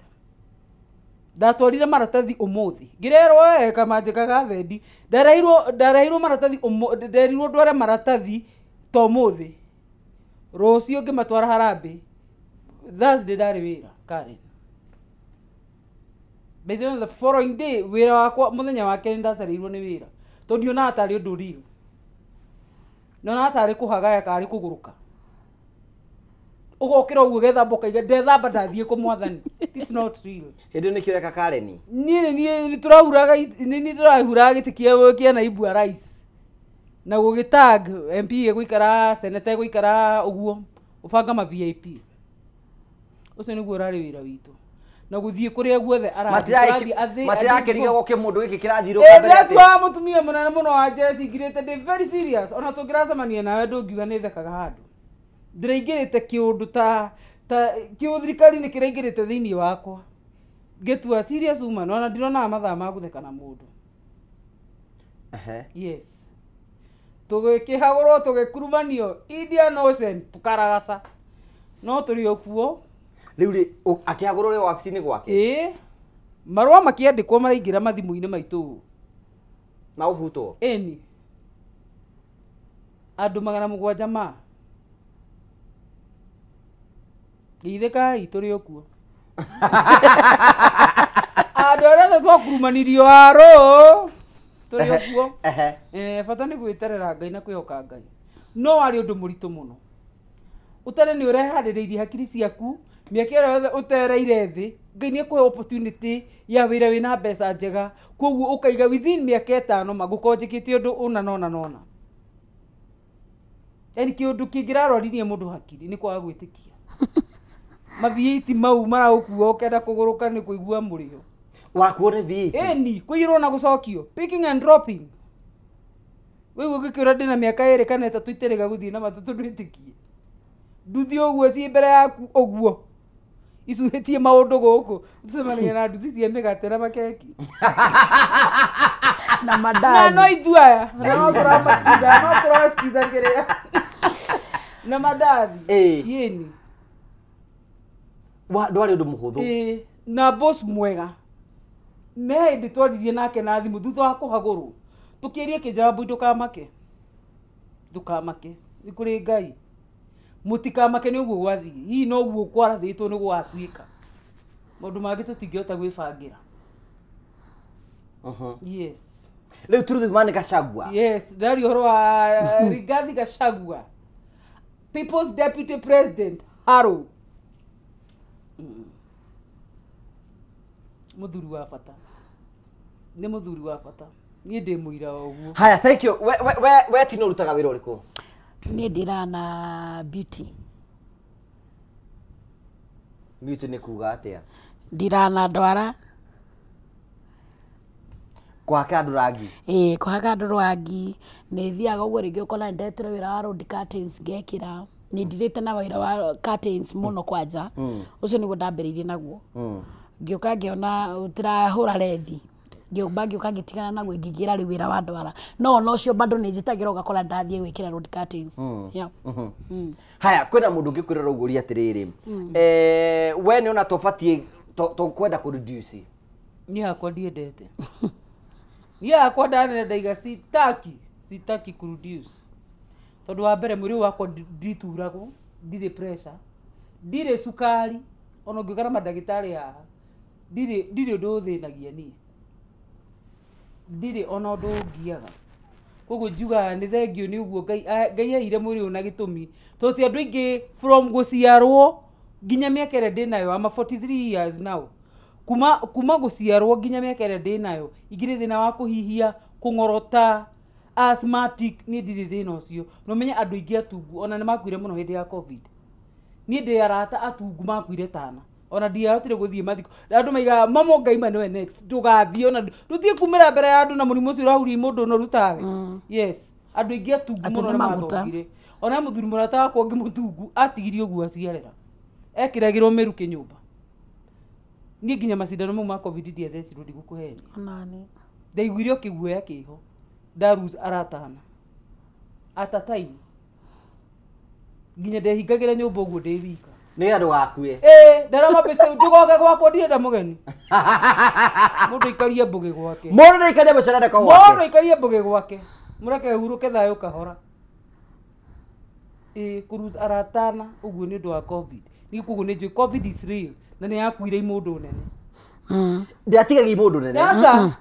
Ndatwarire maratathi ũmũthĩ. Ngĩrerwo kamanjĩka ga thendi. Ndarehirwo maratathi nderirwo ndware maratathi to ũmũthĩ. Rũciũ ngĩmatwara Harambee. Thursday ndarĩ wĩra Karen. By the following day wĩra wakwa mũthenya wake ndacarĩirwo nĩ wĩra. Tondũ ndiona atarĩ ũndũ real. Nona atarĩ kũhagaya karĩ kũgũrũka. Ũgokĩra ũguo gethamba ũkaiga ndethamba ndathiĩ kũmwathani. It's not real. Hĩndĩ nĩ kĩreka Karen. Niĩ tũrahuraga gĩtĩ kĩa naibu wa rais. Na gũgĩtag MP gũikara senate gũikara ũguo ũbanga ma VIP. Ũcio nĩguo ũrarĩ wĩra witũ. Na gũthiĩ kũrĩa guothe matirakĩriga gũkĩ mũndũ gĩkĩ kĩrathirũka mbere atĩ. Ndĩratuaga mũtumia mũnene mũno wa Jesse ngirĩte ndĩ very serious. Ona tũngĩracemania nawe ndũngiuga nĩ thekaga handũ. Ndĩraingĩrĩte kĩũndũ ta kĩũthirikari-inĩ kĩraingĩrĩte thĩinĩ wakwa. Ngĩtua serious woman ona ndironaga mathaa ma gũtheka na mũndũ. Yes. Tũgĩkĩhagũrwo tũgĩkurumanio Indian Ocean Karagasa. No tũrĩ okuo. Rĩu akĩhagũrwo rĩ wabici-inĩ gwake? Marũa makĩandĩkwo maraingĩra mathimũ-inĩ maitũ. Ma ũbutwo? Ĩni. Andũ 700 ma. Gĩithĩkai tũrĩ okuo. Andũ arĩa twakurumanirio arũ turi oguo bata ni gweterera Ngai na kwihoka Ngai no ari undu muritu muno utare ni urehaririirie hakiri ciaku miaka yothe utereire thi Ngai ni ekuhe opportunity ya wira wina mbeca njega koguo ukaiga within miaka 5 magukonjikite undu una nona yani kiundu kingiraroririe mundu hakiri ni kwaga gwitikia maviiti mau maraukuo ukenda kuguruka ni kuigua murio wakuone viiti ni kuirwo na gucokio picking and dropping wewe gukira ndina miaka 2 kana 3 iterega guthii na matutu ndwitikie nduthi oguo ci mbere yaku oguo icuhitie maundu guku tucemania na nduthi cia migate na makeki na mandazi no ithuaya no kurasikiza ngerea na mandazi yeni ndwari undu muhuthu na boss mwega ne ndi twaririe nake na thimu thutha wa kuhagurwo tukirie kijambu ndukamake ni kuri Ngai mutikamake ni uguo gwathi hi no uguo kwarathitwo ni gwatuika maundu mangi tutingihota gwibangira yes leo Truth Mani Gachagua yes ndari horo wa Rigathi Gachagua People's Deputy President Haro muthuri wa bata ni muthuri wa bata ni ndi muira oguo haya thank you we tino rutaga wira uriku ni ndira na beauty ni kuga atia ndira na ndwara kwaka ndurangi kwaka ndurangi ni thiaga uguo ringi ukona ndetero wira wa road curtains gekira ni ndirite na wira wa curtains muno kwanja ucio niguo ndambiriirie naguo ngioka ngiona utirahura rethi ngioka ngitigana naguo ngigira ri wira wa ndwara no ucio bado ni njitagira ugakora ndathie gwikira road curtains haya kwena mundu ngikwirira uguo ri atiriri we ni ona tofatie to kwenda ku reduce ni akwa ndiendete ni akwa ndanenda sitaki ku reduce tondu wa mbere mwiri wakwa ndituragwo ndire pressure ndire sukari ona ngikara madagitari ya ndire undu thinagia nie ndire ona undu ngiaga koguo njuga ni thengio ni uguo Ngai aire mwiri una gitumi toti andu ingi from guciarwo nginya miaka ire ndinayo ama 43 years now kuma guciarwo nginya miaka ire ndinayo igire thina wa kuhihia kungorota asthmatic ni ndire thina ucio no menya andu ingi atungu ona ni makuire muno hindi ya covid ni ndi arata atungu makuire tana ona ndiahotire guthie mathiko andu maiga mamo Ngai mane next tugathie ona tutie kumira mbere ya andu na murimu ucio urahuri mundu no rutawe yes andu ingi atungu muno ni mathokire ona muthuri murata wakwa ngi mutungu atigirio guo aciarera ekiragirwo miru kinyumba ni nginya macindano mau ma covid ndiethecirwo ndigukuhenia onani ndaiguire kiguoya kiho ndarus aratana at a time nginya ndehingagira nyumba uguo ndi wika ni andu gakue ndarama pese ndugoke gwakwa ndirenda mugeni mundu ikarie mbugi gwake mundu ikarie mucerere kwa gwake mundu ikarie mbugi gwake mureke huruke thayo kahora kurus aratana uguo ni ndu wa covid ni kuguo ni covid is real na ni yakuire mundu nene ndiatigagi mundu nene sasa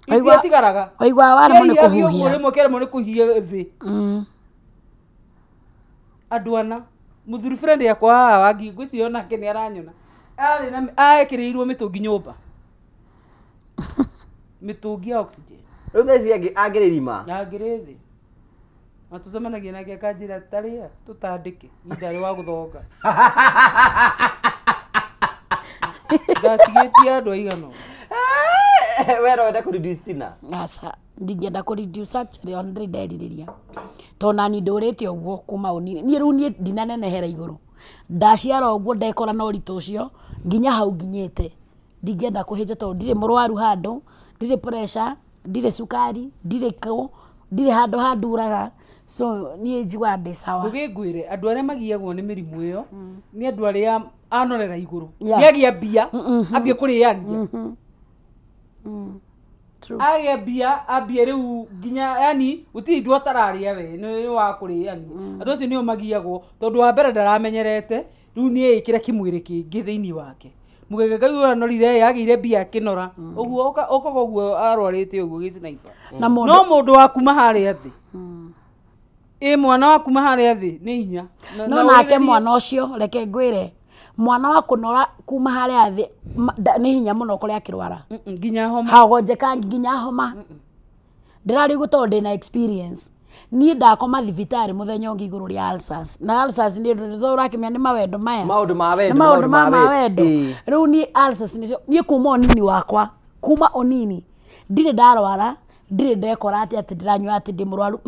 itiatigaraga waigwa warimo ni kuhuhia rimwe keremo ni kuhia thi andu ana muthuri friend yakwa wangi ngwiciona ke ni aranyona ari na aekirirwo mitungi nyumba mitungi ya oxygen ruthezi agirima agirithi na tucemanagia nake akanjira taria tutandike indari wa guthonga ndatigitie andu aigano wera wenda ku reduce tina asa ndingenda ku reduce actually on ndiriria to nani ndurite uguo kuma unini ni riu ni ndinanenehera iguru ndaciara uguo ndekora no rito ucio nginya hau nginyite ndingenda kuhinja to ndire murwaru handu ndire pressure ndire sukari ndire ko ndire handu uraga so ni njigwa ndi sawa ngugingwire andu aria magiagwo ni mirimu iyo ni andu aria anorera iguru yagia bia ambie kuriania age bia ambie riu nginya yani uti ndu atararia we ni wa kuriani andu acio ni magiagwo tondu wa mbere ndaramenyerete riu ni ikira kimwiri kingi thiini wake mugege ngai anorire yagire bia kinora uguo okaga uguo arwarite uguo gicinaitwa no mundu wa kuma haria thi mwana wa kuma haria thi ni hinya no nake mwana ucio reke ngwire mwana wa kunora kuma haria thi ni hinya muno kuri akirwara nginya homa hagonjeka nginya homa ndirari guto ndina experience ni ndakoma thibitari muthenya ungi iguru ria ulcers na ulcers ni thora kimya ni mawendo maya maundu ma wendo riu ni ulcers ni kuma onini wakwa kuma onini ndire ndarwara ndire ndekora ati ndiranywa ati ndi murwaru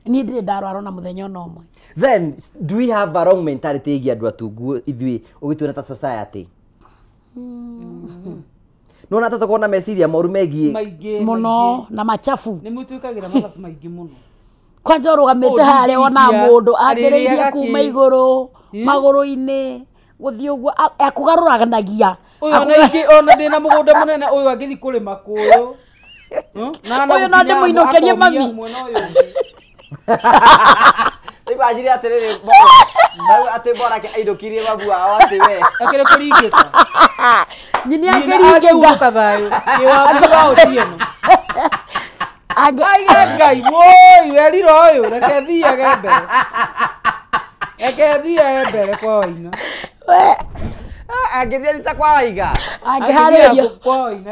ni ndire ndarwara na muthenya no mwe. Then do we have a wrong mentality igi andu atungu ithui ugitwira ta society no na tatoko na meciria moru megie muno na machafu ni mutuikagira mathabu maingi muno kwanja urugamite hare ona mundu ambiriirie kuma iguru maguru-ini guthii uguo akugaruranagia ona ndina mugunda munene uyu angithi kurima kuyu uyu no ndimuinukirie mami ibajiri atiriri ati bora ke aidokirie babu ao ati we akire kuringita nyini akiringenga kathayo kiwa utieno ngai woi weriro uyu reke thiage mbere kwa ina angithia rita kwa waiga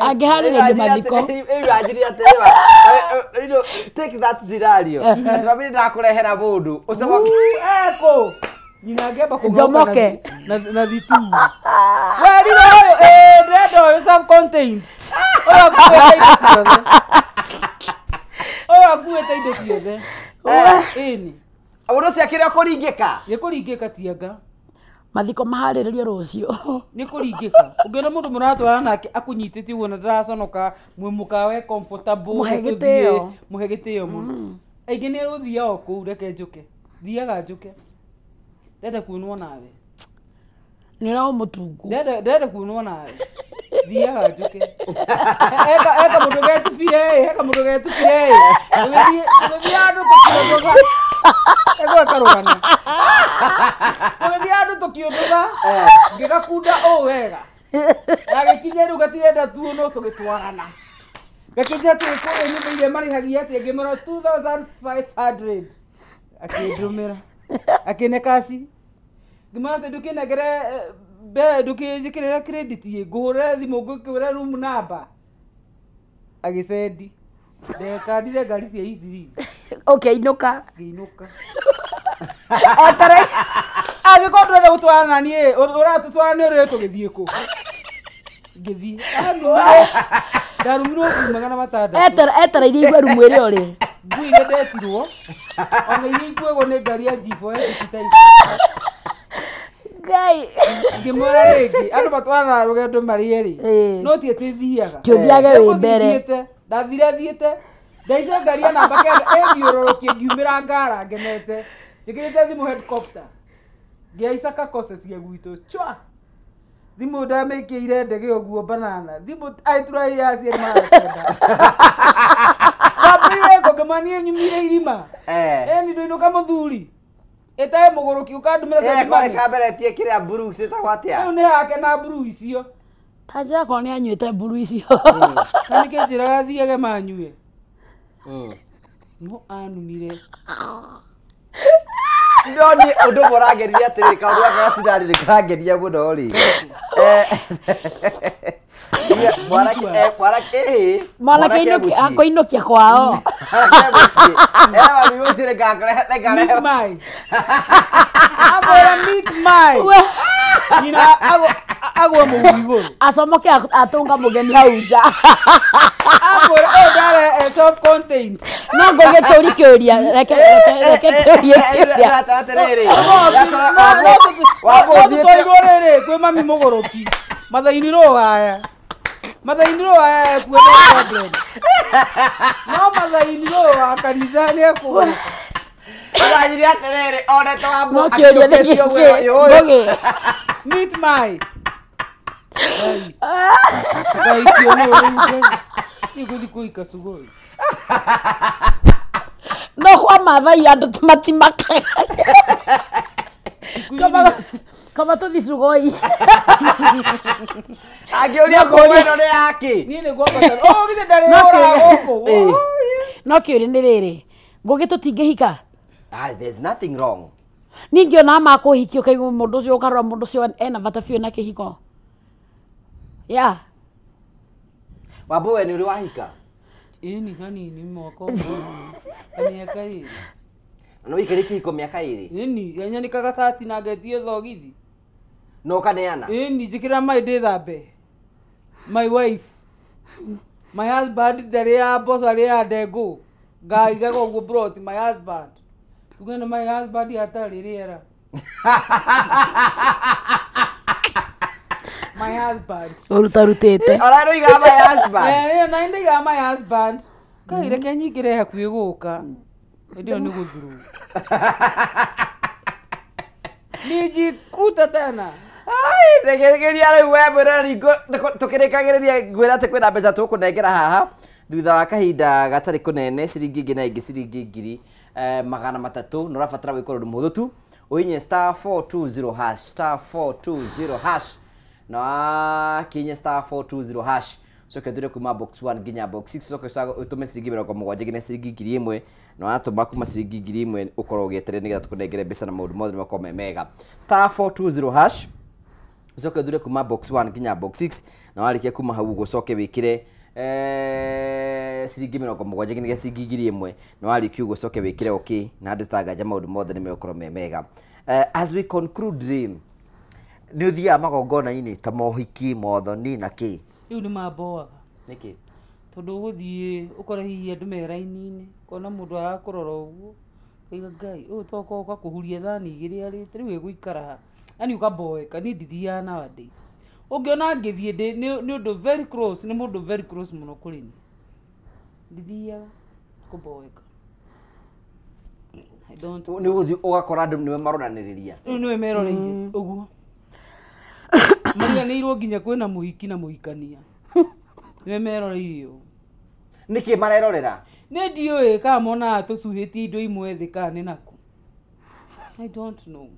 angihariria mathiko ibajiri atiriri take that scenario ati babiri ndakurehera mundu ucomoke eko nyina ngeba kujomoke na vitu weriro uyu ndendo uyu self contained oya kuwete indo ciothe ini mundu ucio akire kuringika ni kuringika tianga mathiko mahariririo rucio ni kuringika ungiona mundu muratwara nake akunyitite uguo na ndaraconoka mwimukawe comfortable muhegitio muno aingi ni uthia o kuu reke njuke thiaga njuke ndenda kuonwo nawe ni ra mutungu ndenda kuonwo nawe thiaga njuke eka mundu getupire uthia andu tukiunduga ego karugana uthia andu tukiunduga ngigakunda o wega agikinya riu gatirenda tuo no tugitwarana gakinya tukuri ni mire marihagia ati ngimero 2500 akindumira akinekasi ngimara te dukinegere be dukijikirira credit ye ngure thimu ngukira room number agisendi ndekandire ngari cia easy okay inuka atare agikondwa na gutwarana nie uratutwarana uri tugithie ku ngithie darumiro magana matanda etara iria rumu iri uri ngwire ndetirwo ona iria ngwego ni ngari ya G4 titai ngai ngimora rigi andu batwarana rugendo marieri no tie tithiaga tuthiage wi mbere thiete ndaize ngari ya namba kenda engiororokie ngiumira ngara ngenete njikirite thimu helicopter ngiaicaka kose cia gwitu chwa thimu ndamikire ndege uguo banana thimu aitrai ya cia mara babu yego ngamanie nyumire irima ni ndo ino kama thuri etae muguruki ukandumira sa kimani kabere tie kiria buru citagwatia no ne hake na buru icio taja ko ni anyuite buru icio kani ke njira thiage manyue no anumire ndoni undu morageria atiri kaundu gaka gacindarire karageria muno ri mwanake akoinukia kwao meet my nina agwa mugigo asomoke atunga mugeni hauja agora dare top content no ngoge tori kyoria reke tori kyoria aterere wabo toigorere kwe mami mugoroki mathainiro haya kuenda problem no mathainiro akanitha ni akuwa urajiri aterere one to wabo no kyoria ngoge meet my ai kyono iguthi kuika sugoi no kwa mathai andu matimaka Kama tuthi Sugoi. Angĩũria kogo ĩno nĩ yake. Niĩ nĩ gwakata. Oh, githĩ ndarĩ ora gũkũ. No kĩũria nĩ rĩrĩ. Ngũgĩ tũtingĩhika. There's nothing wrong. Ningĩ ona makũhikio kaigũ mũndũ ũcio ũkarora mũndũ ũcio ena bata biũ na kĩhiko. Ya. Wambo nĩ ũrĩ wahika? Ĩni hanini mwaka ũmwe. Mĩaka ĩrĩ. No ikĩrĩ kĩhiko mĩaka ĩrĩ? Ĩni, yanyanĩkaga cati na ngetie thogithi. No kaneana? Ĩni, njĩkĩra maĩ ndĩthambe. My wife. My husband ndarĩ ya mboco arĩ ya ndengũ. Ngaigaga ũguo broti, my husband. Tugenda my husband hatarĩ rĩera. My husband. Ũrutarutĩte. Ũrarũiga my husband. Na ndaiga my husband. Kaire kenyingĩre hakuhĩ gũka. Ndio nĩ gũthuru. Nijikuta tena. Ai, ndegereria rĩu we mũreri tũkĩrĩkagĩrĩria ngwĩra atĩ kwĩna mbeca tũkũnengera haha thutha wa kahinda gatarĩ kũnene ciringi ingĩ na ingĩ ciringi ngiri 300 na ũrabatara gwĩka ũndũ mũhũthũ tu ũhinye *420# na wakinye *420# soke thire kuma box 1 nginya box 6 soke ũtũme ciringi 70 nginya ciringi ngiri 1 na watũma kuma ciringi ngiri 1 ũkorwo ũgĩeterera nĩgetha tũkũnengere mbeca na maũndũ mothe makorwo me mega *420# soke thire kuma box 1 nginya box 6 na warĩkia kuma hau ũgũcoke wĩkire ciringi 70 nginya ciringi ngiri 1 na warĩkia ũgũcoke wĩkire okay na ndĩtanganja maũndũ mothe nĩ megũkorwo me mega. As we conclude nĩ ũthiaga magongona-inĩ ta mohiki mothoni na kĩ rĩu nĩ mamboaga nĩkĩ tondũ ũgũthiĩ ũkore hihi andũ me raini-inĩ kona mũndũ arakũrora ũguo ũiga Ngai ũyũ toka ũgakũhuria thani igĩrĩ arĩte rĩu ĩgũikara yani ũkamboeka niĩ ndithiaga nowadays ũngĩona ngĩthiĩ nĩ ũndũ very close nĩ mũndũ very close mũno kũrĩ niĩ ndithiaga kũmboeka nĩ ũgũthiĩ ũgakora andũ nĩwe maroranĩrĩria rĩu nĩwe meroreire ũguo mariganĩirwo nginya kwĩna mũhiki na mũhikania nĩwe meroreire ũguo nĩkĩ marerorera nĩ ndiũĩ kana monaga tũcuhĩtie indo imwe thĩ kana nĩ naku I don't know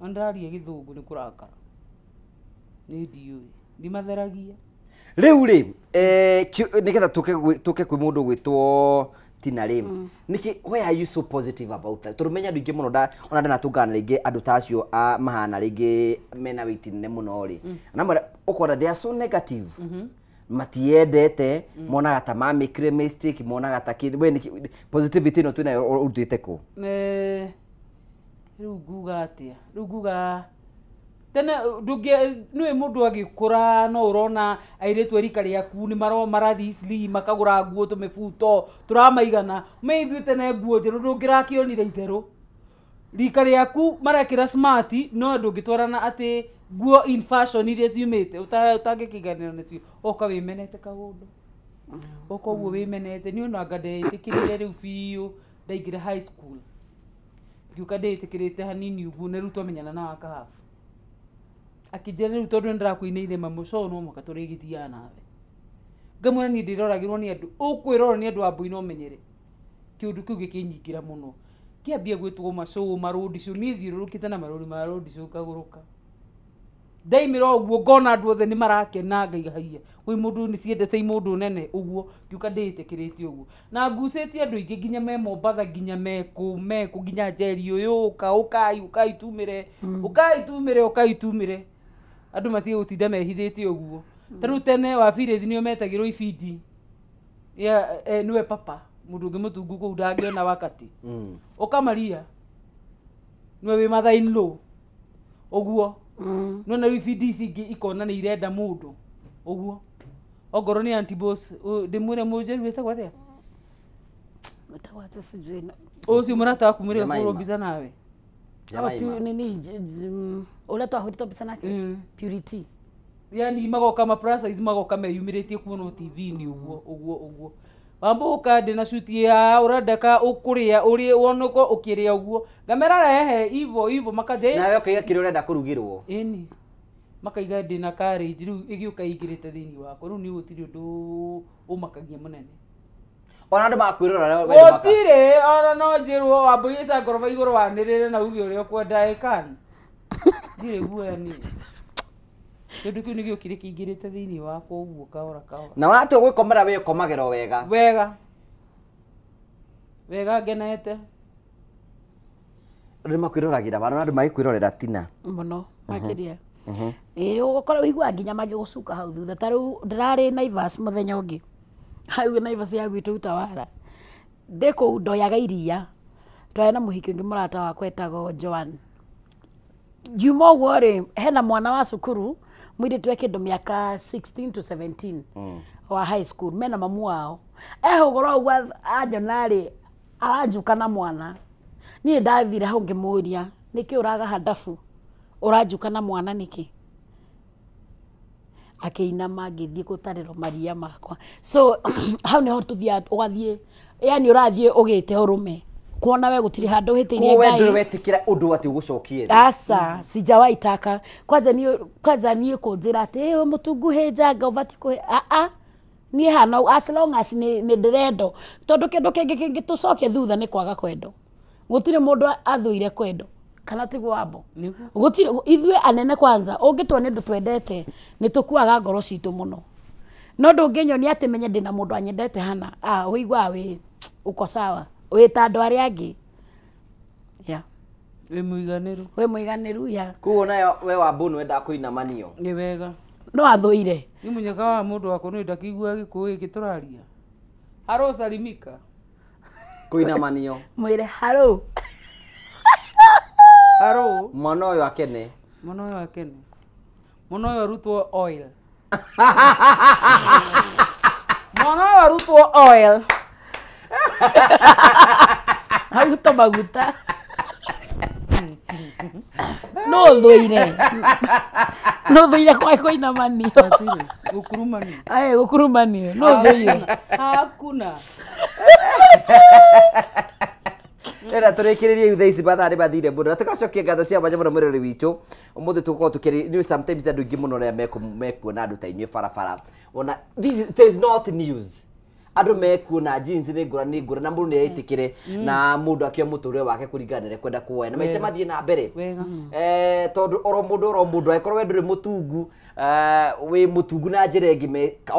andaria gĩthũngũ nĩ kũrakara nĩ ndiũĩ ndimatheragia rĩu rĩ nĩgetha tũke kwĩ mũndũ gwĩtwo Tina Rim nĩkĩ why are you so positive about that tondũ menya andũ ingĩ mũno ona ndanatũngana rĩngĩ andũ ta acio mahana rĩngĩ mena wĩitinene mũno rĩ na ũkora they are so negative matiendete monaga ta mamĩkire mistake monaga ta kĩ positivity ĩno twĩnayo ũrutĩte kũ rĩu nguga atĩa rĩu nguga tene nĩwe mũndũ agĩkũra no ũrona airĩtu erika rĩaku nĩ marathi slim makagũra nguo tũmĩbuto tũramaigana meithuĩ tene nguo njerũ ndũngĩrakĩonire itherũ rika rĩaku marekĩra smart no ndũngĩtwarana atĩ nguo in fashion iria ciumĩte ũtangĩkĩganĩra nacio oka wĩmenete kaũndũ oka ũguo wĩmenete nĩ ona anga ndetĩkĩrire rĩu biũ ndaingĩra high school ngiuka ndetĩkĩrĩte hanini ũguo na rĩu twamenyana na wakahabu akĩnjĩra rĩu tondũ nĩndĩrakũinĩire mamũco no mũka tũrĩgĩthiaga nawe ngamwĩra niĩ ndĩroragĩrwo nĩ andũ ũkwĩrora nĩ andũ a mbũi no menyere kĩũndũ kĩu gĩkĩnyingĩra mũno kĩambia gwĩtwo macũ marũndicũ niĩ thiũrũrũkĩte na marũri ma rũndicũ kagũrũka ndaimĩra ũguo ngona andũ othe nĩ marakena ngaiga haia kwĩ mũndũ nĩ ciendete mũndũ nene ũguo ngiuka ndĩtĩkĩrĩte ũguo na ngucĩtie andũ aingĩ nginya me Mombatha nginya meku nginya Njeri ũyũ ũkaitumĩre andũ matige gũtinda mehithĩte ũguo ta rĩu tene Wabirĩthi nĩo metagĩrwo ibindi nĩwe papa mũndũ ũngĩ mũtungu kũu ndangĩona wakati ũkamaria nĩwe wĩ mother-in-law ũguo nona ibindi ici ingĩ ikona nĩ irenda mũndũ ũguo ongorwo nĩ Aunty Boss ndĩmwĩre mũnjeru wĩtagwo atĩa ũcio mũrata waku mũrĩ kũrwo mbica nawe ũrĩa twahũrĩtwo mbica nake Purity yani magoka plus size magoka meyumĩrĩtie kuonwo TV-inĩ ũguo wambũka ndĩ na cuti ya ũrandaka ũkũrĩa ũrĩ wonoko ũkĩrĩa ũguo ngamera rehe ivo makaje nawe ũkaiga kĩrĩa ũrenda kũrugĩrwo ĩni makaiga ndĩ na carriage rĩu ĩgĩũka igĩrĩte thĩinĩ wako rĩu nĩ gũtirĩ ũndũ ũmakagia mũnene ona andu makwirora gotire ona no njirwo wambuisa ngoroba iguru wanirire na uge uria kwenda ikani ndire guani kindu kiu nigio kire kingirite thiini wakwa uguo kahora na watu gwikomera we komagero wega wega ngenete ri makwiroragira bana andu magikwirorera tina muno makiria ugokora wigua nginya magigucuka hau thutha taru ndirari Naivas muthenya ungi hau Naivas ya gwitu Utawara ndiko ndoyaga iria twari na muhiki ungi murata wakwa etagwo Joan Juma wore hena mwana wa cukuru mwiri tweke ndo miaka 16 to 17 wa high school mena mamu wao hugora ugwa ajonari aranjuka na mwana ni ndathire hau ngimuria niki uraga handafu urajuka na mwana niki akiinama ngithie gutariro maria makwa so hau ni ho tuthia ugathie yani urathie ugite urume kuona we gutiri handu hitirie ngai wewe wetikira undu ati ugucokie asa sijawaitaka kwanza nie kunjira ati mutungu hinjanga ubati kuhe ni hana as long as ni ndirendo tondu kindu kingi tucoke thutha ni kwaga kwendo gutire mundu athuire kwendo kana tigwo wambo gutire ithwe anene kwanza ungitwa ni ndu twendete ni tukuaga ngoro citu muno no ndunginyoni ati menye ndina mundu anyendete hana uigwa we uko sawa wita andu aria angi ya we muiganiru ya kuo nayo we wambu wenda kuinamanio ni wega no athuire ni munyaka wa mundu wako ni ndakigua gikuyi gituraria haro salimika kuinamanio mwire haro mwana uyu akene mwana uyu arutwo oil mwana uyu arutwo oil hauto maguta no thuire kwa kuinamanio gukurumanio no thuire hakuna era turekiririe yuthe ici bathari bathire muno tugacokia ngatho cia mwanya muno mwirori witu umuthi tukorwo tukiri ni sometimes andu ingi muno ria mekuona andu ta inyue barabara ona there is not news andu mekuona jeans ni ngurani na mundu ni aitikire na mundu akio muture wake kuringanire kwenda kuoya na maice mathie na mbere tondu oro mundu aikorwo we nduri mutungu we mutungu na njira ingi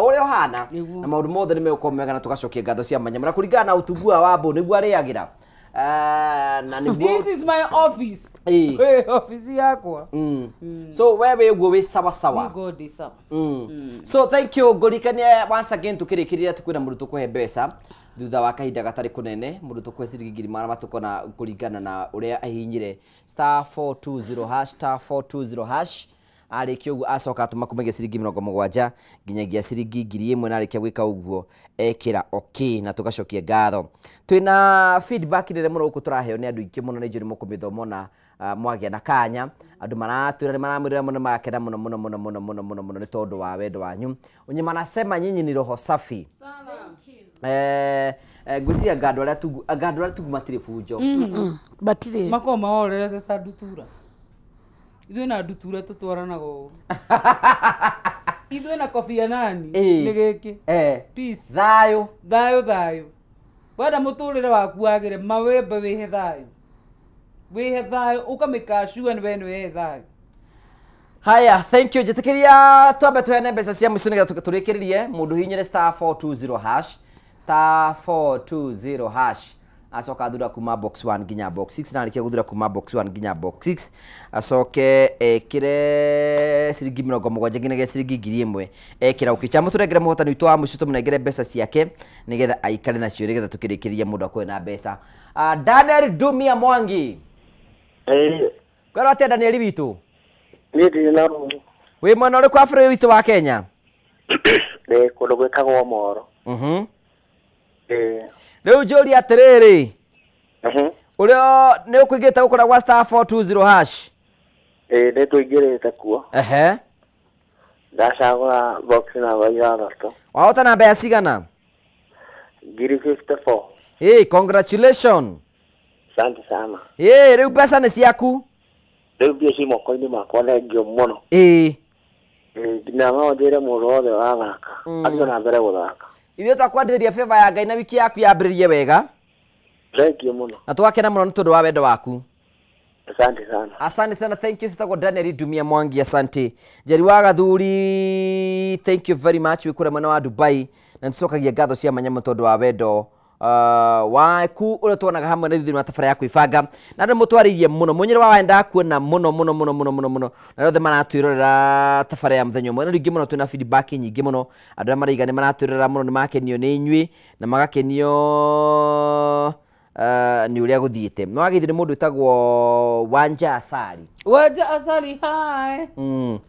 uria uhana na maundu mothe ni megukorwo mega na tugacokia ngatho cia mwanya muno kuringana na utungu wa wambu niguo ariagira this is my office office yakwa so wewe uguo wi sawa sawa god is sawa so thank you ngurikania once again tukirikirira tukwina mundu tukuhe mbeca thutha wa kahinda gatari kunene mundu tukuhe ciringi ngiri mara matukona kuringana na uria ahinyire *420# arikio uguo acoka tumakumege ciringi 70 nginyagia ciringi 1000 na arikia gwika uguo ekira okay na tugacokia ngatho twina feedback rire muno uko turaheo ni andu ingi muno ni njuri mukumithoma na mwagia na kanya andu maratwira ni maramwirira muno makena muno ni tondu wa wendo wanyu unyi manasema nyinyi ni roho safi ngucia ngando aria tugu matire funjo batire makoma orere ta ndutura ithuĩ na ndutura tutwaranaga ũũ ithuĩ na kofia nani nĩ gĩkĩ peace thayũ wenda mũtũrĩre waku wagĩre mawembe wĩhe thayũ ũkamĩkacua nĩ we nĩ wehe thayũ haya thank you njĩtĩkĩria twambe tweane mbeca cia mũico nĩgetha tũrĩkĩrĩrie mũndũ hihinyĩre *420# acoka thura kuma box 1 nginya box 6 na arikia guthura kuma box 1 nginya box 6 acoke ekire ciringi 70 nginyagia ciringi 1000 ekira ukicha muturegere muhotani witu wa muico tumunengere mbeca ciake nigetha aikare nacio nigetha tukirikiria mundu akwe na mbeca Daniel Dumia Mwangi kwaro atia Daniel witu ni ndina we mwana uri kwa bũrũri witu wa Kenya kundu gwikagwo Moro Riu njuri atiriri urio ni ukuingite gukora gwa *420# ni tuingirite kuo ndacagura box na ithathatũ wahota na mbeca cigana 54 congratulations asante sana riu mbeca ni ciaku riu mbia ci moko-inĩ makwa thengio mũno nginya no njĩre mũndũ wothe wathaka athiĩ na mbere gũthaka Ithuĩ twakwandĩrĩria favor ya Ngai na wiki yaku yambĩrĩrie wega. Thank you muno. Na twakena mũno nĩ tondũ wa wendo waku. Asante sana. Asante sana, thank you sitagwo Daniel Dumia Mwangi, asante. Njeri wa Gathuri, thank you very much. Wikura mwena wa Dubai na nĩtũcokagia ngatho cia manyamũ tondũ wa wendo waku ũrĩa tuonaga hamwe na thĩinĩ wa tafara ya kwĩbanga na andũ mũtwarĩirie mũno mũnyĩre wa wenda kuona mũno na othe maratwĩrorera tafara ya mũthenya ũmwe na rĩngĩ mũno twĩna feedback nyingĩ mũno andũ arĩa maraiga nĩ maratwĩrorera mũno nĩ makenio nĩ inyuĩ na magakenio ni uria guthiite no agithire mundu etagwo Wanja Asali. Wanja Asali, hi.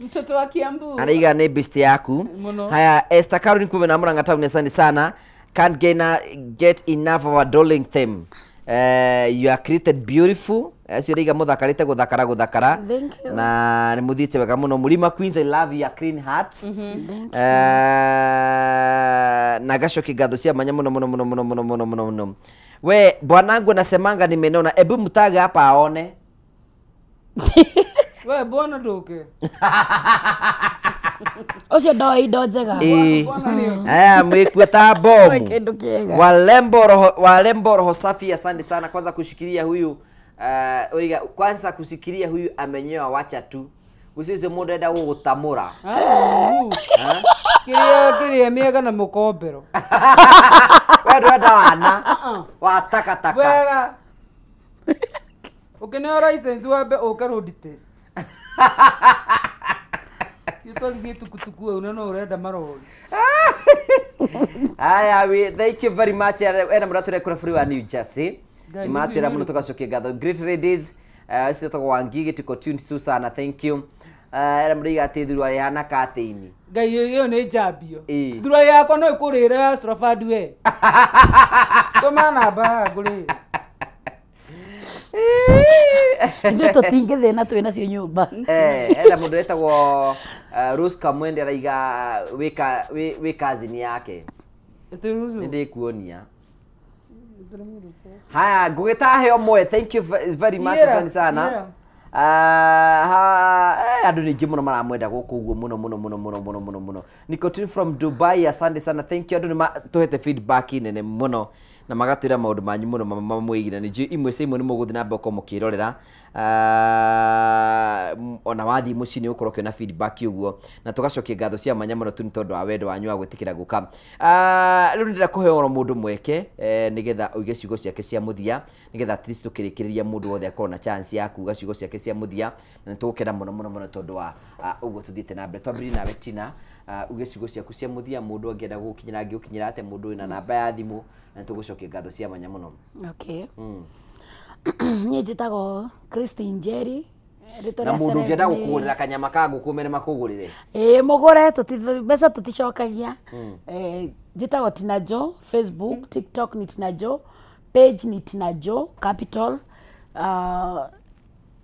Mtoto wa Kiambu. Anaiga ni best yaku. Haya, Esther Caroline kumbe na Murang'a town, asante sana. Can't get enough of a darling theme. You are created beautiful. Sio riga muthakarite guthakara. Thank you. Na ni muthite wega muno. Mulima Queens, I love your clean hearts. Thank you. Na gacoki ngatho cia manya muno. We bwanangu nasemanga nimenona, ebu mtage hapa aone. We bwana ndoke. Ocio ndo indo njega. Mwikweta bomu. Walembo roho safi, asante sana kwanza kushikilia huyu kwanza kusikilia huyu amenyoa, wacha tu. Usize mundu enda gugutamura. Kiria miega na mukombero. Wewe ndo wana. Wataka. Wega. Ukineo license wabe uka road test. Yutolie tukutuku unaona urenda marori. Aya, thank you very much. Ena murature kura free wa New Jersey. Imachira muno tukacokia ngatho. Great ladies. Sio to Wangigi tuko tuned sana. Thank you. Ena muriga ati thuru ari hana kateini. Ngai iyo ni njambio. Thuru yako no ikurira strafad we. Toma namba ngurira. Ithuĩ tũtingĩthĩna twĩna cio nyũmba. Ena mũndũ etagwo Rose Kamwende araiga wĩ cousin yake. Nĩndĩkuonia. Haya, ngũgĩtahe ũmwe. Thank you very much, asante sana. Andũ nĩingĩ mũno maramwenda gũkũ ũguo mũno. Nicotine from Dubai, asante sana. Thank you. Andũ nĩmatũhete feedback nene mũno na magatwĩra maũndũ manyu mũno mamwĩgina. Nĩ imwe cia imwe nĩ mũgũthi na mbeko mũkĩrorera ona wathi mũciĩ nĩ ũkorwo kĩona feedback ũguo na tũgacokia ngatho cia manya mũno tu nĩ tondũ wa wendo wanyu wa gwĩtĩkĩra gũka. Rĩu ndĩrenda kũhe oro mũndũ mweke nĩgetha ũige ciugo ciake cia mũthia nĩgetha at least tũkĩrĩkĩrĩria mũndũ wothe akorwo na chance ya kuuga ciugo ciake cia mũthia na nĩtũgũkena mũno tondũ wa ũguo tũthiĩte na mbere. Twambĩrĩrie nawe Tina, uge ciugo ciaku cia mũthia, mũndũ angĩenda gũkinyĩra angĩũkinyĩra ate, mũndũ wĩna namba ya thimũ na tũgũcokia ngatho cia manya mũno. Okay. Niĩ njĩtagwo Christine Njeri. Na mũndũ ũngĩenda gũkũgũrĩra kanyama ka ngũkũ mene makũgũrĩre? Mũgũre, mbeca tũticokagia. Njĩtagwo Tina Jo, Facebook, TikTok ni Tina Jo, page ni Tina Jo Capital.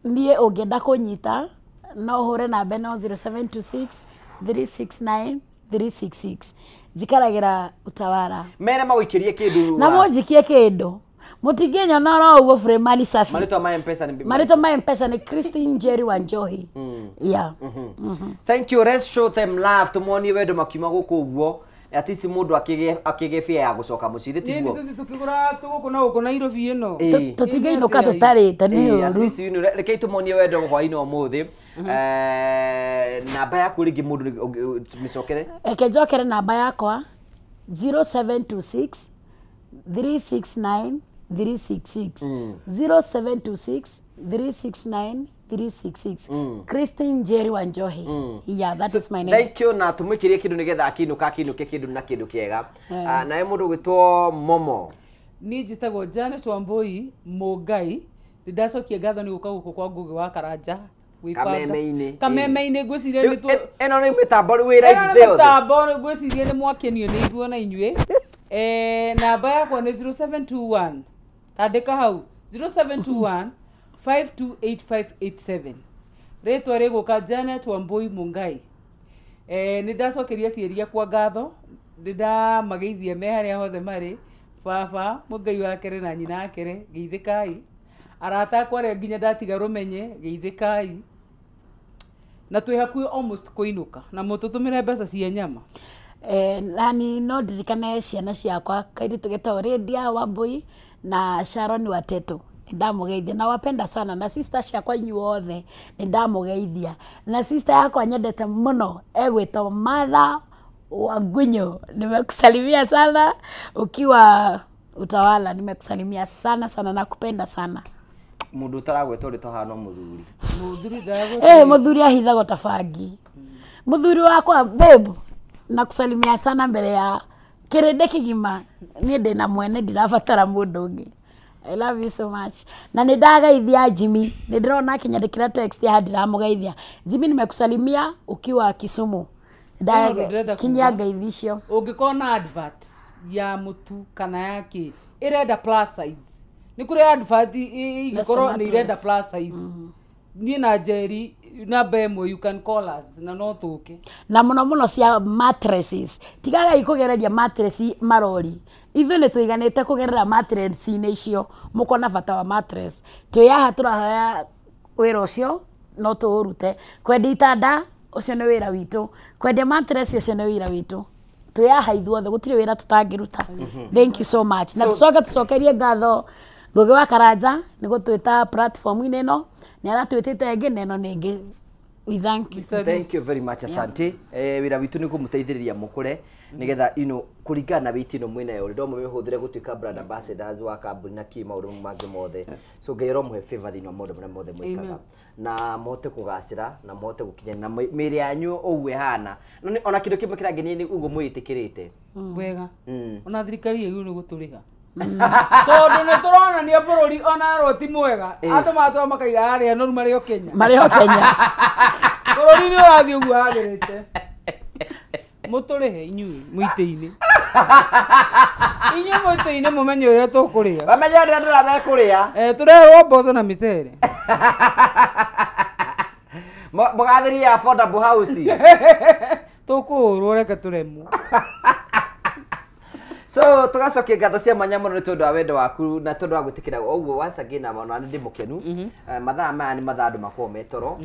Niĩ ũngĩenda kũnyita no ũhũre namba ĩno 0726 369 366. Njikaragira Utawala. Mena magũikĩrie kĩndũ. Na mũnjikie kĩndũ. Mutigenya na ro ugo free mali safi. Marito ma M-Pesa ni Marito ma M-Pesa ni Christine Njeri Wanjohi. Yeah. Thank you. Let's show them love. Tumoni wedo makima guko uguo. At least mundu akigefia ya gucoka muciri tiguo. Ni tukigura tugukuna uko na iro fi ino. Tutige ino ka tutarite ni uru. At least you know rekei tumoni wedo hwaini omuthi. Namba yaku ringi mundu micokere. Ekejokere namba yakwa 0726 369 366 0726 369 366 Christine Njeri Wanjohi. Yeah, that is my name. Thank you. Na tumwikirie kindu nigetha akinuka kindu na kindu kiega. Na mundu gwitwo Momo. Ni njitagwo Janet Wambui Mugai. Ndidacokia ngatho ni guka guko kwa Ngugi wa Karanja. Kameme-ini ngwiciria ni tu eno ni mitambo wira ithe othe. Mitambo ngwiciria ni mwakenio ni ithuo na inyue. Namba yakwa ni 0721. Tandika hau 0721 528587. Retwa riguka Janet Wambui Mungai. Ni ndacokeria ciĩria kwa ngatho. Ndida mageithia me haria hothe mari. Baba Mungai wa kere na nyina akere geithikai. Arata kware nginya ndatiga rumenye geithikai. Na twi hakuhi almost kuinuka na mututumire mbeca cia nyama. nani no ndirikane ciana ciakwa kairitu getagwo Lydia Wambui na Sharon Watetu ndamugeithia na wapenda sana na sister ciakwa inyuothe ndamugeithia na sister yakwa nyendete muno egwitwo Martha Wangunyo nimekusalimia sana ukiwa Utawala nimekusalimia sana sana na kupenda sana mundu taragwetwo ri tohana muthuri muthuri ahithago tabangi muthuri wakwa babe nakusalimia sana mbere ya kirende kigima ni ndina mwene ndirabatara mundu ungi I love you so much na nindagaithia Jimmy ndirona akinyandikira text ya ndiramugeithia Jimmy nimekusalimia ukiwa Kisumu kinya gaithicio ungikona advert ya mutu kana yake irenda plus size ni kuri advert igikoro ni irenda plus size ni na Jerry namba ĩmwe you can call us na no tuke na muno cia mattresses tigaga ikugereria mattress marori ithu ni tuiganite kugerera mattress ine icio mukona bata wa mattress tuyaha turahaya wira ucio no tuurute kwendi itanda ucio ni wira witu kwendi mattress ucio ni wira witu tuyaha ithuothe gutire wira tutangiruta thank you so much na tucokerie ngatho Ngugi wa Karanja ni gutwita platform ine no ni aratwitite ngi neno ningi we thank you very much asante wira witu ni kumuteithiriria mukure nigetha kuringana na witino mwina yo ndo muhuthire gutuika brand ambassadors wa kambuni na ki maundu mangi mothe so ngero muhe favor thino maundu maria mothe mwikaga na mote kugacira na mote gukinya na miri yanyu ogwe hana ona kindu kimwe kirangeni ni ugo mwitikirite wega ona thirikari yu ni guturiga tondu ni turona ni bururi ona roti mwega andu matwa makaiga aria no mario Kenya bururi ni urathi ugu agirite muturihe inyui muite-ini inyu muite-ini mumenye uria tukuria bamenya ndio ndirabe kuria turerwo mboco na micere mugathiria affordable house tukurwo reke turemwo so tugacokia ngatho cia mwanya muno ni tondu wa wendo waku na tondu wa gwitikira ogwo once again na maana ndi mukenu mathaa maya ni mathaa andu makorwo metoro